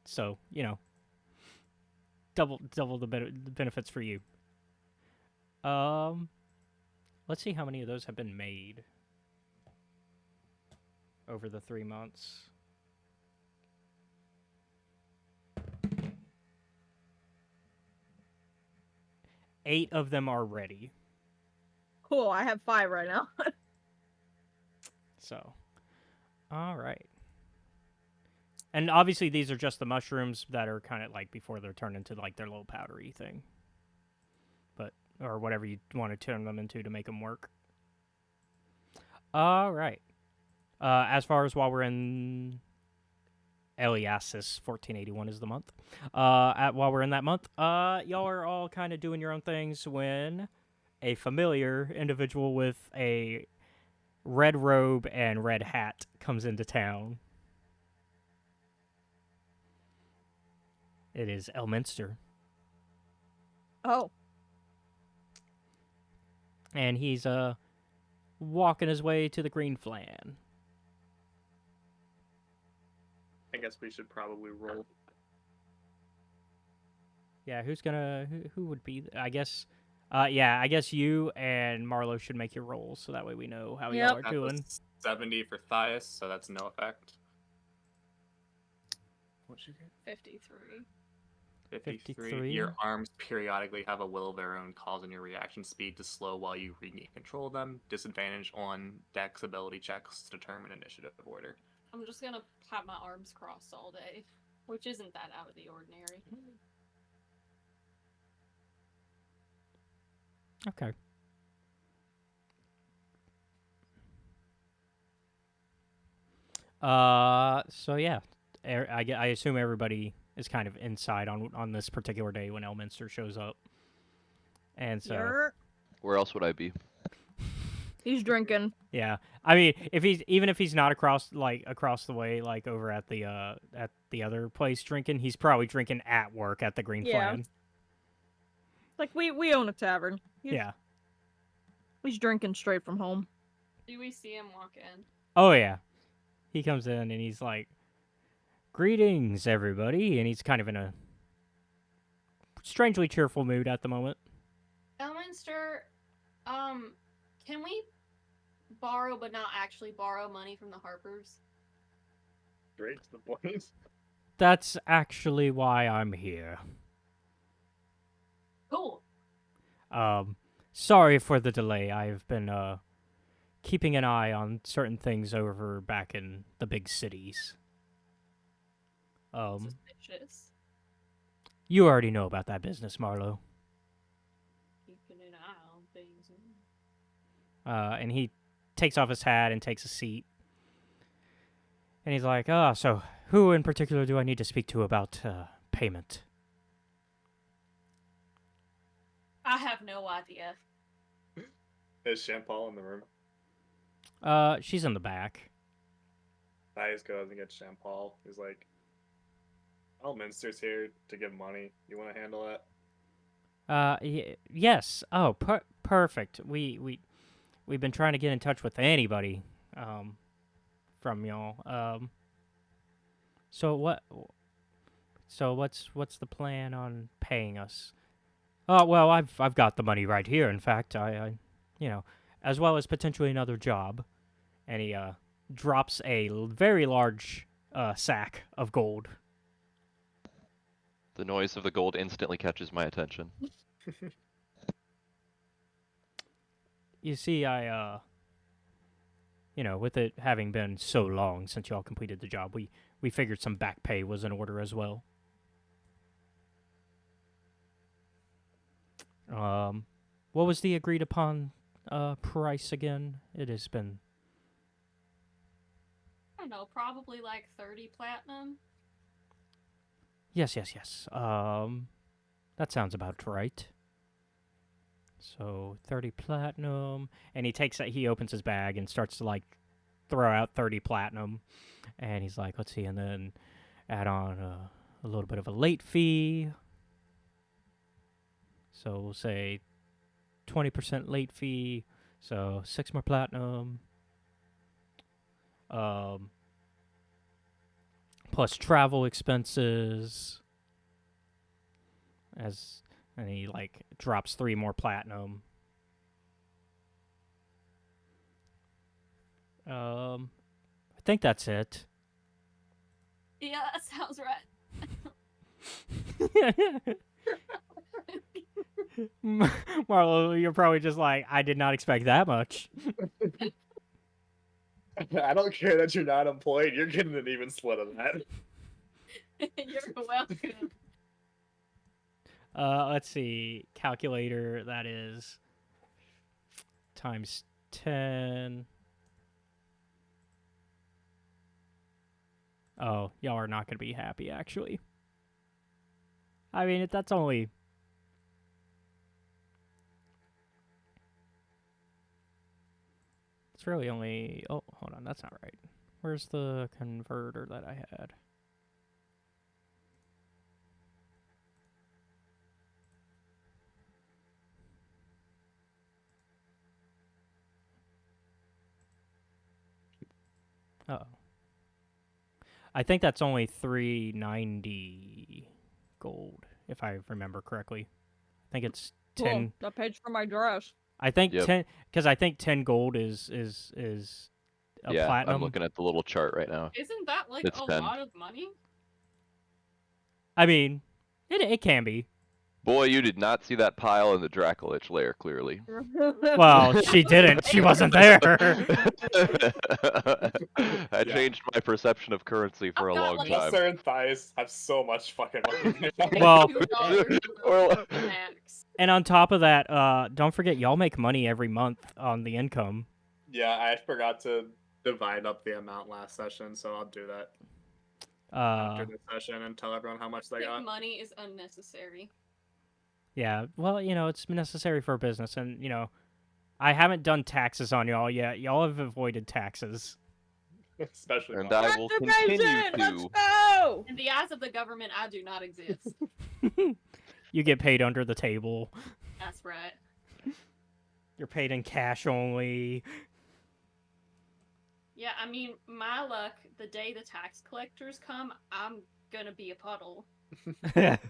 So, double the benefits for you. Let's see how many of those have been made over the 3 months. Eight of them are ready. Cool, I have 5 right now. So, all right. And obviously these are just the mushrooms that are kind of like before they're turned into like their little powdery thing. Or whatever you want to turn them into to make them work. All right. As far as while we're in Eliasis, 1481 is the month. While we're in that month, y'all are all kind of doing your own things when a familiar individual with a red robe and red hat comes into town. It is Elminster. Oh. And he's walking his way to the Green Flan. I guess we should probably roll. Yeah, who would be? I guess, I guess you and Marlo should make your rolls so that way we know how y'all are That's doing. a 70 for Thias, so that's no effect. What'd you get? 53. 53. Your arms periodically have a will of their own, causing your reaction speed to slow while you regain control of them. Disadvantage on Dex ability checks to determine initiative order. I'm just gonna have my arms crossed all day, which isn't that out of the ordinary. Okay. So yeah, I assume everybody is kind of inside on this particular day when Elminster shows up, and so Yerp. Where else would I be? He's drinking. yeah. I mean, if he's not across the way, like over at the other place drinking, he's probably drinking at work at the Green Yeah. Flan. Like, we own a tavern. Yeah. He's drinking straight from home. Do we see him walk in? Oh yeah. He comes in and he's like, "Greetings, everybody," and he's kind of in a strangely cheerful mood at the moment. Elminster, can we borrow but not actually borrow money from the Harpers? Straight to the point. That's actually why I'm here. Cool. Sorry for the delay. I've been keeping an eye on certain things over back in the big cities. Suspicious. You already know about that business, Marlo. Keeping an eye on things. And he takes off his hat and takes a seat. And he's like, so who in particular do I need to speak to about payment? I have no idea. Is Champal in the room? She's in the back. Thias goes and gets Champal. He's like, Elminster's here to give money. You want to handle it? Yes. Oh, perfect. We've been trying to get in touch with anybody, from y'all. So what's the plan on paying us? Oh, well, I've got the money right here. In fact, I as well as potentially another job. And he drops a very large sack of gold. The noise of the gold instantly catches my attention. You see, I with it having been so long since y'all completed the job, we figured some back pay was in order as well. What was the agreed upon price again? It has been... I don't know, probably like 30 platinum. Yes. That sounds about right. So 30 platinum, and he opens his bag and starts to like throw out 30 platinum, and he's like, let's see, and then add on a little bit of a late fee. So we'll say 20% late fee, so 6 more platinum. Plus travel expenses. And he like drops 3 more platinum. I think that's it. Yeah, that sounds right. Marlo, you're probably just like, I did not expect that much. I don't care that you're not employed. You're getting an even split of that. You're welcome. Let's see. Calculator, that is times 10. Oh, y'all are not going to be happy, actually. I mean, that's only... it's really only... Oh, hold on, that's not right. Where's the converter that I had? Uh-oh. I think that's only 390 gold, if I remember correctly. I think it's 10... Cool. That page for my dress. I think Yep. 10... Because I think 10 gold is a Yeah, platinum. I'm looking at the little chart right now. Isn't that like It's a 10. lot of money? I mean, it can be. Boy, you did not see that pile in the Dracolich lair, clearly. Well, she didn't. She wasn't there. I changed my perception of currency for I've a got, long like, time. Buster and Thias have so much fucking money. Well, $2 Or- max. And on top of that, don't forget, y'all make money every month on the income. Yeah, I forgot to divide up the amount last session, so I'll do that after this session and tell everyone how much I they think got. money is unnecessary. Yeah, well, it's necessary for business, and, I haven't done taxes on y'all yet. Y'all have avoided taxes. Especially And mine. I will continue Let's to. go! In the eyes of the government, I do not exist. You get paid under the table. That's right. You're paid in cash only. Yeah, I mean, my luck, the day the tax collectors come, I'm gonna be a puddle. But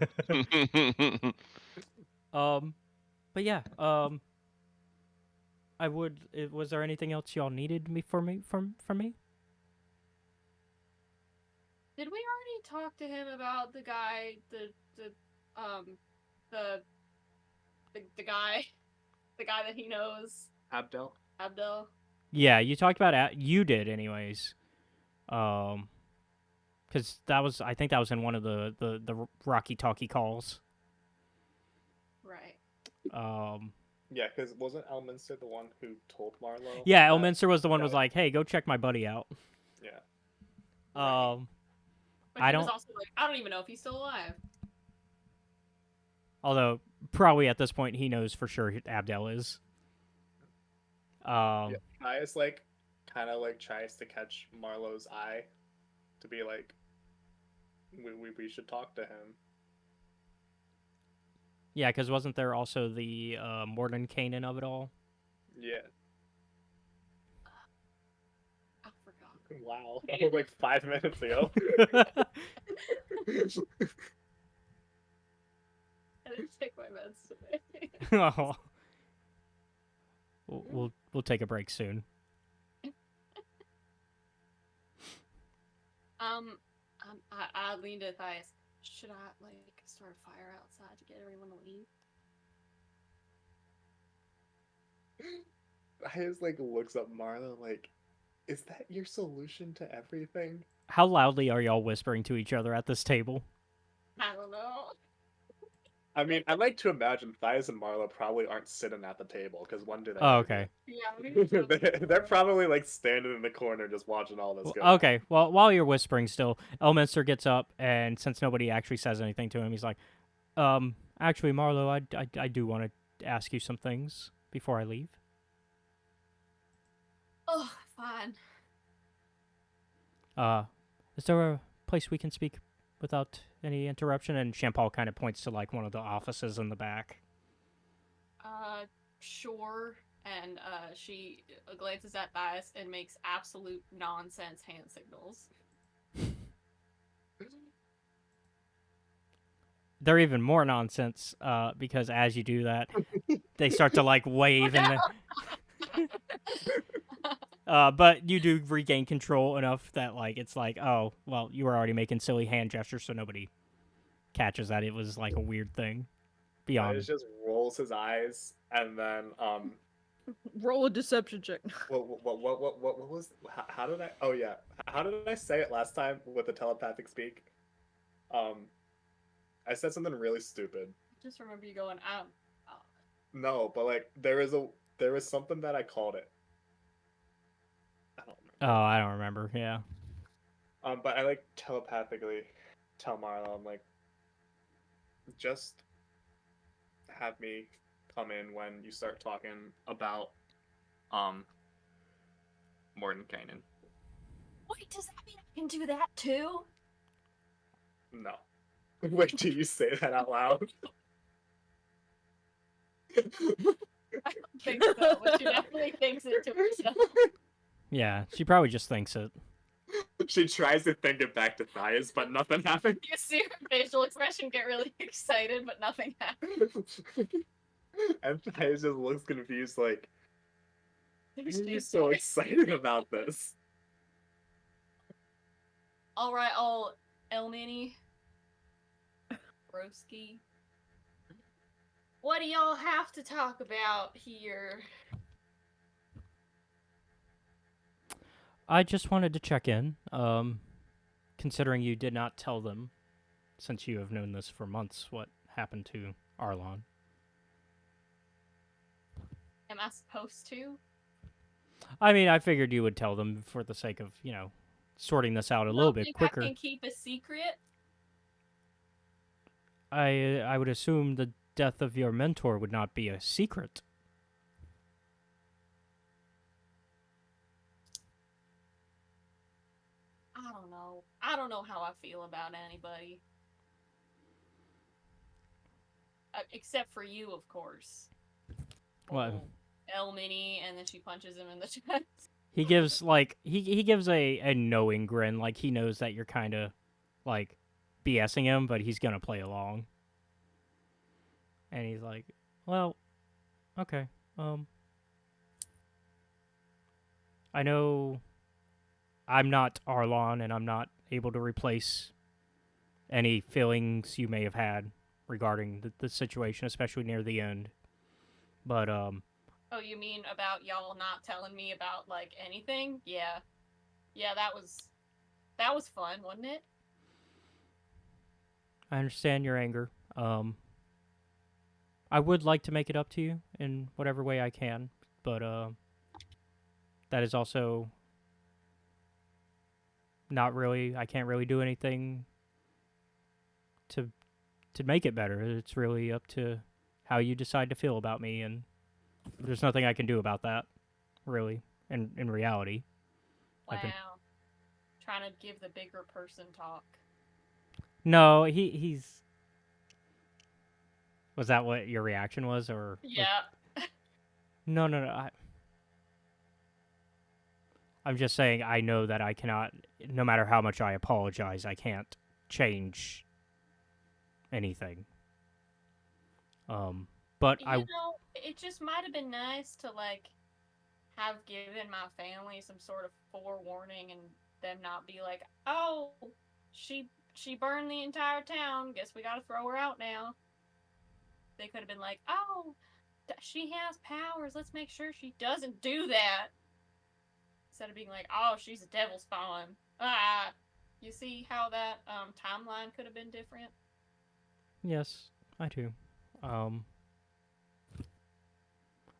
yeah, I would. Was there anything else y'all needed from me? Did we already talk to him about the guy, the guy that he knows, Abdel? Abdel? Yeah, you talked about you did, anyways. Because I think that was in one of the Rocky Talkie calls. Right. Yeah, because wasn't Elminster the one who told Marlowe? Yeah, that- Elminster was the one who was yeah. like, "Hey, go check my buddy out." Yeah. Right. But I he was don't- also like, I don't even know if he's still alive. Although probably at this point he knows for sure who Abdel is. Yeah. Thias, kind of, tries to catch Marlowe's eye to be like, we should talk to him. Yeah, because wasn't there also the Mordenkainen of it all? Yeah. I forgot. Wow. That was like 5 minutes ago. I didn't take my meds today. Oh. We'll take a break soon. I leaned to Thias. Should I start a fire outside to get everyone to leave? Thias looks up Marlowe is that your solution to everything? How loudly are y'all whispering to each other at this table? I don't know. I mean, I like to imagine Thias and Marlowe probably aren't sitting at the table, because when do they? Oh, ever do? okay. Yeah, They're probably standing in the corner just watching all this go. Okay, well, while you're whispering still, Elminster gets up, and since nobody actually says anything to him, he's like, actually, Marlowe, I do want to ask you some things before I leave. Oh, fine. Is there a place we can speak without any interruption? And Champal kind of points to one of the offices in the back. Sure. And she glances at Thias and makes absolute nonsense hand signals. They're even more nonsense because as you do that, they start to wave and. But you do regain control enough that it's oh well, you were already making silly hand gestures, so nobody catches that it was a weird thing. Beyond. Thias just rolls his eyes and then Roll a deception check. what was how did I how did I say it last time with the telepathic speak? I said something really stupid. Just remember you going, No, but there was something that I called it. I don't remember. Oh, I don't remember. Yeah. But I telepathically tell Marlo, I'm just have me come in when you start talking about Mordenkainen. Wait, does that mean I can do that too? No. Wait till you say that out loud. I don't think so, but she definitely thinks it to herself. Yeah, she probably just thinks it. She tries to think it back to Thias, but nothing happened. You see her facial expression get really excited, but nothing happens. And Thias just looks confused, like, why are you She's so sorry. excited about this? Alright, Elmini. Broski. What do y'all have to talk about here? I just wanted to check in, considering you did not tell them, since you have known this for months, what happened to Arlon. Am I supposed to? I mean, I figured you would tell them for the sake of, sorting this out a little bit quicker. I can keep a secret? I would assume the death of your mentor would not be a secret. I don't know. I don't know how I feel about anybody. Except for you, of course. What? Elmini, and then she punches him in the chest. He gives, he gives a knowing grin, like he knows that you're kind of, BSing him, but he's gonna play along. And he's like, well, okay, I know I'm not Arlon, and I'm not able to replace any feelings you may have had regarding the situation, especially near the end. But, Oh, you mean about y'all not telling me about, anything? Yeah. Yeah, that was fun, wasn't it? I understand your anger. I would like to make it up to you in whatever way I can, but, that is also not really, I can't really do anything to make it better. It's really up to how you decide to feel about me, and there's nothing I can do about that, really, in reality. Wow. Trying to give the bigger person talk. No, he's... Was that what your reaction was, or... Yeah. No. I'm just saying I know that I cannot, no matter how much I apologize, I can't change anything. But It just might have been nice to, have given my family some sort of forewarning and them not be like, oh, she burned the entire town, guess we gotta throw her out now. They could have been like, oh, she has powers, let's make sure she doesn't do that. Instead of being like, oh, she's a devil spawn. Ah, you see how that timeline could have been different? yes, I do.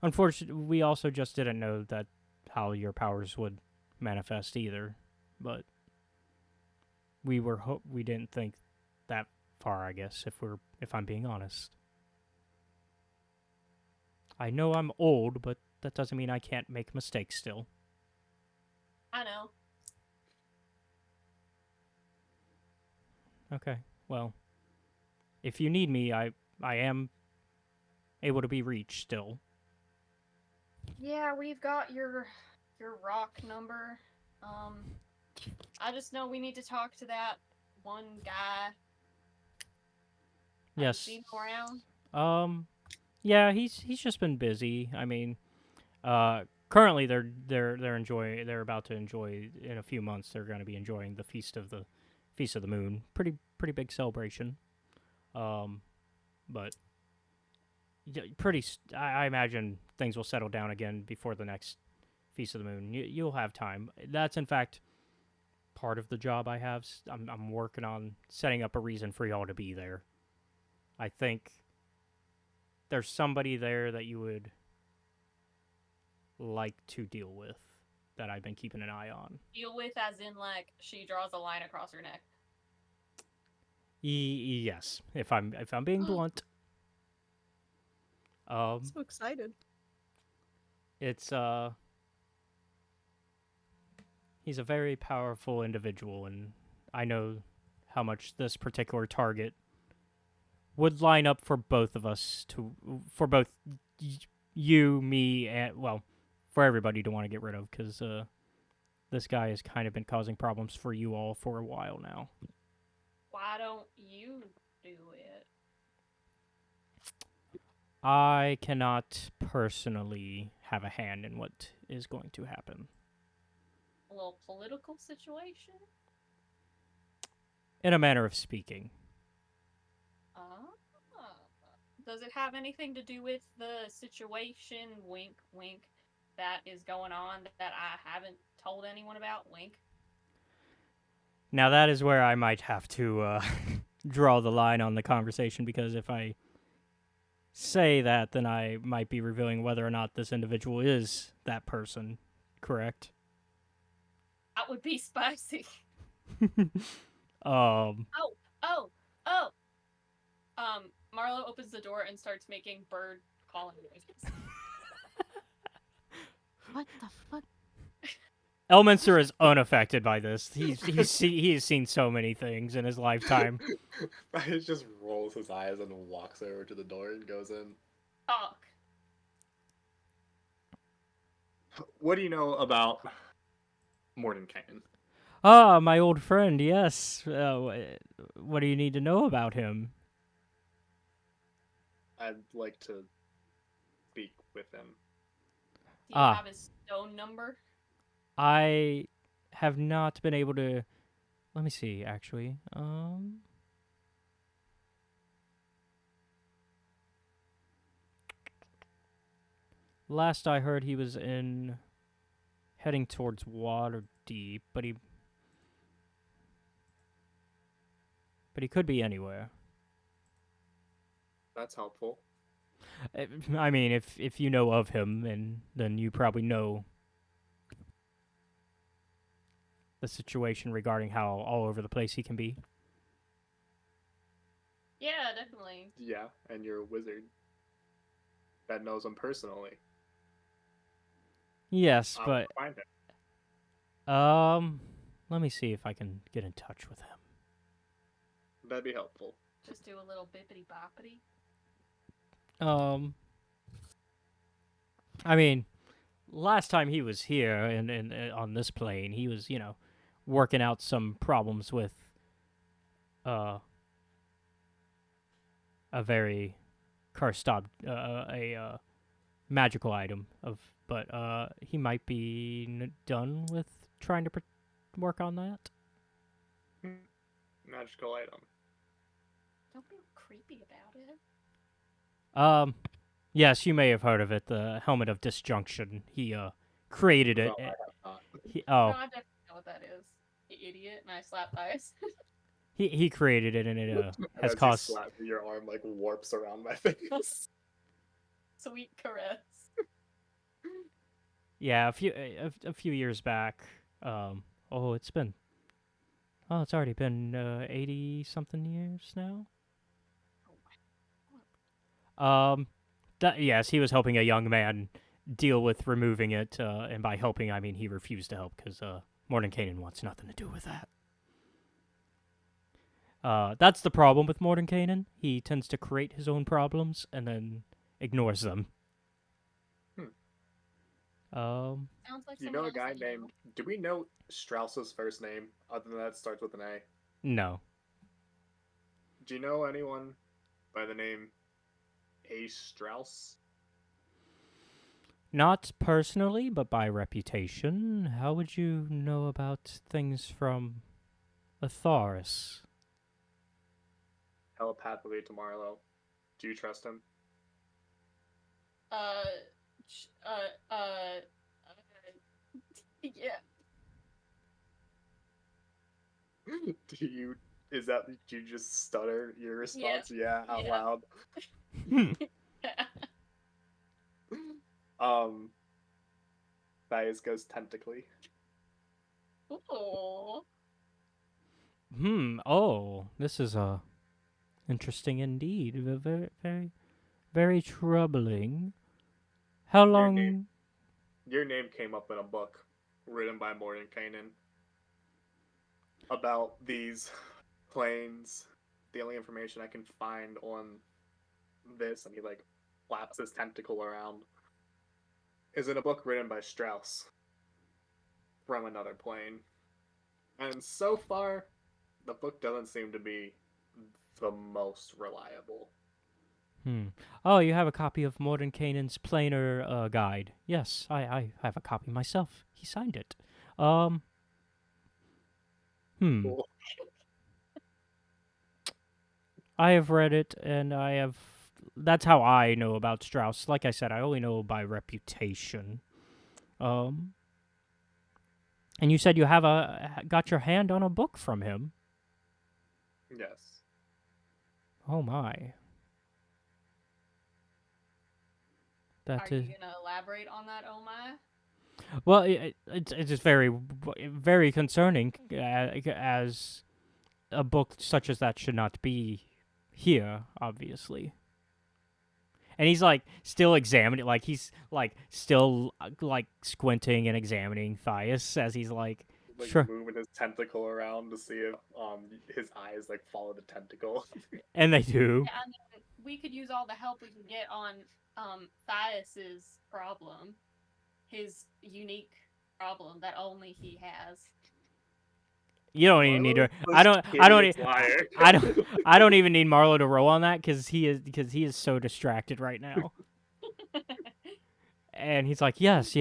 Unfortunately, we also just didn't know that how your powers would manifest either, but we didn't think that far, I guess, if I'm being honest. I know I'm old, but that doesn't mean I can't make mistakes still. I know. Okay, well, if you need me, I am able to be reached still. Yeah, we've got your rock number. I just know we need to talk to that one guy. Yes. Seen him around? Yeah, he's just been busy. I mean, currently they're about to enjoy, in a few months they're going to be enjoying the Feast of the Moon. Pretty big celebration. But I imagine things will settle down again before the next Feast of the Moon. You'll have time. That's in fact part of the job I have. I'm working on setting up a reason for y'all to be there. I think there's somebody there that you would like to deal with that I've been keeping an eye on. Deal with as in, she draws a line across her neck. Yes, if I'm being blunt. So excited. It's He's a very powerful individual, and I know how much this particular target would line up for both of us for both you, me, and well, for everybody to want to get rid of, because this guy has kind of been causing problems for you all for a while now. Why don't you do it? I cannot personally have a hand in what is going to happen. A little political situation? In a manner of speaking. Ah. Does it have anything to do with the situation, wink, wink, that is going on that I haven't told anyone about, wink? Now that is where I might have to draw the line on the conversation, because if I say that, then I might be revealing whether or not this individual is that person, correct? That would be spicy. Um, Oh. Marlo opens the door and starts making bird calling noises. What the fuck? Elminster is unaffected by this. He has seen so many things in his lifetime. He just rolls his eyes and walks over to the door and goes in. Talk. What do you know about Mordenkainen? Ah, my old friend, yes. What do you need to know about him? I'd like to speak with him. Do you have his stone number? I have not been able to... Let me see, actually. Last I heard, he was heading towards Waterdeep, but he could be anywhere. That's helpful. I mean, if you know of him, and then you probably know the situation regarding how all over the place he can be. Yeah, definitely. Yeah, and you're a wizard that knows him personally. Yes, but Find him. let me see if I can get in touch with him. That'd be helpful. Just do a little bippity boppity. I mean, last time he was here and on this plane, he was, working out some problems with a very cursed a magical item but he might be done with trying to work on that. Magical item. Don't be creepy about it. Yes, you may have heard of it, the Helmet of Disjunction. He created it. No, I have not. No, I definitely know what that is. You idiot, and I slap eyes. He created it, and it has As you caused... slap me, your arm like warps around my face. Sweet caress. Yeah, a few years back. It's already been 80-something years now. Yes, he was helping a young man deal with removing it, and by helping, I mean he refused to help because Mordenkainen wants nothing to do with that. That's the problem with Mordenkainen. He tends to create his own problems and then ignores them. Sounds like You someone know a else guy that you named... Do we know Strauss's first name? Other than that, it starts with an A. No. Do you know anyone by the name A. Strauss? Not personally, but by reputation. How would you know about things from Atharis? Telepathically to Marlo. Do you trust him? yeah. Do you just stutter your response? Yeah, out Yeah. loud. Thias goes tentacly. Ooh. Oh, this is interesting indeed. Very, very, very troubling. How long? Your name came up in a book. written by Mordenkainen about these planes. The only information I can find on this, and he like flaps his tentacle around, is in a book written by Strauss from another plane. And so far, the book doesn't seem to be the most reliable. Oh, you have a copy of Mordenkainen's planar guide. Yes, I have a copy myself. He signed it. Cool. I have read it, and I have. That's how I know about Strauss. Like I said, I only know by reputation. And you said you have got your hand on a book from him. Yes. Oh my. That Are is. you gonna elaborate on that, oh my? Well, it's just very concerning, as a book such as that should not be here, obviously. And he's like still examining, like he's like still like squinting and examining Thias as he's like, Like sure. moving his tentacle around to see if his eyes like follow the tentacle. And they do. Yeah, I mean, we could use all the help we can get on Thias's problem, his unique problem that only he has. You don't even need to. Marlo's the shittiest liar. I don't even need Marlo to roll on that because he is so distracted right now. And he's like, yes.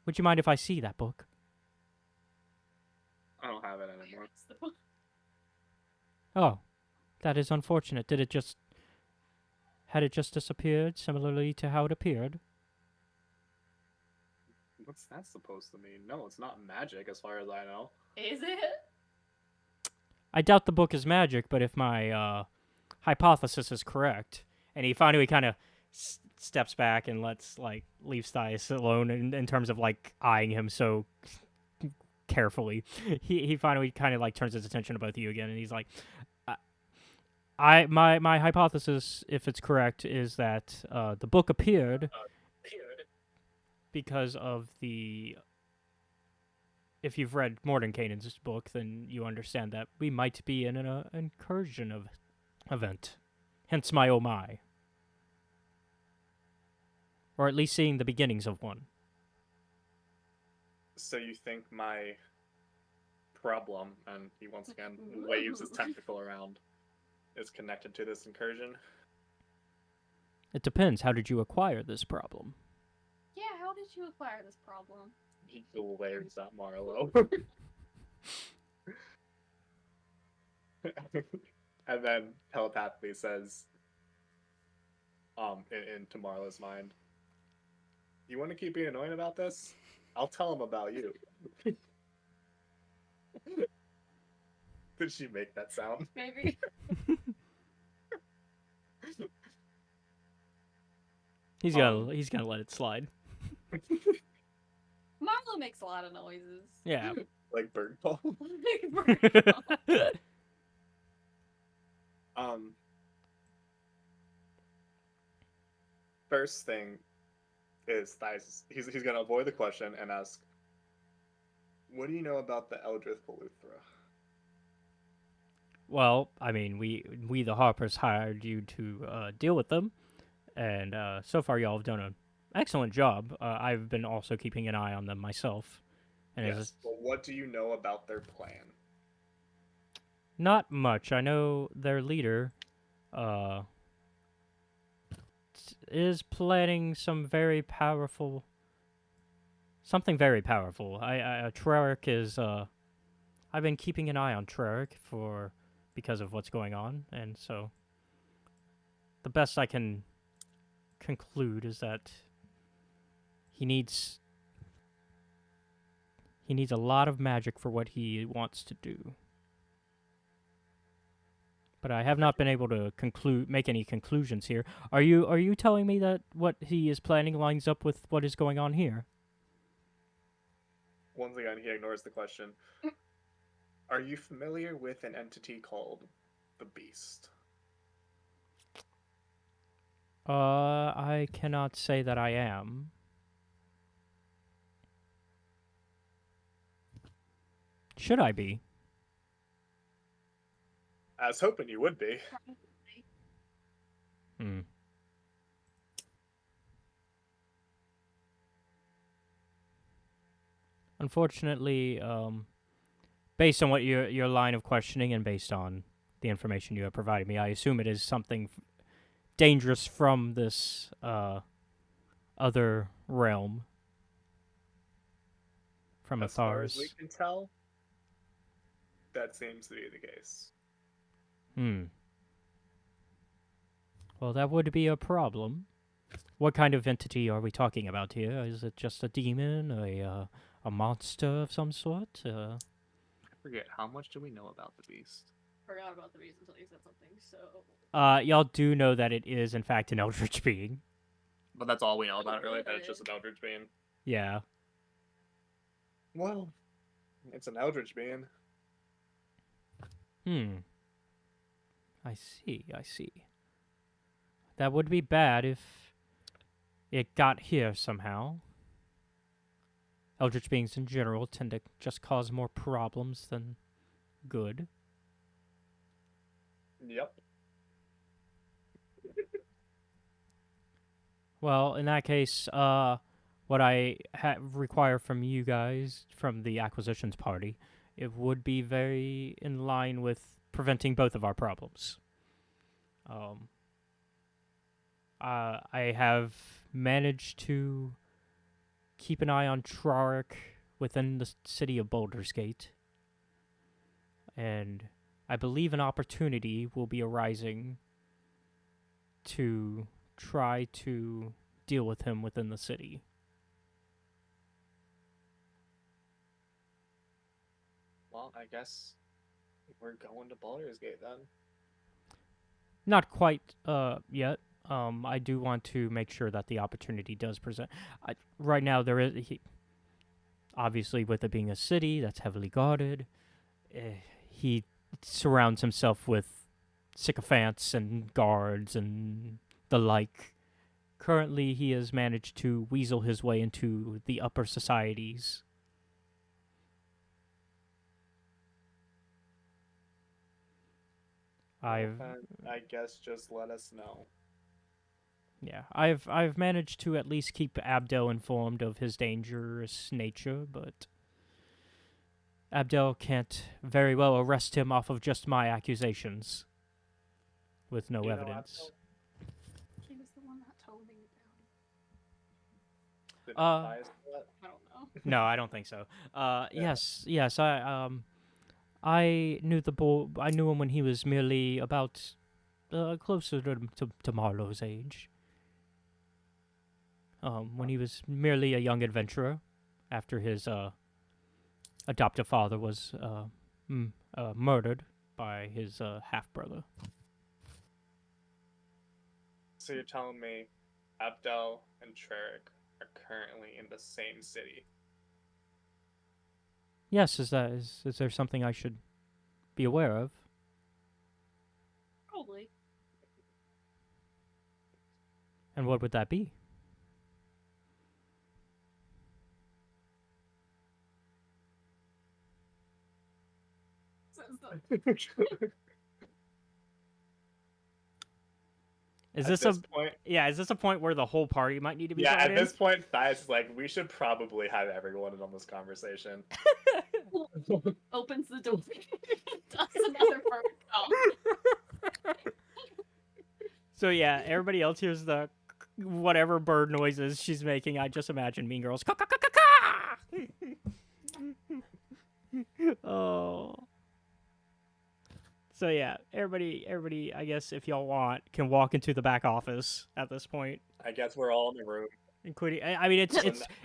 Would you mind if I see that book? I don't have it anymore. It's the book. Oh, that is unfortunate. Had it just disappeared similarly to how it appeared? What's that supposed to mean? No, it's not magic as far as I know. Is it? I doubt the book is magic, but if my hypothesis is correct, and he finally kind of steps back and leaves Thias alone in terms of like eyeing him so carefully, he finally kind of like turns his attention to both of you again, and he's like, my hypothesis, if it's correct, is that the book appeared because of the. If you've read Mordenkainen's book, then you understand that we might be in an incursion event. Hence my oh my. Or at least seeing the beginnings of one. So you think my problem, and he once again waves his tentacle around, is connected to this incursion? It depends. How did you acquire this problem? Yeah, how did you acquire this problem? He glares at Marlo. And then telepathically says, into Marlo's mind, you want to keep being annoying about this? I'll tell him about you. Did she make that sound? Maybe. He's gonna let it slide. Marlo makes a lot of noises. Yeah. Like bird call. First thing is Thias. He's gonna avoid the question and ask, "What do you know about the Eldrith Beluthra?" Well, I mean, we the Harpers hired you to deal with them, and so far y'all have done an excellent job. I've been also keeping an eye on them myself. And Yes. Well, what do you know about their plan? Not much. I know their leader is planning something very powerful. Treric is I've been keeping an eye on Treric because of what's going on, and so the best I can conclude is that he needs a lot of magic for what he wants to do. But I have not been able to make any conclusions here. Are you telling me that what he is planning lines up with what is going on here? Once again, he ignores the question. Are you familiar with an entity called the Beast? I cannot say that I am. Should I be? I was hoping you would be. Hmm. Unfortunately, based on what your line of questioning and based on the information you have provided me, I assume it is something dangerous from this other realm. From As far as we Athar's. can tell, that seems to be the case. Hmm. Well, that would be a problem. What kind of entity are we talking about here? Is it just a demon, a monster of some sort? I forget, how much do we know about the beast? Forgot about the beast until you said something, so. Y'all do know that it is, in fact, an eldritch being. But that's all we know about it, really, that it's just an eldritch being. Yeah. Well, it's an eldritch being. I see. That would be bad if it got here somehow. Eldritch beings in general tend to just cause more problems than good. Yep. Well, in that case, what I require from you guys, from the acquisitions party, it would be very in line with preventing both of our problems. I have managed to keep an eye on Traric within the city of Baldur's Gate, and I believe an opportunity will be arising to try to deal with him within the city. Well, I guess we're going to Baldur's Gate then. Not quite yet. I do want to make sure that the opportunity does present. Right now, there is obviously, with it being a city that's heavily guarded, he surrounds himself with sycophants and guards and the like. Currently, he has managed to weasel his way into the upper societies. I guess just let us know. Yeah, I've managed to at least keep Abdel informed of his dangerous nature, but Abdel can't very well arrest him off of just my accusations with no evidence. He was the one that told me about it. I I don't know. No, I don't think so. Yes, I knew the boy. I knew him when he was merely about closer to Marlowe's age. When he was merely a young adventurer, after his adoptive father was murdered by his half-brother. So you're telling me Abdel and Traric are currently in the same city? Yes, is there something I should be aware of? Probably. And what would that be? Is this a point? Yeah, is this a point where the whole party might need to be Yeah, brought at in? this point, Thias is like, we should probably have everyone in on this conversation. Opens the door. Does another bird call. So yeah, everybody else hears the whatever bird noises she's making. I just imagine Mean Girls. Oh. So yeah, everybody, I guess if y'all want, can walk into the back office at this point. I guess we're all in the room. Including, I mean, it's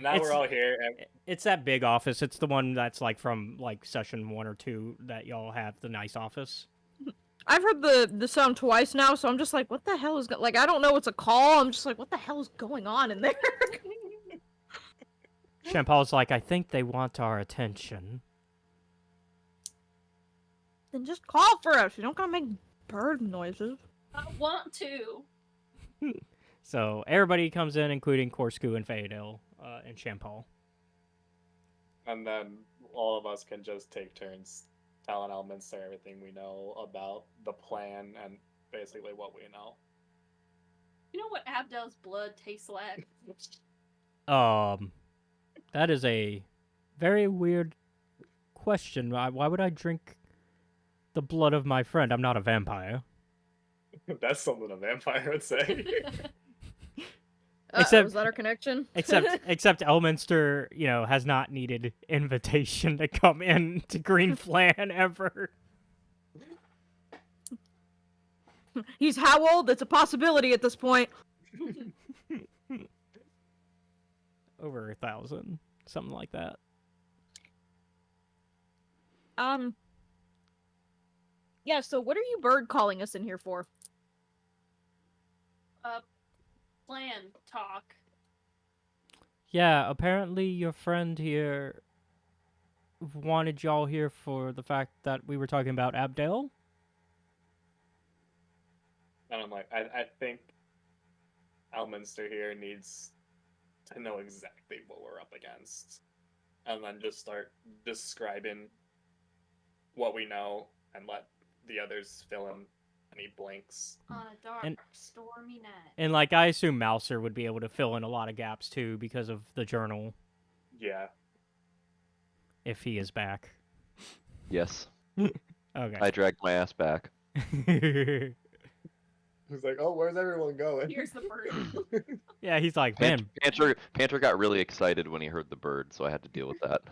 Now it's- we're all here, and it's that big office. It's the one that's like from like session 1 or 2 that y'all have, the nice office. I've heard the sound twice now, so I'm just like, what the hell is like? I don't know what's a call. I'm just like, what the hell is going on in there? Champal's like, I think they want our attention. Then just call for us. You don't gotta make bird noises. I want to. So everybody comes in, including Korsku and Faedil and Champal. and then all of us can just take turns telling Elminster everything we know about the plan and basically what we know. You know what Abdel's blood tastes like? That is a very weird question. Why would I drink the blood of my friend? I'm not a vampire. That's something a vampire would say. Except- was that our connection? Except Elminster, has not needed invitation to come in to Green Flan ever. He's how old? It's a possibility at this point. Over 1,000, something like that. Yeah, so what are you bird calling us in here for? Plan talk. Yeah, apparently your friend here wanted y'all here for the fact that we were talking about Abdel. And I'm like, I think Elminster here needs to know exactly what we're up against. And then just start describing what we know and let the others fill in any blanks. On a dark, And- stormy night. And, I assume Mouser would be able to fill in a lot of gaps, too, because of the journal, Yeah. if he is back. Yes. Okay. I dragged my ass back. He's like, oh, where's everyone going? Here's the bird. Yeah, he's like, man, Panther got really excited when he heard the bird, so I had to deal with that.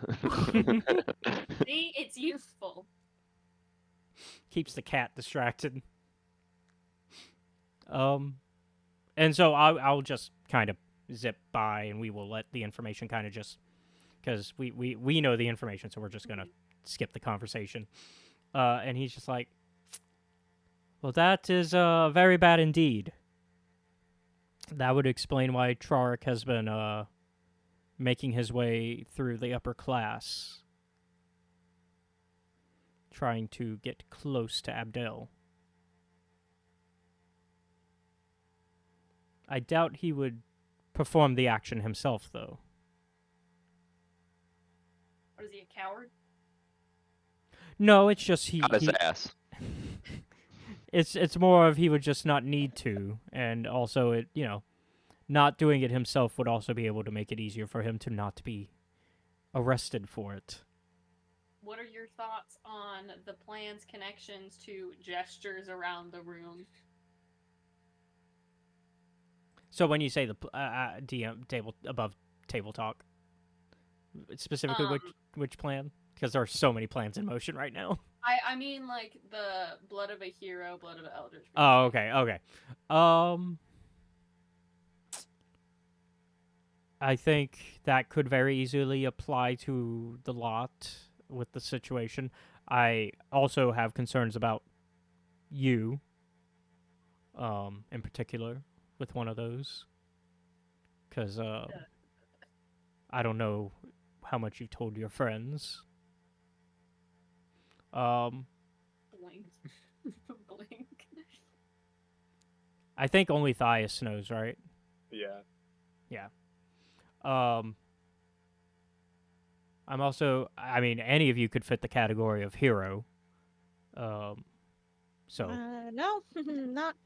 See, it's useful. keeps the cat distracted. And so I'll just kind of zip by, and we will let the information kind of just, because we know the information, so we're just gonna skip the conversation. And he's just like, well, that is very bad indeed. That would explain why Traric has been making his way through the upper class, trying to get close to Abdel. I doubt he would perform the action himself, though. Or is he a coward? No, it's just he. Got his ass. It's more of he would just not need to, and also it not doing it himself would also be able to make it easier for him to not be arrested for it. What are your thoughts on the plan's connections to gestures around the room? So when you say the DM table talk, specifically which plan? Because there are so many plans in motion right now. I mean, like, the blood of a hero, blood of an eldritch. Oh, okay. I think that could very easily apply to the lot with the situation. I also have concerns about you, in particular, with one of those. Because, I don't know how much you've told your friends. Blink. Blink. I think only Thias knows, right? Yeah. I'm also, I mean, any of you could fit the category of hero. So, No, not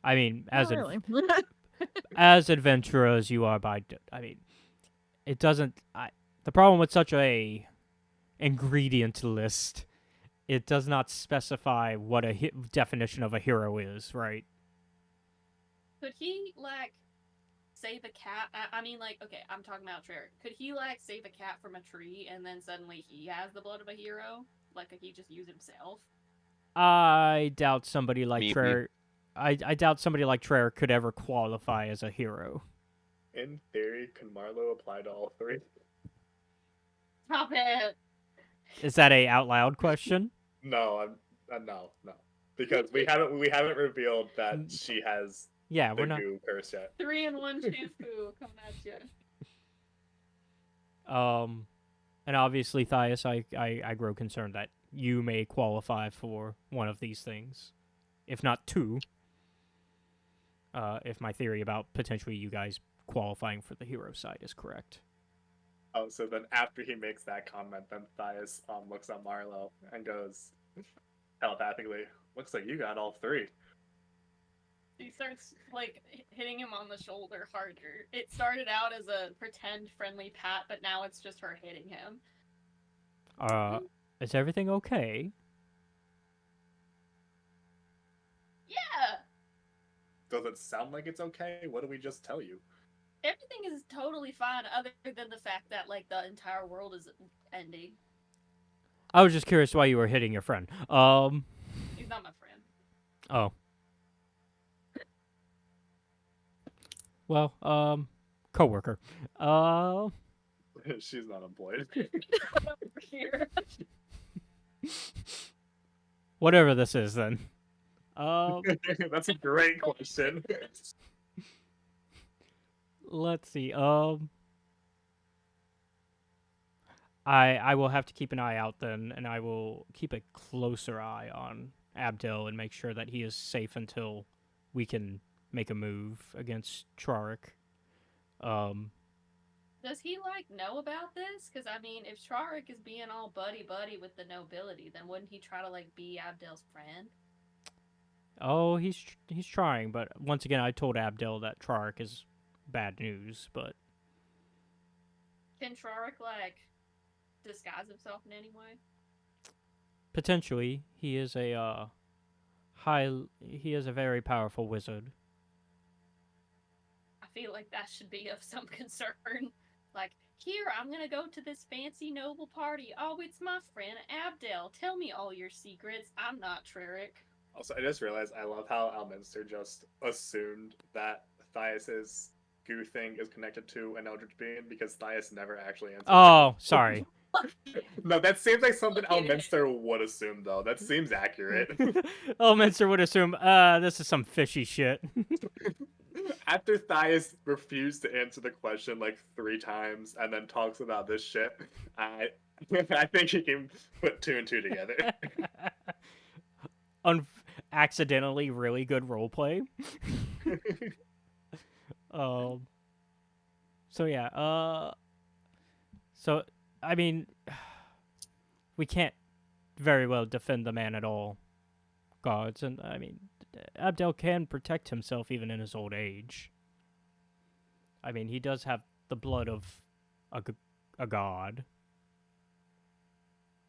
I mean, as really. as adventurous as you are I mean, it doesn't, the problem with such a ingredient list, it does not specify what a definition of a hero is, right? Could he, like, save a cat? I mean, like, okay, I'm talking about Traric. Could he, like, save a cat from a tree and then suddenly he has the blood of a hero? Like, could he just use himself? I doubt somebody like Me- Traric. I doubt somebody like Traric could ever qualify as a hero. In theory, can Marlowe apply to all three? Stop it! Is that a out loud question? No, no. Because we haven't revealed that she has Yeah, the we're not. goo curse yet. 3-in-1 shampoo coming at you. And obviously, Thias, I grow concerned that you may qualify for one of these things, if not two. If my theory about potentially you guys qualifying for the hero side is correct. Oh, so then after he makes that comment, then Thias looks at Marlo and goes telepathically, "Looks like you got all three." She starts like hitting him on the shoulder harder. It started out as a pretend friendly pat, but now it's just her hitting him. Is everything okay? Yeah, Does it sound like it's okay? What did we just tell you? everything is totally fine, other than the fact that like the entire world is ending. I was just curious why you were hitting your friend. He's not my friend. Oh. Well, coworker. She's not employed. Over here. Whatever this is, then. That's a great question. Let's see. I will have to keep an eye out then, and I will keep a closer eye on Abdel and make sure that he is safe until we can make a move against Traric. Does he like know about this? Because I mean, if Traric is being all buddy with the nobility, then wouldn't he try to like be Abdel's friend? Oh, he's trying, but once again, I told Abdel that Traric is bad news, but Can Traric like disguise himself in any way? potentially he is a he is a very powerful wizard. I feel like that should be of some concern. Like, here, I'm gonna go to this fancy noble party. Oh, it's my friend Abdel. Tell me all your secrets. I'm not Traric. Also, I just realized I love how Alminster just assumed that Thias's goo thing is connected to an Eldritch Being because Thias never actually answered. Oh, sorry. No, that seems like something Look at it. Alminster would assume, though. That seems accurate. Elminster would assume, this is some fishy shit. After Thias refused to answer the question like 3 times and then talks about this shit, I think he can put 2 and 2 together. Accidentally really good roleplay. So yeah, so I mean, we can't very well defend the man at all, gods, and I mean, Abdel can protect himself even in his old age. I mean, he does have the blood of a god.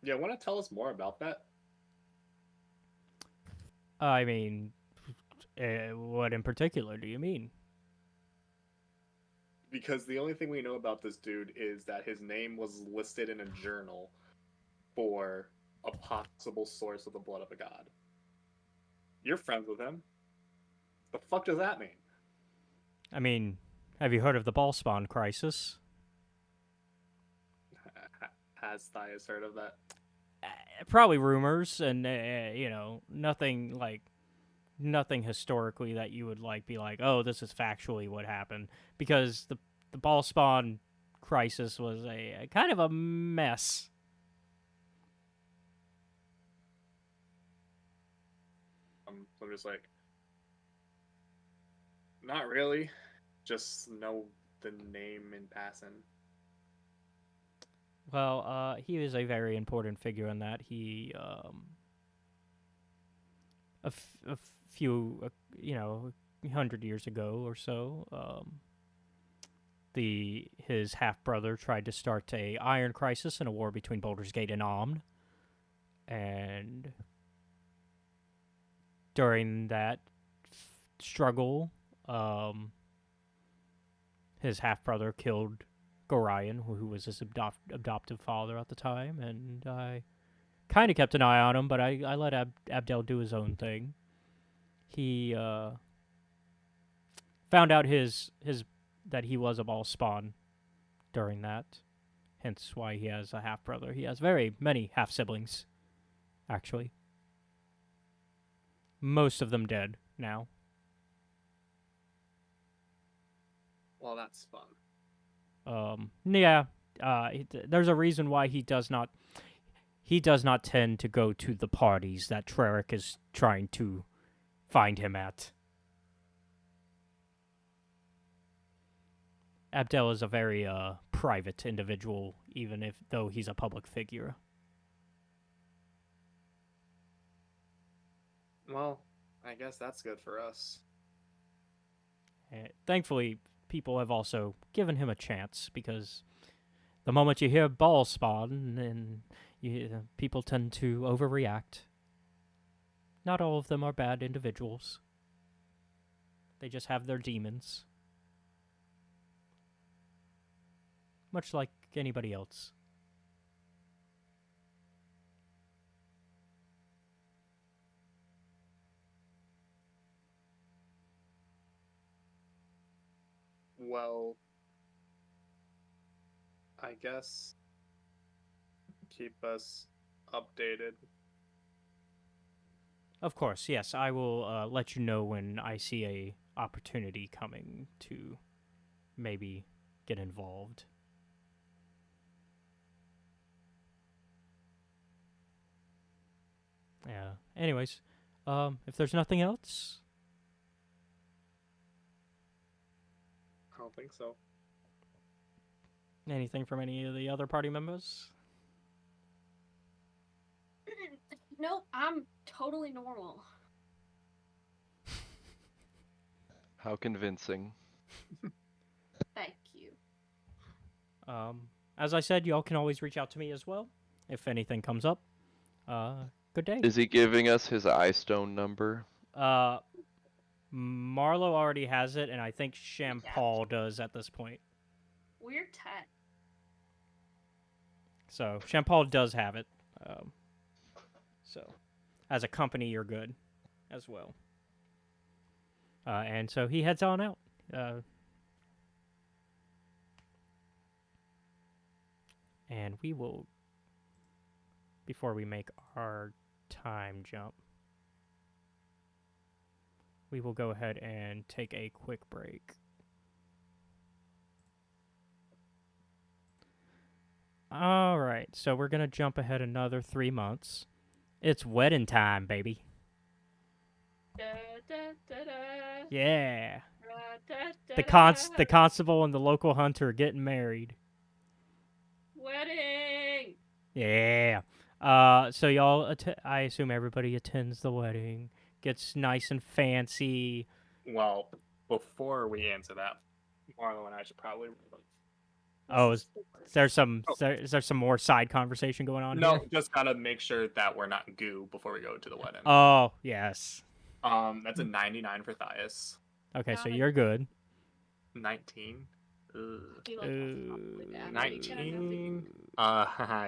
Yeah, want to tell us more about that? I mean, what in particular do you mean? Because the only thing we know about this dude is that his name was listed in a journal for a possible source of the blood of a god. You're friends with him. The fuck does that mean? I mean, have you heard of the ball spawn crisis? Has Thias heard of that? Probably rumors, and you know, nothing historically that you would like be like, oh, this is factually what happened, because the ball spawn crisis was a kind of a mess. I'm just like, not really. Just know the name in passing. Well, he is a very important figure in that. He, a few, you know, 100 years ago or so, his half-brother tried to start a iron crisis in a war between Baldur's Gate and Omn. And during that struggle, his half-brother killed Gorion, who was his adoptive father at the time, and I kind of kept an eye on him, but I let Abdel do his own thing. He found out that he was a ball spawn during that, hence why he has a half-brother. He has very many half-siblings, actually. Most of them dead now. Well, that's fun. Yeah, there's a reason why he does not tend to go to the parties that Traric is trying to find him at. Abdel is a very private individual, even if though he's a public figure. Well, I guess that's good for us. Thankfully, people have also given him a chance because the moment you hear ball spawn, then people tend to overreact. Not all of them are bad individuals. They just have their demons. Much like anybody else. Well, I guess keep us updated. Of course, yes. I will let you know when I see a opportunity coming to maybe get involved. Yeah. Anyways, if there's nothing else, I don't think so. anything from any of the other party members? Nope, I'm totally normal. How convincing. Thank you. As I said, y'all can always reach out to me as well if anything comes up. Good day. Is he giving us his iStone number? Marlo already has it, and I think Champaul does at this point. We're tight. So Champaul does have it. So as a company, you're good as well. And so he heads on out. And we will, before we make our time jump, we will go ahead and take a quick break. All right, so we're going to jump ahead another 3 months. It's wedding time, baby. Da, da, da, da. Yeah. Da, da, The constable and the local hunter are getting married. Wedding! Yeah. So y'all, I assume everybody attends the wedding, gets nice and fancy. Well, before we answer that, Marlo and I should probably. Oh, is there some more side conversation going on No, here? just gotta make sure that we're not goo before we go to the wedding. Oh, yes. That's a 99 for Thias. Okay, so Got it. you're good. 19. Ugh. He looked awfully bad. 19.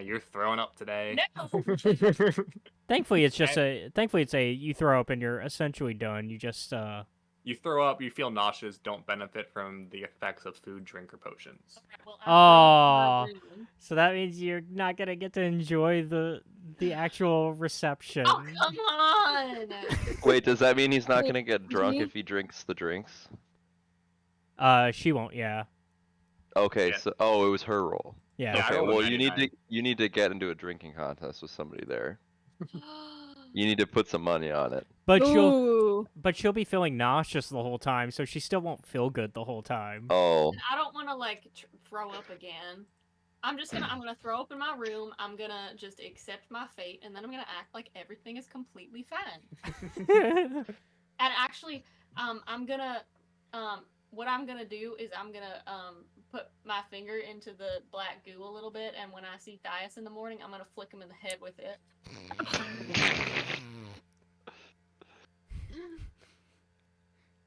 You're throwing up today. No! Thankfully, it's just you throw up and you're essentially done. You just You throw up, you feel nauseous, don't benefit from the effects of food, drink, or potions. Well, Oh. I'm rude. So that means you're not gonna get to enjoy the actual reception. Oh, come on! Wait, does that mean he's not gonna get drunk me? if he drinks the drinks? She won't. Yeah. Okay, Yeah. so it was her role. Yeah. Yeah, I Okay, rolled a well you 99. need to get into a drinking contest with somebody there. You need to put some money on it. But Ooh. she'll be feeling nauseous the whole time, so she still won't feel good the whole time. Oh, I don't want to like throw up again. I'm gonna throw up in my room. I'm gonna just accept my fate, and then I'm gonna act like everything is completely fine. And actually, I'm gonna what I'm gonna do is I'm gonna put my finger into the black goo a little bit, and when I see Thias in the morning, I'm gonna flick him in the head with it.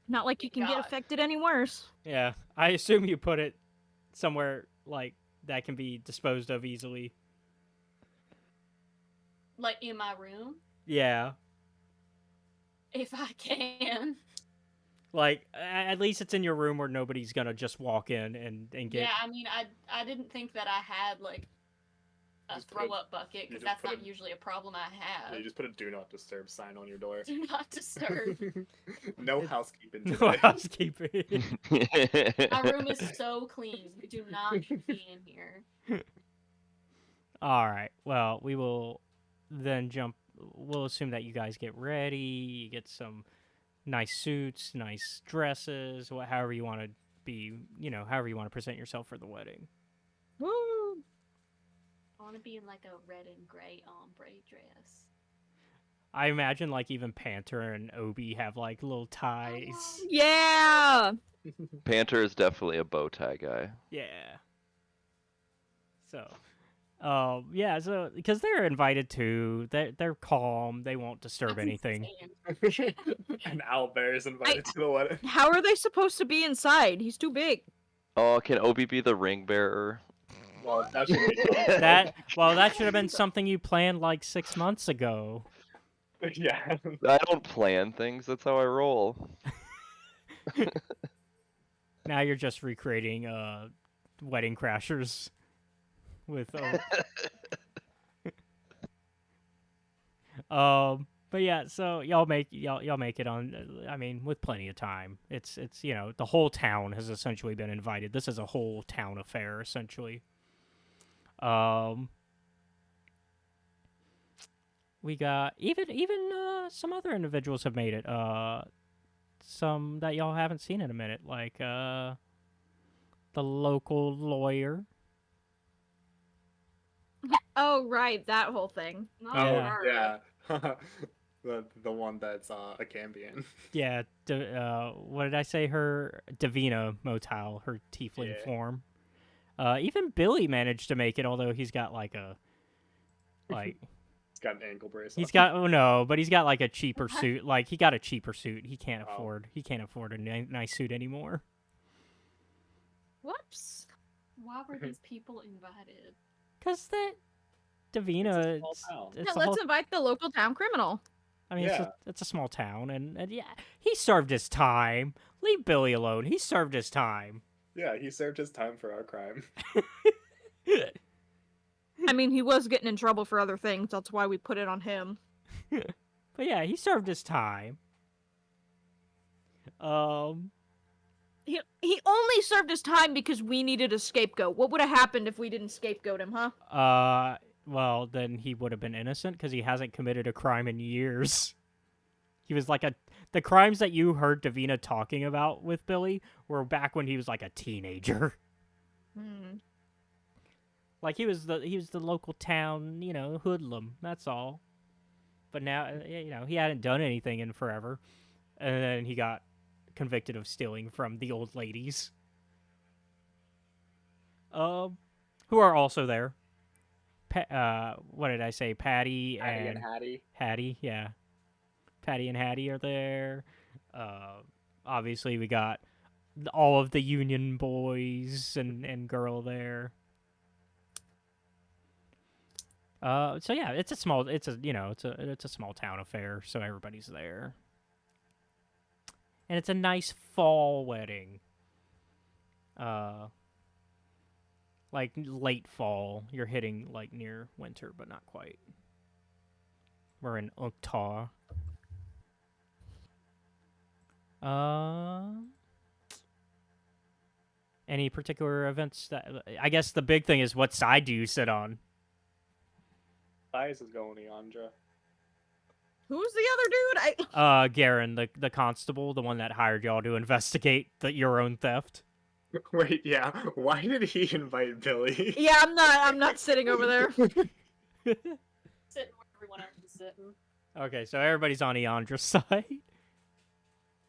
Not like you can get God. affected any worse. Yeah, I assume you put it somewhere like that can be disposed of easily. Like in my room, Yeah, if I can. like at least it's in your room where nobody's gonna just walk in and get. Yeah, I mean, I didn't think that I had like a Just put throw a- up bucket, you because just that's put not a- usually a problem I have. You just put a do not disturb sign on your door. Do not disturb. No housekeeping No today. housekeeping. My room is so clean. You do not be in here. All right. Well, we will then jump. We'll assume that you guys get ready. You get some nice suits, nice dresses, however you want to be, however you want to present yourself for the wedding. Woo! I want to be in like a red and gray ombre dress. I imagine like even Panther and Obi have like little ties. Yeah. Panther is definitely a bow tie guy. Yeah. So, yeah. So because they're invited too, they're calm. They won't disturb That's anything. insane. And Owlbear is invited to the wedding. How are they supposed to be inside? He's too big. Oh, can Obi be the ring bearer? Well, that should be That should have been something you planned like 6 months ago. yeah. I don't plan things. That's how I roll. Now you're just recreating Wedding Crashers with but yeah, so y'all make it on. I mean, with plenty of time. It's the whole town has essentially been invited. This is a whole town affair essentially. We got even some other individuals have made it. Some that y'all haven't seen in a minute, like the local lawyer. Oh right, that whole thing. No, Yeah. her. Yeah. the one that's a Cambion. Yeah, what did I say? Her Davina Motal, her tiefling Yeah. form. Even Billy managed to make it, although he's got like It's got an ankle brace. he's got but he's got like a cheaper suit. Like he got a cheaper suit. He can't Oh. afford a nice suit anymore. Whoops. Why were these people invited? Cause that Davina, It's a small town. it's Yeah, a let's whole- invite the local town criminal. I mean, Yeah. it's a small town, and yeah, he served his time. Leave Billy alone. He served his time. Yeah, he served his time for our crime. I mean, he was getting in trouble for other things. That's why we put it on him. But yeah, he served his time. He only served his time because we needed a scapegoat. What would have happened if we didn't scapegoat him, huh? Well, then he would have been innocent because he hasn't committed a crime in years. He was like the crimes that you heard Davina talking about with Billy were back when he was like a teenager. Like he was the local town, hoodlum. That's all. But now, he hadn't done anything in forever, and then he got convicted of stealing from the old ladies. Who are also there. What did I say? Patty and Hattie. Hattie, yeah. Patty and Hattie are there. Obviously, we got all of the Union boys and girl there. So yeah, it's a small town affair, so everybody's there. And it's a nice fall wedding. Like late fall. You're hitting like near winter, but not quite. We're in Uktah. Any particular events that I guess the big thing is what side do you sit on? Thias is going Eandra. Who's the other dude? Garen, the constable, the one that hired y'all to investigate your own theft. Wait, yeah. Why did he invite Billy? Yeah, I'm not sitting over there. Sitting where everyone else is sitting. Okay, so everybody's on Eandra's side.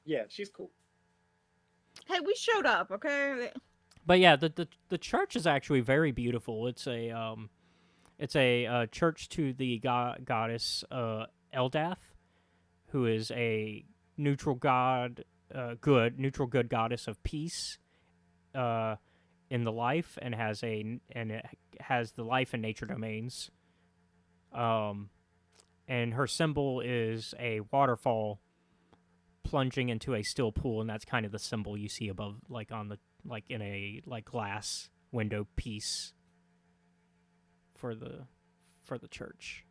Yeah, she's cool. Hey, we showed up, okay? But yeah, the church is actually very beautiful. It's a church to the goddess Eldath, who is a neutral good goddess of peace in the life, and it has the life and nature domains. And her symbol is a waterfall plunging into a still pool, and that's kind of the symbol you see above, in a glass window piece for the church.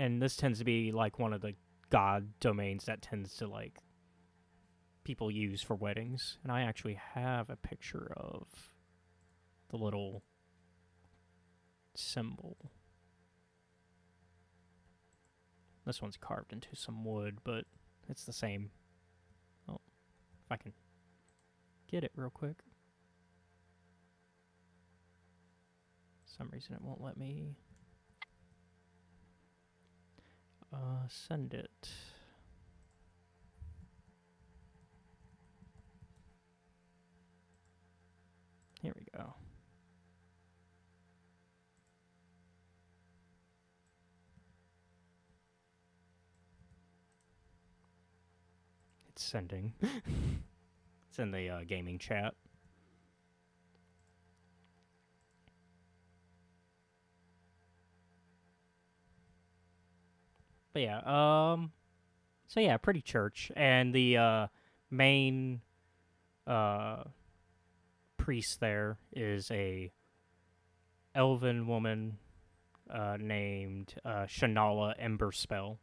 And this tends to be like one of the god domains that tends to people use for weddings. And I actually have a picture of the little symbol. This one's carved into some wood, but it's the same. Oh, If I can get it real quick. For some reason it won't let me send it. Here we go. It's sending. It's in the gaming chat. But yeah, so yeah, pretty church, and the main priest there is a elven woman named Shanala Emberspell.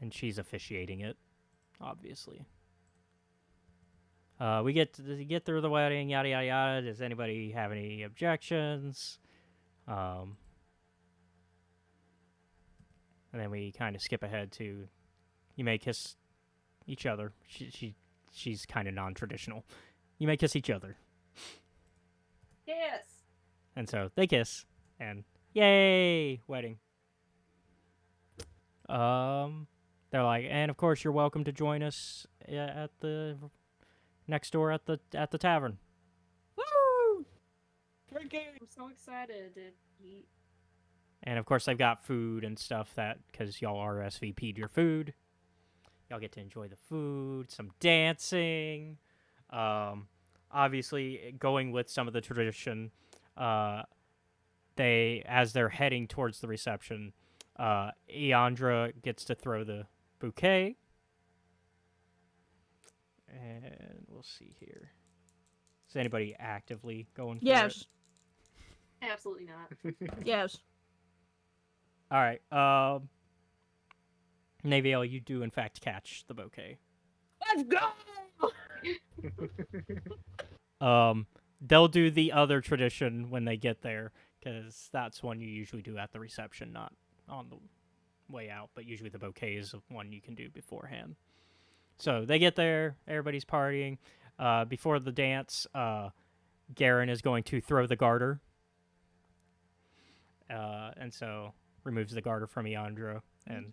And she's officiating it, obviously. We get through the wedding, yada yada yada. Does anybody have any objections? And then we kind of skip ahead to, you may kiss each other. She's kind of non-traditional. You may kiss each other, Yes. and so they kiss, and yay, wedding. They're like, and of course you're welcome to join us at the next door at the tavern. Woo! I'm so excited to eat. And of course they've got food and stuff that, because y'all RSVP'd your food, y'all get to enjoy the food, some dancing. Obviously going with some of the tradition, as they're heading towards the reception, Eandra gets to throw the bouquet. And we'll see here. Is anybody actively going for it? Yes. Absolutely not. Yes. All right. Naviel, you do in fact catch the bouquet. Let's go! They'll do the other tradition when they get there, because that's one you usually do at the reception, not on the way out. But usually the bouquet is one you can do beforehand. So they get there, everybody's partying. Before the dance, Garen is going to throw the garter. And so removes the garter from Eandra. And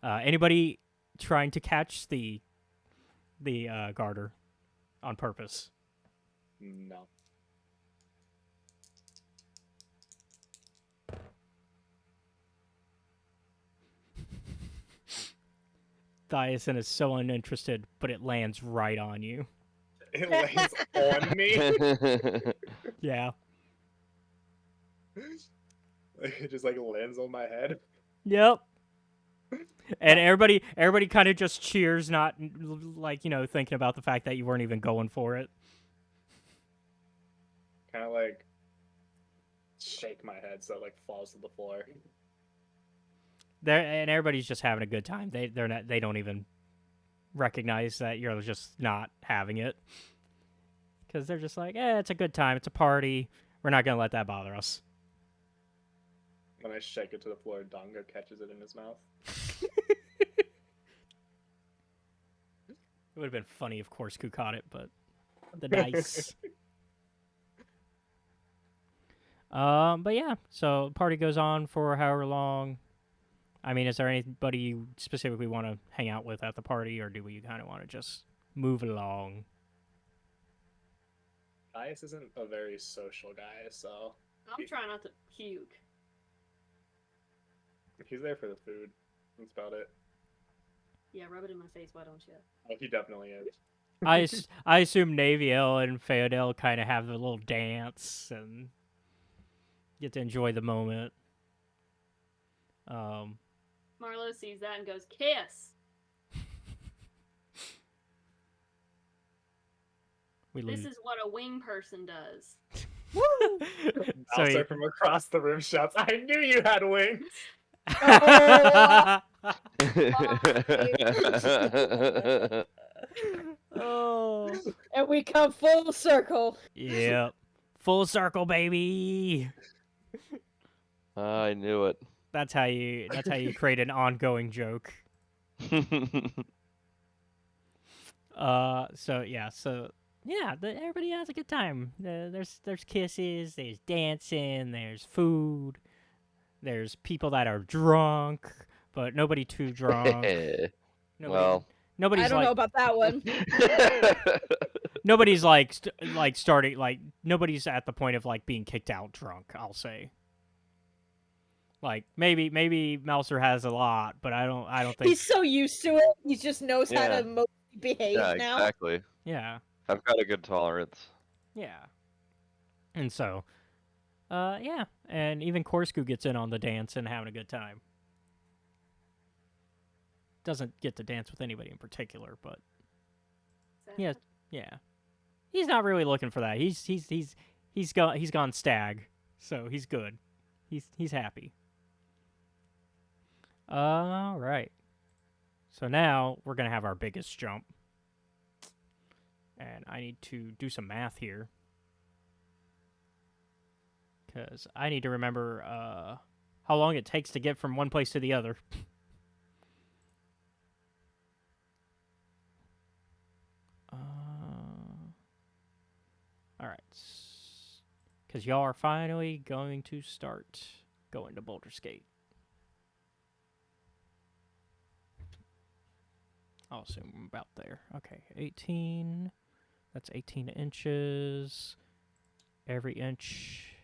anybody trying to catch the garter on purpose? No. Thyasin is so uninterested, but it lands right on you. It lands on me. Yeah. It just like lands on my head. Yep. And everybody kind of just cheers, not like, thinking about the fact that you weren't even going for it. Kind of like shake my head so it like falls to the floor. And everybody's just having a good time. They don't even recognize that you're just not having it, because they're just like, it's a good time, it's a party. We're not gonna let that bother us. When I shake it to the floor, Donga catches it in his mouth. It would have been funny if Korsku caught it, but the dice. But yeah, so party goes on for however long. I mean, is there anybody you specifically want to hang out with at the party, or do we kind of want to just move along? Gaius isn't a very social guy, so I'm trying not to puke. he's there for the food. That's about it. Yeah, rub it in my face, why don't you? Oh, he definitely is. I assume Naviel and Feodel kind of have the little dance and get to enjoy the moment. Marlo sees that and goes, kiss! This is what a wing person does. Outside from across the room shouts, I knew you had wings! Oh, and we come full circle. Yep. Full circle, baby. I knew it. that's how you create an ongoing joke. So everybody has a good time. There's kisses, there's dancing, there's food, there's people that are drunk, but nobody too drunk. Well, Nobody's I don't like know about that one. nobody's like starting like nobody's at the point of like being kicked out drunk. I'll say. Like maybe Mouser has a lot, but I don't think He's so used to it. He just knows how Yeah. to mostly behave yeah, now. exactly. yeah. I've got a good tolerance. Yeah. And so, yeah. And even Korsku gets in on the dance and having a good time. Doesn't get to dance with anybody in particular, but yeah. He's not really looking for that. He's gone stag, so he's good. He's happy. All right. So now we're gonna have our biggest jump. And I need to do some math here. Because I need to remember how long it takes to get from one place to the other. Alright. Because y'all are finally going to start going to Baldur's Gate. I'll assume about there. Okay, 18. That's 18 inches. Every inch.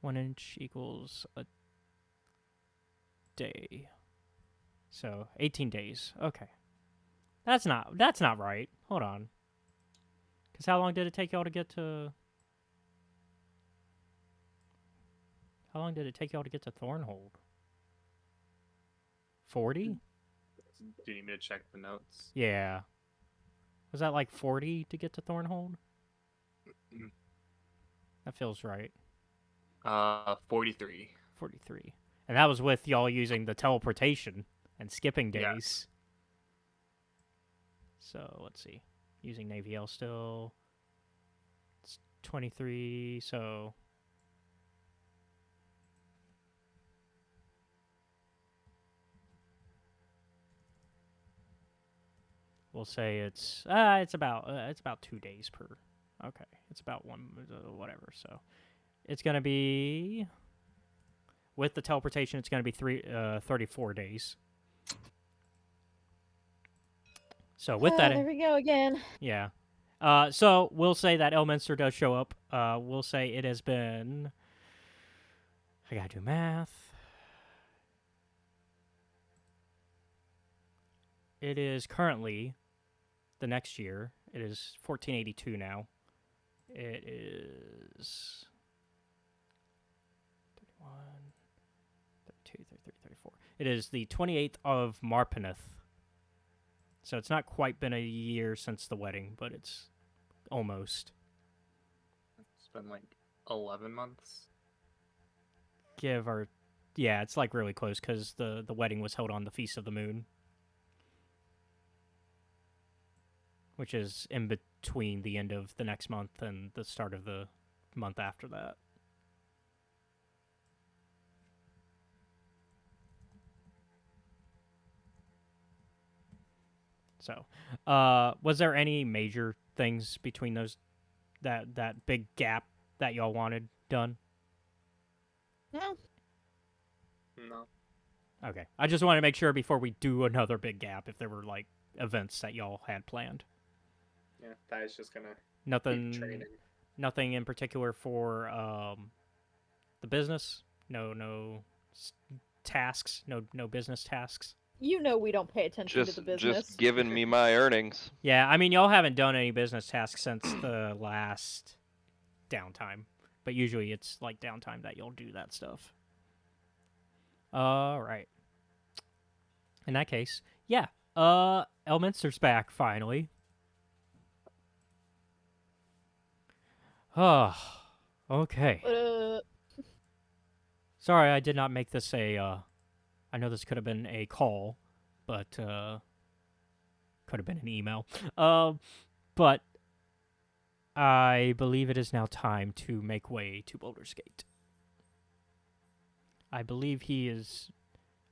1 inch equals a day. So 18 days. Okay. That's not right. Hold on. Cause how long did it take y'all to get to Thornhold? 40? Do you need me to check the notes? Yeah. Was that like 40 to get to Thornhold? That feels right. 43. 43. And that was with y'all using the teleportation and skipping days. Yes. So, let's see. Using Navy L still. It's 23, so... We'll say it's about 2 days per. Okay, it's about one whatever. So it's gonna be with the teleportation. It's gonna be 34 days. So with that, there we go again. yeah. So we'll say that Elminster does show up. We'll say it has been. I gotta do math. It is currently the next year. It is 1482 now. It is 31, 32, 33, 34. It is the 28th of Marpeneth. So it's not quite been a year since the wedding, but it's almost. It's been like 11 months. Yeah, it's like really close because the wedding was held on the Feast of the Moon. Which is in between the end of the next month and the start of the month after that. So, was there any major things between those, that big gap that y'all wanted done? No. No. Okay, I just want to make sure before we do another big gap if there were like events that y'all had planned. Yeah, that is just gonna keep Nothing. training. Nothing in particular for the business. No tasks. No business tasks. You know we don't pay attention to the business. Just giving me my earnings. Yeah, I mean y'all haven't done any business tasks since the last downtime, but usually it's like downtime that you'll do that stuff. All right. In that case, yeah. Elminster's back finally. Oh, okay. Sorry, I did not make this a. I know this could have been a call, but could have been an email. But I believe it is now time to make way to Baldur's Gate. I believe he is.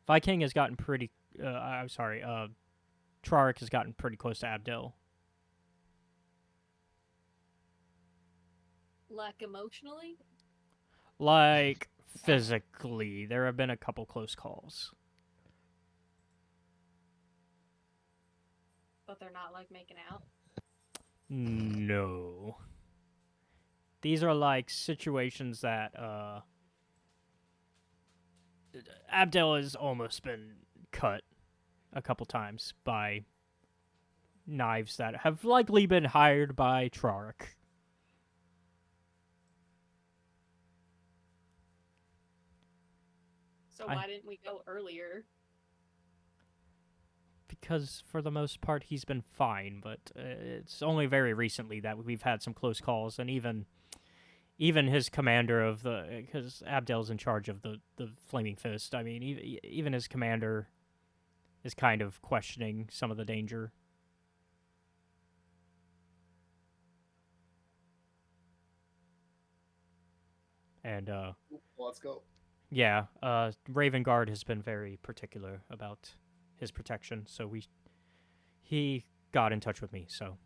Viking has gotten pretty. I'm sorry. Trarek has gotten pretty close to Abdel. Like emotionally? Like physically, there have been a couple close calls. But they're not like making out? No. These are like situations that Abdel has almost been cut a couple times by knives that have likely been hired by Trarek. So why didn't we go earlier? Because for the most part he's been fine, but it's only very recently that we've had some close calls, and even his commander of the, because Abdel's in charge of the Flaming Fist. I mean, even his commander is kind of questioning some of the danger. And Let's go. yeah, Raven Guard has been very particular about his protection, so he got in touch with me, so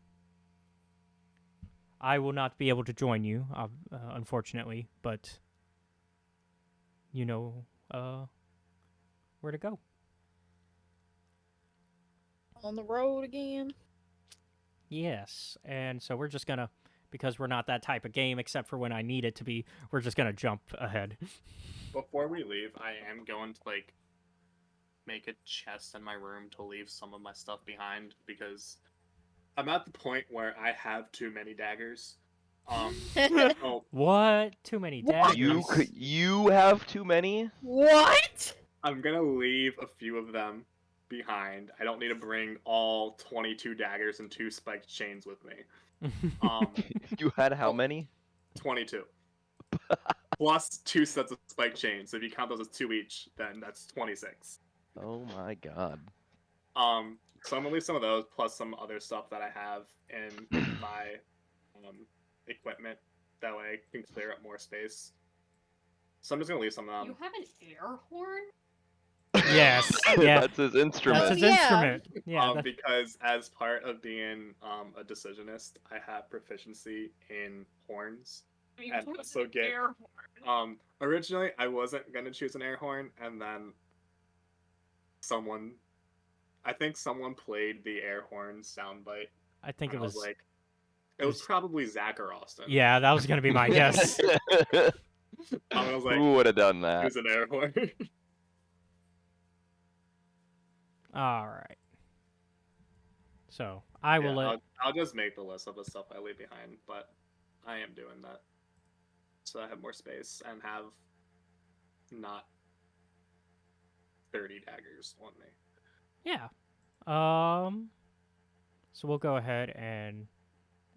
I will not be able to join you, unfortunately, but you know where to go. On the road again. Yes, and so we're just gonna, because we're not that type of game, except for when I need it to be, we're just gonna jump ahead. Before we leave, I am going to like make a chest in my room to leave some of my stuff behind, because I'm at the point where I have too many daggers. Oh, What? Too many daggers? You have too many? What? I'm gonna leave a few of them behind. I don't need to bring all 22 daggers and 2 spiked chains with me. You had how many? 22. Plus 2 sets of spiked chains. So if you count those as 2 each, then that's 26. Oh my god. So I'm gonna leave some of those, plus some other stuff that I have in my equipment. That way I can clear up more space. So I'm just gonna leave some of them. You have an air horn? Yes. Yeah. That's his instrument. That's his Yeah. instrument. Yeah. Because as part of being a decisionist, I have proficiency in horns. You And chose also an get- air horn. Originally I wasn't gonna choose an air horn, and then I think someone played the air horn soundbite. I think And it was. like, it was probably Zach or Austin. Yeah, that was gonna be my guess. I was like, Who would have done it that? was an air horn. All right. So I will let. I'll just make the list of the stuff I leave behind, but I am doing that so I have more space and have not 30 daggers on me. Yeah. So we'll go ahead and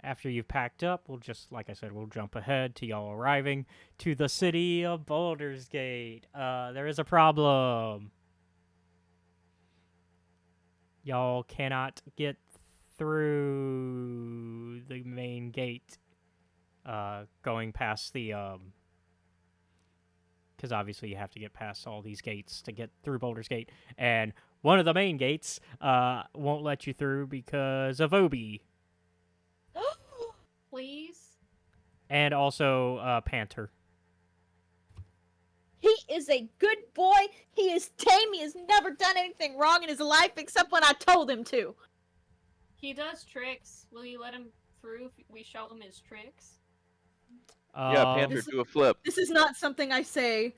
after you've packed up, we'll just, like I said, we'll jump ahead to y'all arriving to the city of Baldur's Gate. There is a problem. Y'all cannot get through the main gate. Going past the because obviously you have to get past all these gates to get through Baldur's Gate, and one of the main gates won't let you through because of Obi, Please? and also Panther. He is a good boy. He is tame. He has never done anything wrong in his life except when I told him to. He does tricks. Will you let him through if we show him his tricks? Yeah, Panther, This- do a flip. This is not something I say.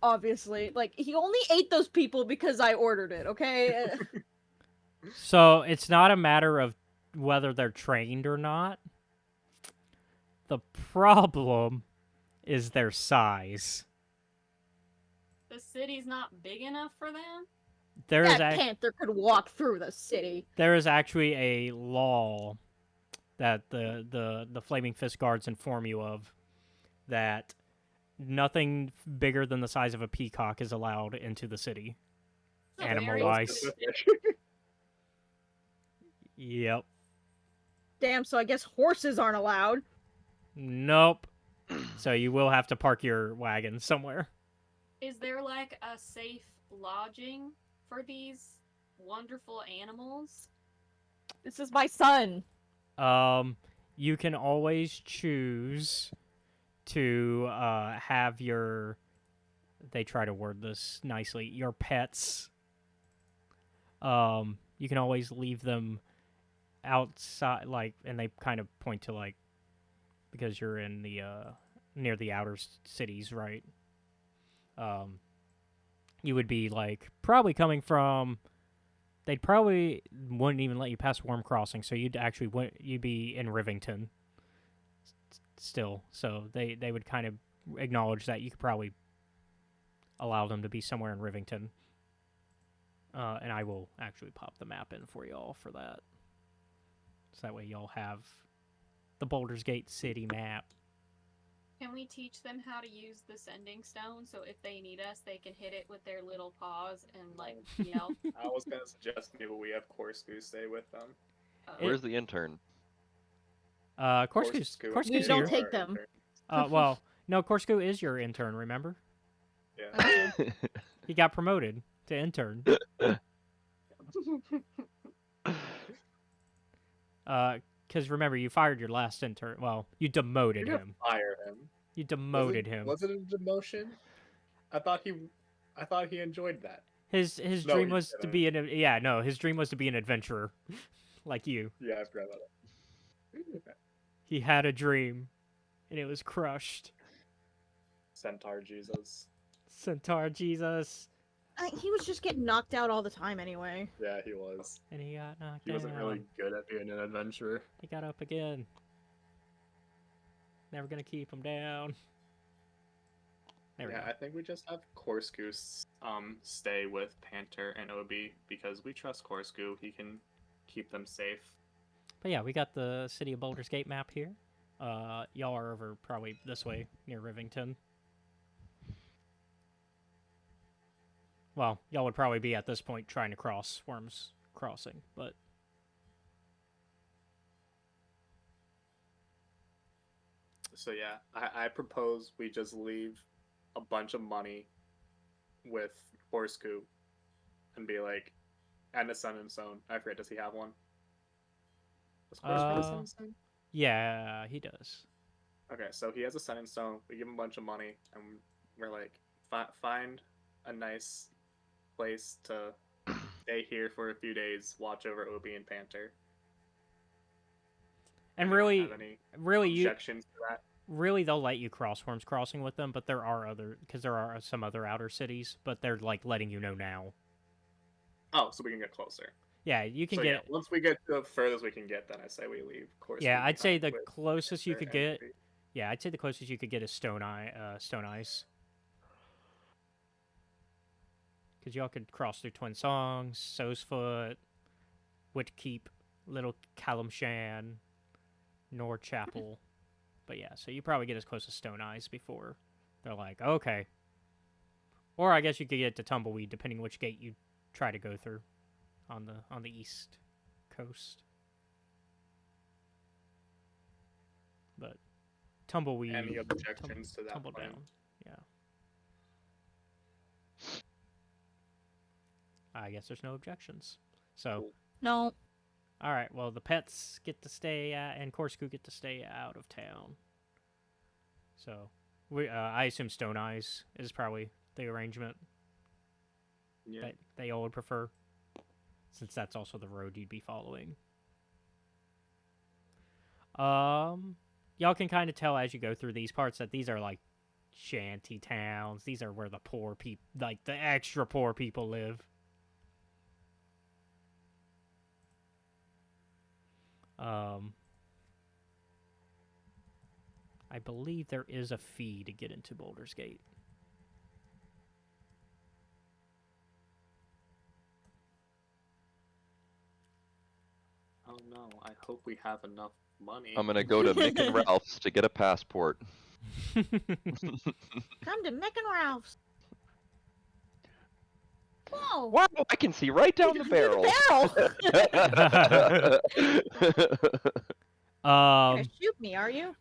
Obviously, like he only ate those people because I ordered it. Okay. So it's not a matter of whether they're trained or not. The problem is their size. The city's not big enough for them? There is That panther could walk through the city. there is actually a law that the Flaming Fist guards inform you of, that nothing bigger than the size of a peacock is allowed into the city. So Animal very wise. specific. Yep. Damn. So I guess horses aren't allowed. Nope. So you will have to park your wagon somewhere. Is there like a safe lodging for these wonderful animals? This is my son. You can always choose to have your. They try to word this nicely. Your pets. You can always leave them outside, like, and they kind of point to like, because you're in the near the outer cities, right? You would be like probably coming from. They probably wouldn't even let you pass Worm Crossing, so you'd be in Rivington still. So they would kind of acknowledge that you could probably allow them to be somewhere in Rivington. And I will actually pop the map in for y'all for that. So that way y'all have the Baldur's Gate city map. Can we teach them how to use the sending stone so if they need us, they can hit it with their little paws and like yell? I was gonna suggest maybe we have Corkscrew stay with them. Where's the intern? Corkscrew's We is don't our take them. intern. well, no, Corkscrew is your intern, remember? Yeah. He got promoted to intern. Because remember, you fired your last intern. Well, you demoted You him. fire him. You demoted him. Was it a demotion? I thought he enjoyed that. His No, dream he was to be his dream was to be an adventurer, like you. Yeah, I forgot about it. He had a dream, and it was crushed. Centaur Jesus. Centaur Jesus. He was just getting knocked out all the time anyway. Yeah, he was. And he got knocked He down. wasn't really good at being an adventurer. He got up again. Never gonna keep him down. There we Yeah, go. I think we just have Corkscrew stay with Panther and Obi because we trust Corkscrew. He can keep them safe. But yeah, we got the City of Baldur's Gate map here. Y'all are over probably this way, near Rivington. Well, y'all would probably be at this point trying to cross Worm's Crossing, but... So yeah, I propose we just leave a bunch of money with Corkscrew and be like, and a Sun and Stone. I forget, does he have one? Does Corkscrew have a Sun and Stone? Yeah, he does. Okay, so he has a Sun and Stone. We give him a bunch of money, and we're like, find a nice place to stay here for a few days, watch over Obi and Panther. And We don't really, have any really, objections to that. really, they'll let you cross Worm's Crossing with them, but there are some other outer cities, but they're like letting you know now. Oh, so we can get closer. Yeah, you can So get. yeah, once we get to the furthest we can get, then I say we leave. Corkscrew Yeah, I'd say the behind with closest you Panther could and get. Obi. Yeah, I'd say the closest you could get is Stone Ice. Because y'all could cross through Twin Songs, Sosefoot, Whitkeep, Little Calamshan, Nor Chapel. But yeah, so you probably get as close as Stone Eyes before they're like, okay. Or I guess you could get to Tumbleweed, depending which gate you try to go through on the east coast. But Tumbleweed. Any objections to that Tumble plan? down. Yeah. I guess there's no objections. So, No. all right. Well, the pets get to stay and Corkscrew get to stay out of town. So, I assume Stone Eyes is probably the arrangement Yeah. that they all would prefer, since that's also the road you'd be following. Y'all can kind of tell as you go through these parts that these are like shanty towns. These are where the poor people, like the extra poor people, live. I believe there is a fee to get into Baldur's Gate. Oh no, I hope we have enough money. I'm gonna go to Mick and Ralph's to get a passport. Come to Mick and Ralph's. Whoa. Wow, I can see right down the barrel. You're gonna shoot me, are you?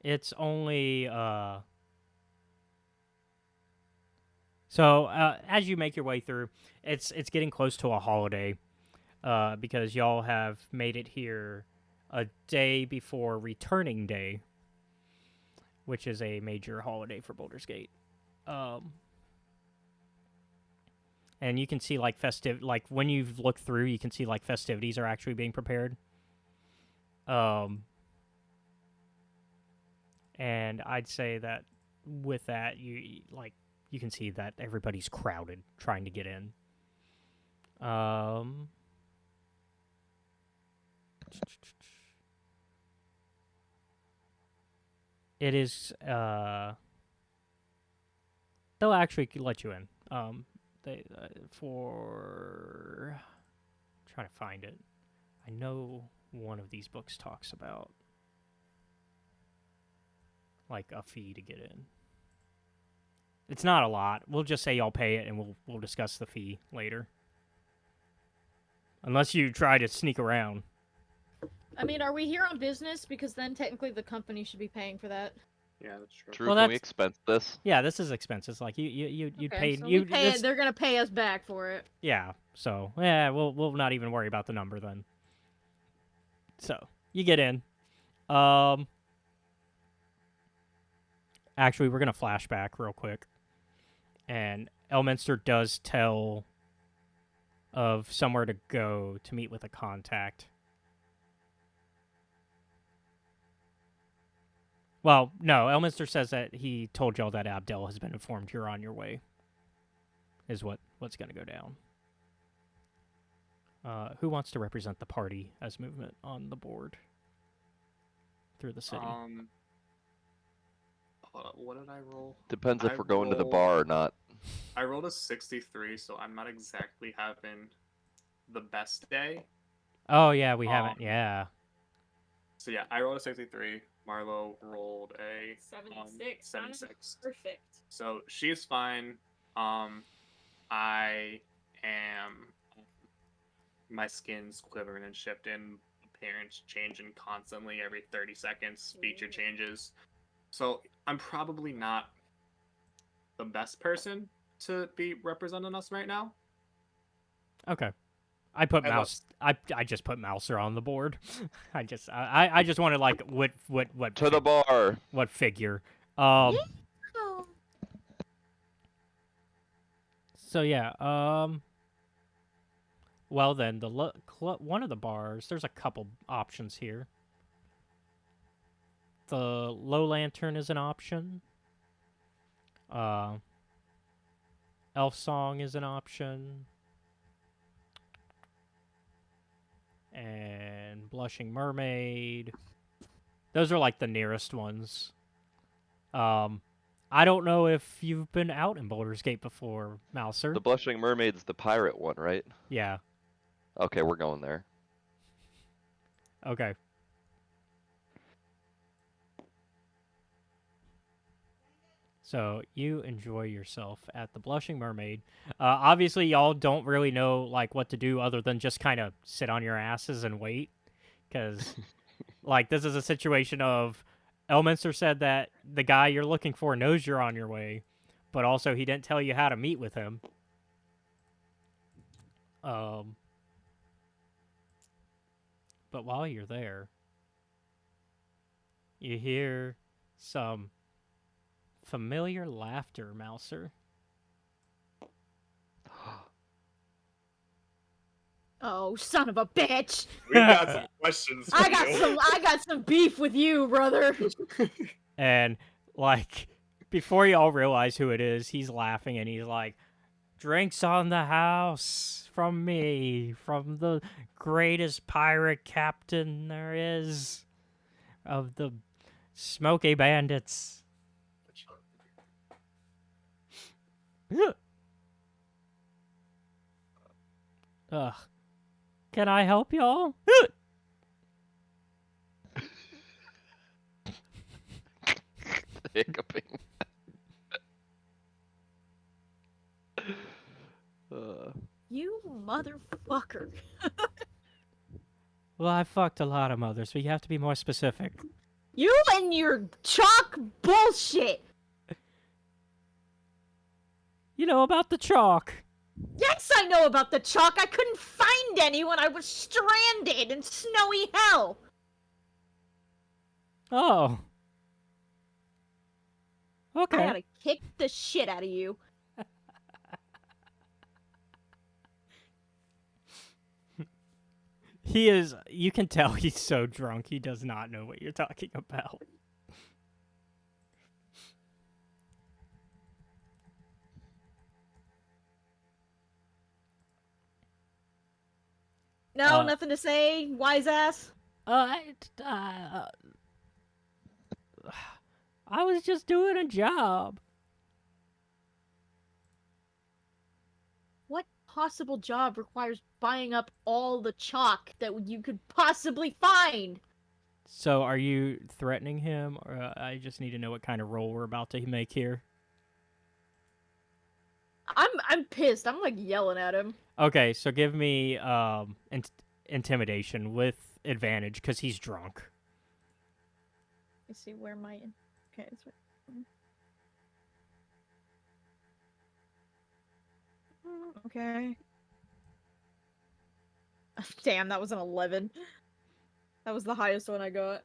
It's only So as you make your way through, it's getting close to a holiday, because y'all have made it here a day before Returning Day, which is a major holiday for Baldur's Gate. And you can see like when you've looked through, you can see like festivities are actually being prepared. And I'd say that with that, you can see that everybody's crowded trying to get in. It is they'll actually let you in. They for trying to find it. I know one of these books talks about like a fee to get in. It's not a lot. We'll just say y'all pay it, and we'll discuss the fee later. Unless you try to sneak around. I mean, are we here on business? Because then technically the company should be paying for that. Yeah, that's true. True, Well, can we that's- expense this? Yeah, this is expenses. Like you Okay, paid so you. we pay it, they're gonna pay us back for it. Yeah. So yeah, we'll not even worry about the number then. So you get in. Actually, we're gonna flashback real quick, and Elminster does tell of somewhere to go to meet with a contact. Well, no, Elminster says that he told y'all that Abdel has been informed you're on your way. Is what's going to go down. Who wants to represent the party as movement on the board through the city? What did I roll? Depends if I we're going to the rolled- bar or not. I rolled a 63, so I'm not exactly having the best day. Oh yeah, we haven't. Yeah. So yeah, I rolled a 63. Marlo rolled a 76. 76. Perfect. So she's fine. I am. My skin's quivering and shifting. Appearance changing constantly every 30 seconds. Feature changes. So I'm probably not the best person to be representing us right now. Okay. I put And mouse. I just put Mouser on the board. I just wanted like what To the bar. what figure. Oh. So yeah. Well then, one of the bars. There's a couple options here. The Low Lantern is an option. Elf Song is an option. And Blushing Mermaid. Those are like the nearest ones. I don't know if you've been out in Baldur's Gate before, Mouser. The Blushing Mermaid's the pirate one, right? Yeah. Okay, we're going there. Okay. So you enjoy yourself at the Blushing Mermaid. Obviously, y'all don't really know like what to do other than just kind of sit on your asses and wait, because like this is a situation of Elminster said that the guy you're looking for knows you're on your way, but also he didn't tell you how to meet with him. But while you're there, you hear some familiar laughter, Mouser. Oh, son of a bitch! We got some questions. For I got you. I got some beef with you, brother. And like before y'all realize who it is, he's laughing and he's like, "Drinks on the house from me, from the greatest pirate captain there is of the Smoky Bandits." Ugh. Can I help y'all? Hiccuping. You motherfucker. Well, I fucked a lot of mothers, but you have to be more specific. You and your chalk bullshit. You know about the chalk. Yes, I know about the chalk. I couldn't find any when I was stranded in snowy hell. Oh. I Okay. gotta kick the shit out of you. He is. You can tell he's so drunk. He does not know what you're talking about. No, Uh, nothing to say, wise ass. I was just doing a job. What possible job requires buying up all the chalk that you could possibly find? So, are you threatening him, or I just need to know what kind of role we're about to make here? I'm pissed. I'm like yelling at him. Okay, so give me intimidation with advantage because he's drunk. Let's see where my. Okay, that's right. Okay. Damn, that was an 11. That was the highest one I got.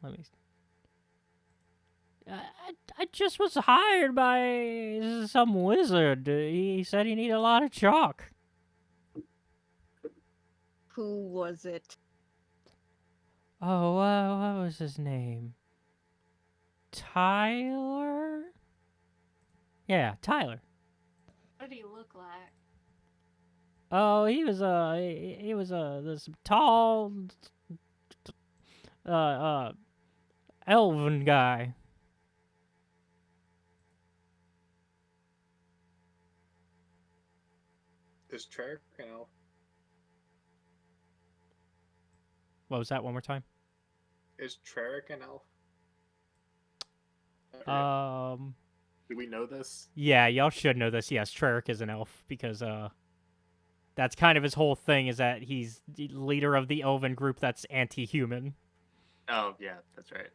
Let me. I just was hired by some wizard. He said he needed a lot of chalk. Who was it? Oh, what was his name? Tyler? Yeah, Tyler. What did he look like? Oh, he was this tall elven guy. Is Treyarch an elf? What was that? One more time. Is Treyarch an elf? Do we know this? Yeah, y'all should know this. Yes, Treyarch is an elf because that's kind of his whole thing is that he's the leader of the elven group that's anti-human. Oh yeah, that's right.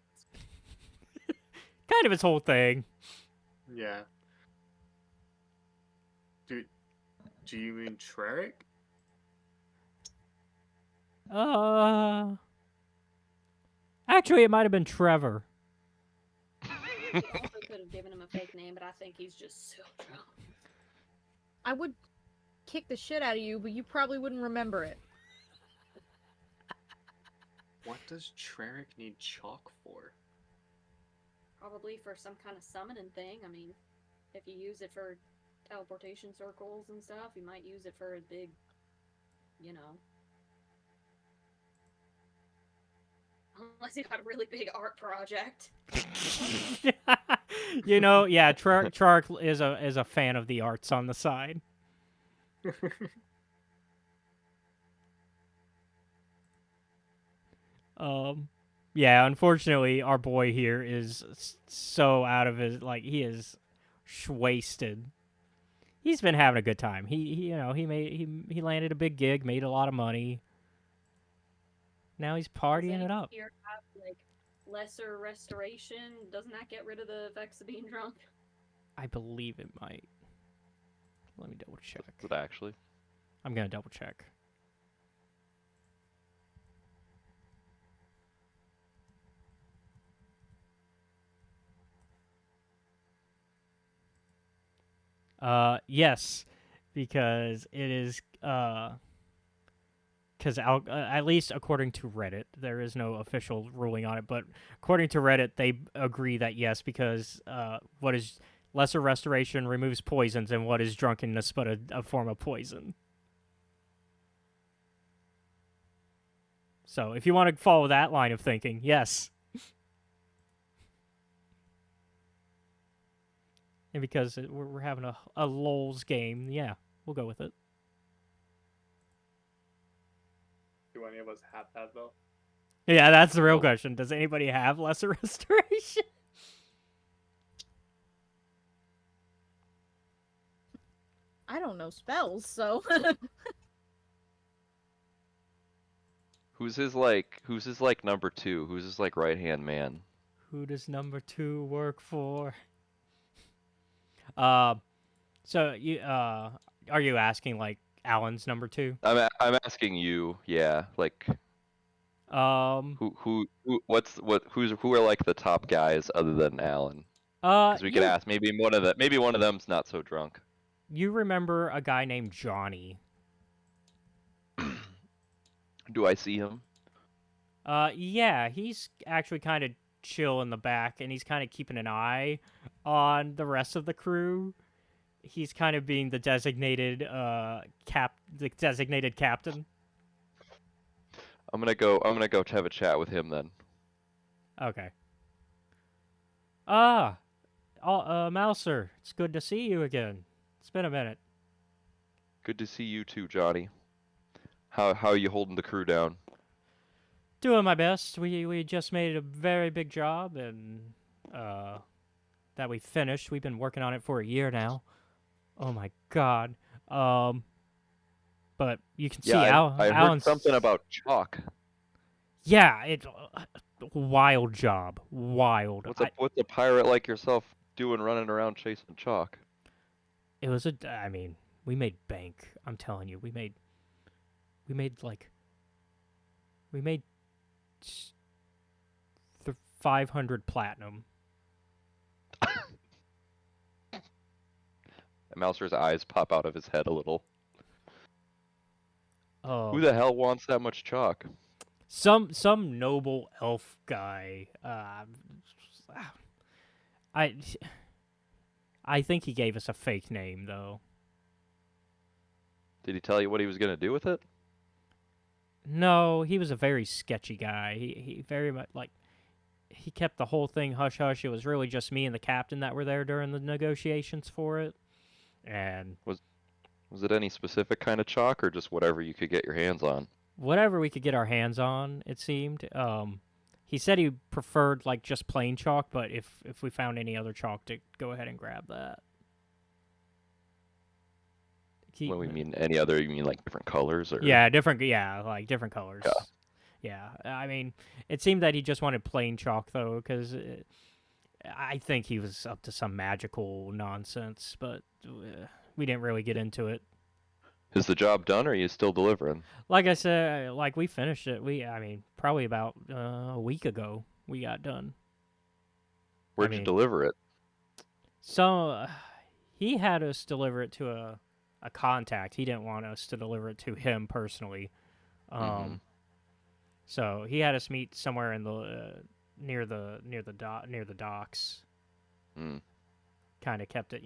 Kind of his whole thing. Yeah. Do you mean Treyarch? Actually, it might have been Trevor. We also could have given him a fake name, but I think he's just so drunk. I would kick the shit out of you, but you probably wouldn't remember it. What does Treyarch need chalk for? Probably for some kind of summoning thing. I mean, if you use it for teleportation circles and stuff, you might use it for a big, you know. Unless you got a really big art project. You know, yeah, Trark is a fan of the arts on the side. Yeah, unfortunately, our boy here is so out of his he is wasted. He's been having a good time. He landed a big gig, made a lot of money. Now he's partying it up. Here have, like, lesser restoration. Doesn't that get rid of the effects of being drunk? I believe it might. Let me double check. Does it actually? I'm gonna double check. Yes, because it is because at least according to Reddit, there is no official ruling on it, but according to Reddit, they agree that yes, because what is lesser restoration removes poisons, and what is drunkenness but a form of poison. So if you want to follow that line of thinking, yes. And because we're having a LOLs game, yeah, we'll go with it. Do any of us have that though? Yeah, that's the real Nope. question. Does anybody have lesser restoration? I don't know spells, so. Who's his number two? Who's his right hand man? Who does number 2 work for? So you are you asking like Alan's number 2? I'm asking you, yeah, like Um, who are like the top guys other than Alan? Because we could you ask maybe one of them's not so drunk. you remember a guy named Johnny? Do I see him? Yeah, he's actually kind of chill in the back, and he's kind of keeping an eye on the rest of the crew. He's kind of being the designated captain. I'm gonna go have a chat with him then. Okay. Mouser, it's good to see you again. It's been a minute. Good to see you too, Johnny. How are you holding the crew down? Doing my best. We just made a very big job, and that we finished. We've been working on it for a year now. Oh my god. But you can see Yeah, I heard Alan's something about chalk. Yeah, it wild job. Wild. What's a pirate like yourself doing running around chasing chalk? It was I mean, we made bank. I'm telling you, we made 500 platinum. Mouser's eyes pop out of his head a little. Oh, Who the hell wants that much chalk? some noble elf guy. I think he gave us a fake name though. Did he tell you what he was gonna do with it? No, he was a very sketchy guy. He very much he kept the whole thing hush hush. It was really just me and the captain that were there during the negotiations for it. And Was it any specific kind of chalk or just whatever you could get your hands on? whatever we could get our hands on, it seemed. He said he preferred like just plain chalk, but if we found any other chalk, to go ahead and grab that. When we mean any other, you mean like different colors or? Yeah, like different colors. Yeah. Yeah, I mean, it seemed that he just wanted plain chalk though, because I think he was up to some magical nonsense, but we didn't really get into it. Is the job done or are you still delivering? Like I said, like we finished it. I mean, probably about a week ago we got done. Where'd you deliver it? So he had us deliver it to a contact. He didn't want us to deliver it to him personally. So he had us meet somewhere in the near the docks. Kind of kept it,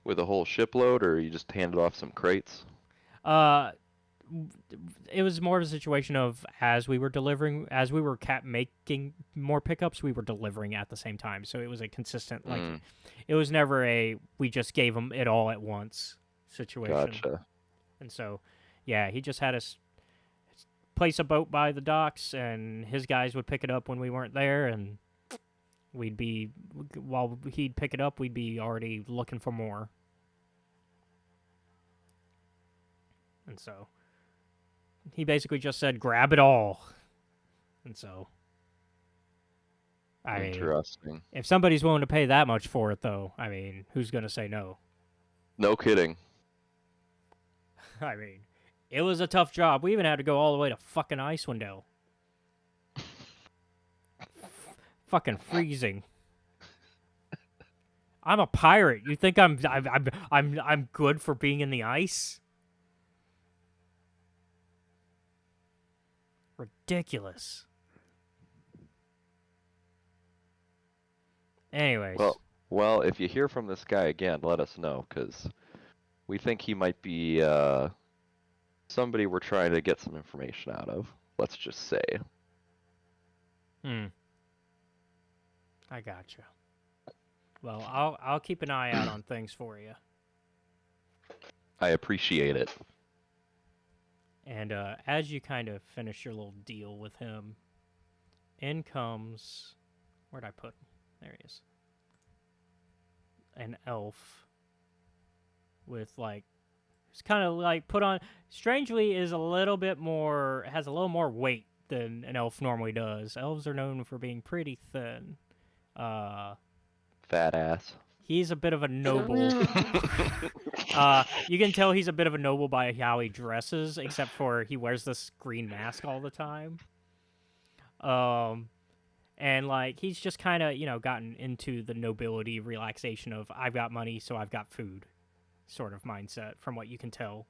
With a whole shipload, or you just handed off some crates? It was more of a situation of as we were making more pickups, we were delivering at the same time. So it was a consistent, it was never a we just gave them it all at once situation. Gotcha. And so, yeah, he just had us place a boat by the docks, and his guys would pick it up when we weren't there, and while he'd pick it up, we'd be already looking for more. And so he basically just said, grab it all. And so, I mean, Interesting. if somebody's willing to pay that much for it, though, I mean, who's going to say no? No kidding. I mean, it was a tough job. We even had to go all the way to fucking Icewind Dale. Fucking freezing. I'm a pirate. You think I'm good for being in the ice? Ridiculous. Anyways. Well, if you hear from this guy again, let us know, because we think he might be somebody we're trying to get some information out of. Let's just say. I gotcha. Well, I'll keep an eye out on things for you. I appreciate it. And as you kind of finish your little deal with him, in comes... Where'd I put him? There he is. An elf with, like... It's kind of, like, put on... Strangely, has a little more weight than an elf normally does. Elves are known for being pretty thin. Fat ass. He's a bit of a noble. You can tell he's a bit of a noble by how he dresses, except for he wears this green mask all the time. And like he's just kind of gotten into the nobility relaxation of I've got money, so I've got food, sort of mindset from what you can tell,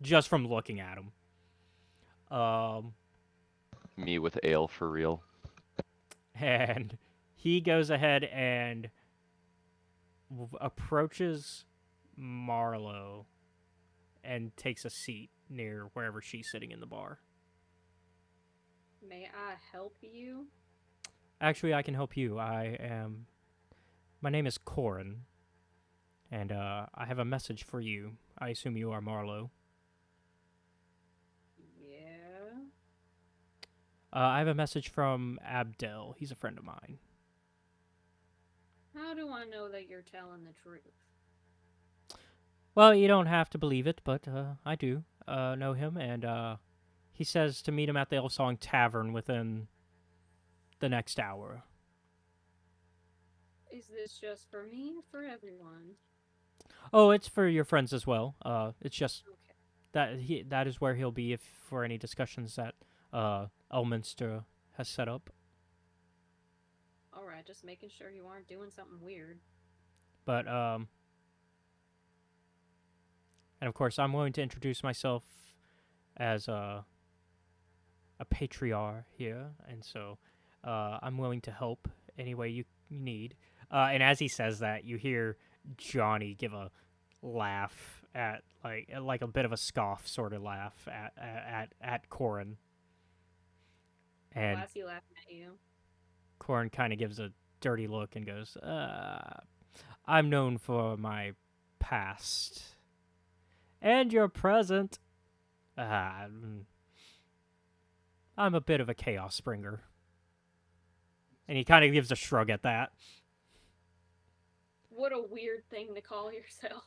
just from looking at him. Me with ale for real. And he goes ahead and approaches Marlo and takes a seat near wherever she's sitting in the bar. May I help you? Actually, I can help you. My name is Corin, and I have a message for you. I assume you are Marlo. Yeah. I have a message from Abdel. He's a friend of mine. How do I know that you're telling the truth? Well, you don't have to believe it, but I do know him, and he says to meet him at the Elf Song Tavern within the next hour. Is this just for me or for everyone? Oh, it's for your friends as well. It's just Okay. that is where he'll be if for any discussions that Elminster has set up. Alright, just making sure you aren't doing something weird. But and of course, I'm willing to introduce myself as a patriarch here, and so I'm willing to help any way you need. And as he says that, you hear Johnny give a laugh at like a bit of a scoff sort of laugh at Corin. And Why is he laughing at you? Corin kind of gives a dirty look and goes, I'm known for my past. And your present. I'm a bit of a chaos springer. And he kind of gives a shrug at that. What a weird thing to call yourself.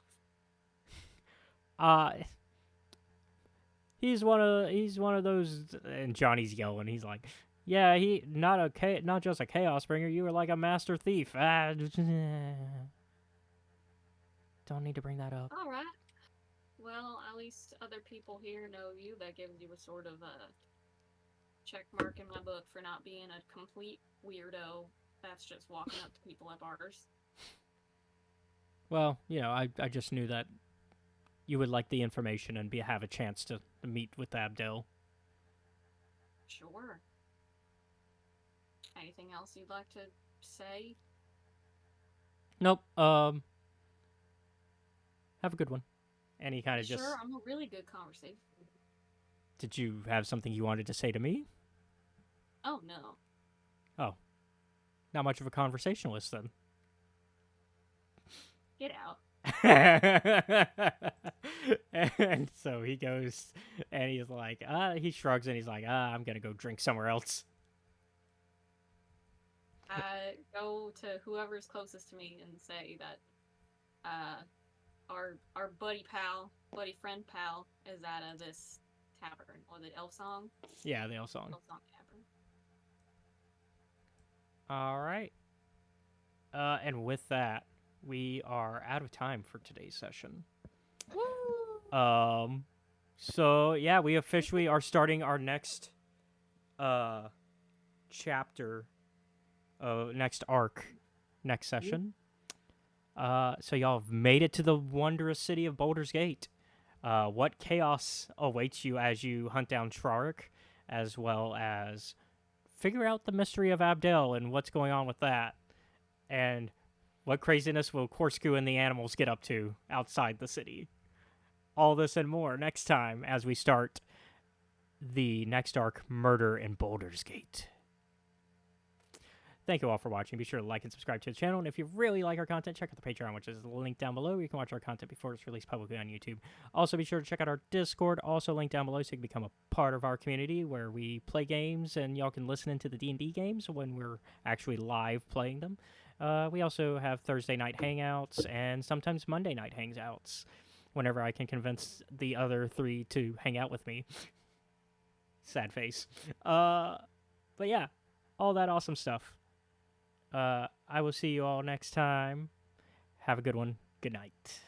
He's one of those, and Johnny's yelling. He's like, yeah, he not just a chaos bringer. You were like a master thief. Don't need to bring that up. Alright. Well, at least other people here know you. That gives you a sort of a check mark in my book for not being a complete weirdo that's just walking up to people at bars. Well, I just knew that you would like the information and have a chance to meet with Abdel. Sure. Anything else you'd like to say? Nope. Have a good one. And he kind of just... Sure, I'm a really good conversation. Did you have something you wanted to say to me? Oh, no. Oh. Not much of a conversationalist, then. Get out. And so he goes, and he's like, he shrugs, and he's like, I'm gonna go drink somewhere else. Go to whoever's closest to me and say that our buddy friend pal is at this tavern, or the Elf Song. Yeah, the Elf Song. Elf Song Tavern. All right. And with that, we are out of time for today's session. Woo! So yeah, we officially are starting our next chapter, next arc, next session. So y'all have made it to the wondrous city of Baldur's Gate. What chaos awaits you as you hunt down Trarek, as well as figure out the mystery of Abdel and what's going on with that, and what craziness will Korsku and the animals get up to outside the city. All this and more next time as we start the next arc, Murder in Baldur's Gate. Thank you all for watching. Be sure to like and subscribe to the channel. And if you really like our content, check out the Patreon, which is linked down below. You can watch our content before it's released publicly on YouTube. Also, be sure to check out our Discord, also linked down below, so you can become a part of our community where we play games and y'all can listen into the D&D games when we're actually live playing them. We also have Thursday night hangouts and sometimes Monday night hangouts whenever I can convince the other three to hang out with me. Sad face. But yeah, all that awesome stuff. I will see you all next time. Have a good one. Good night.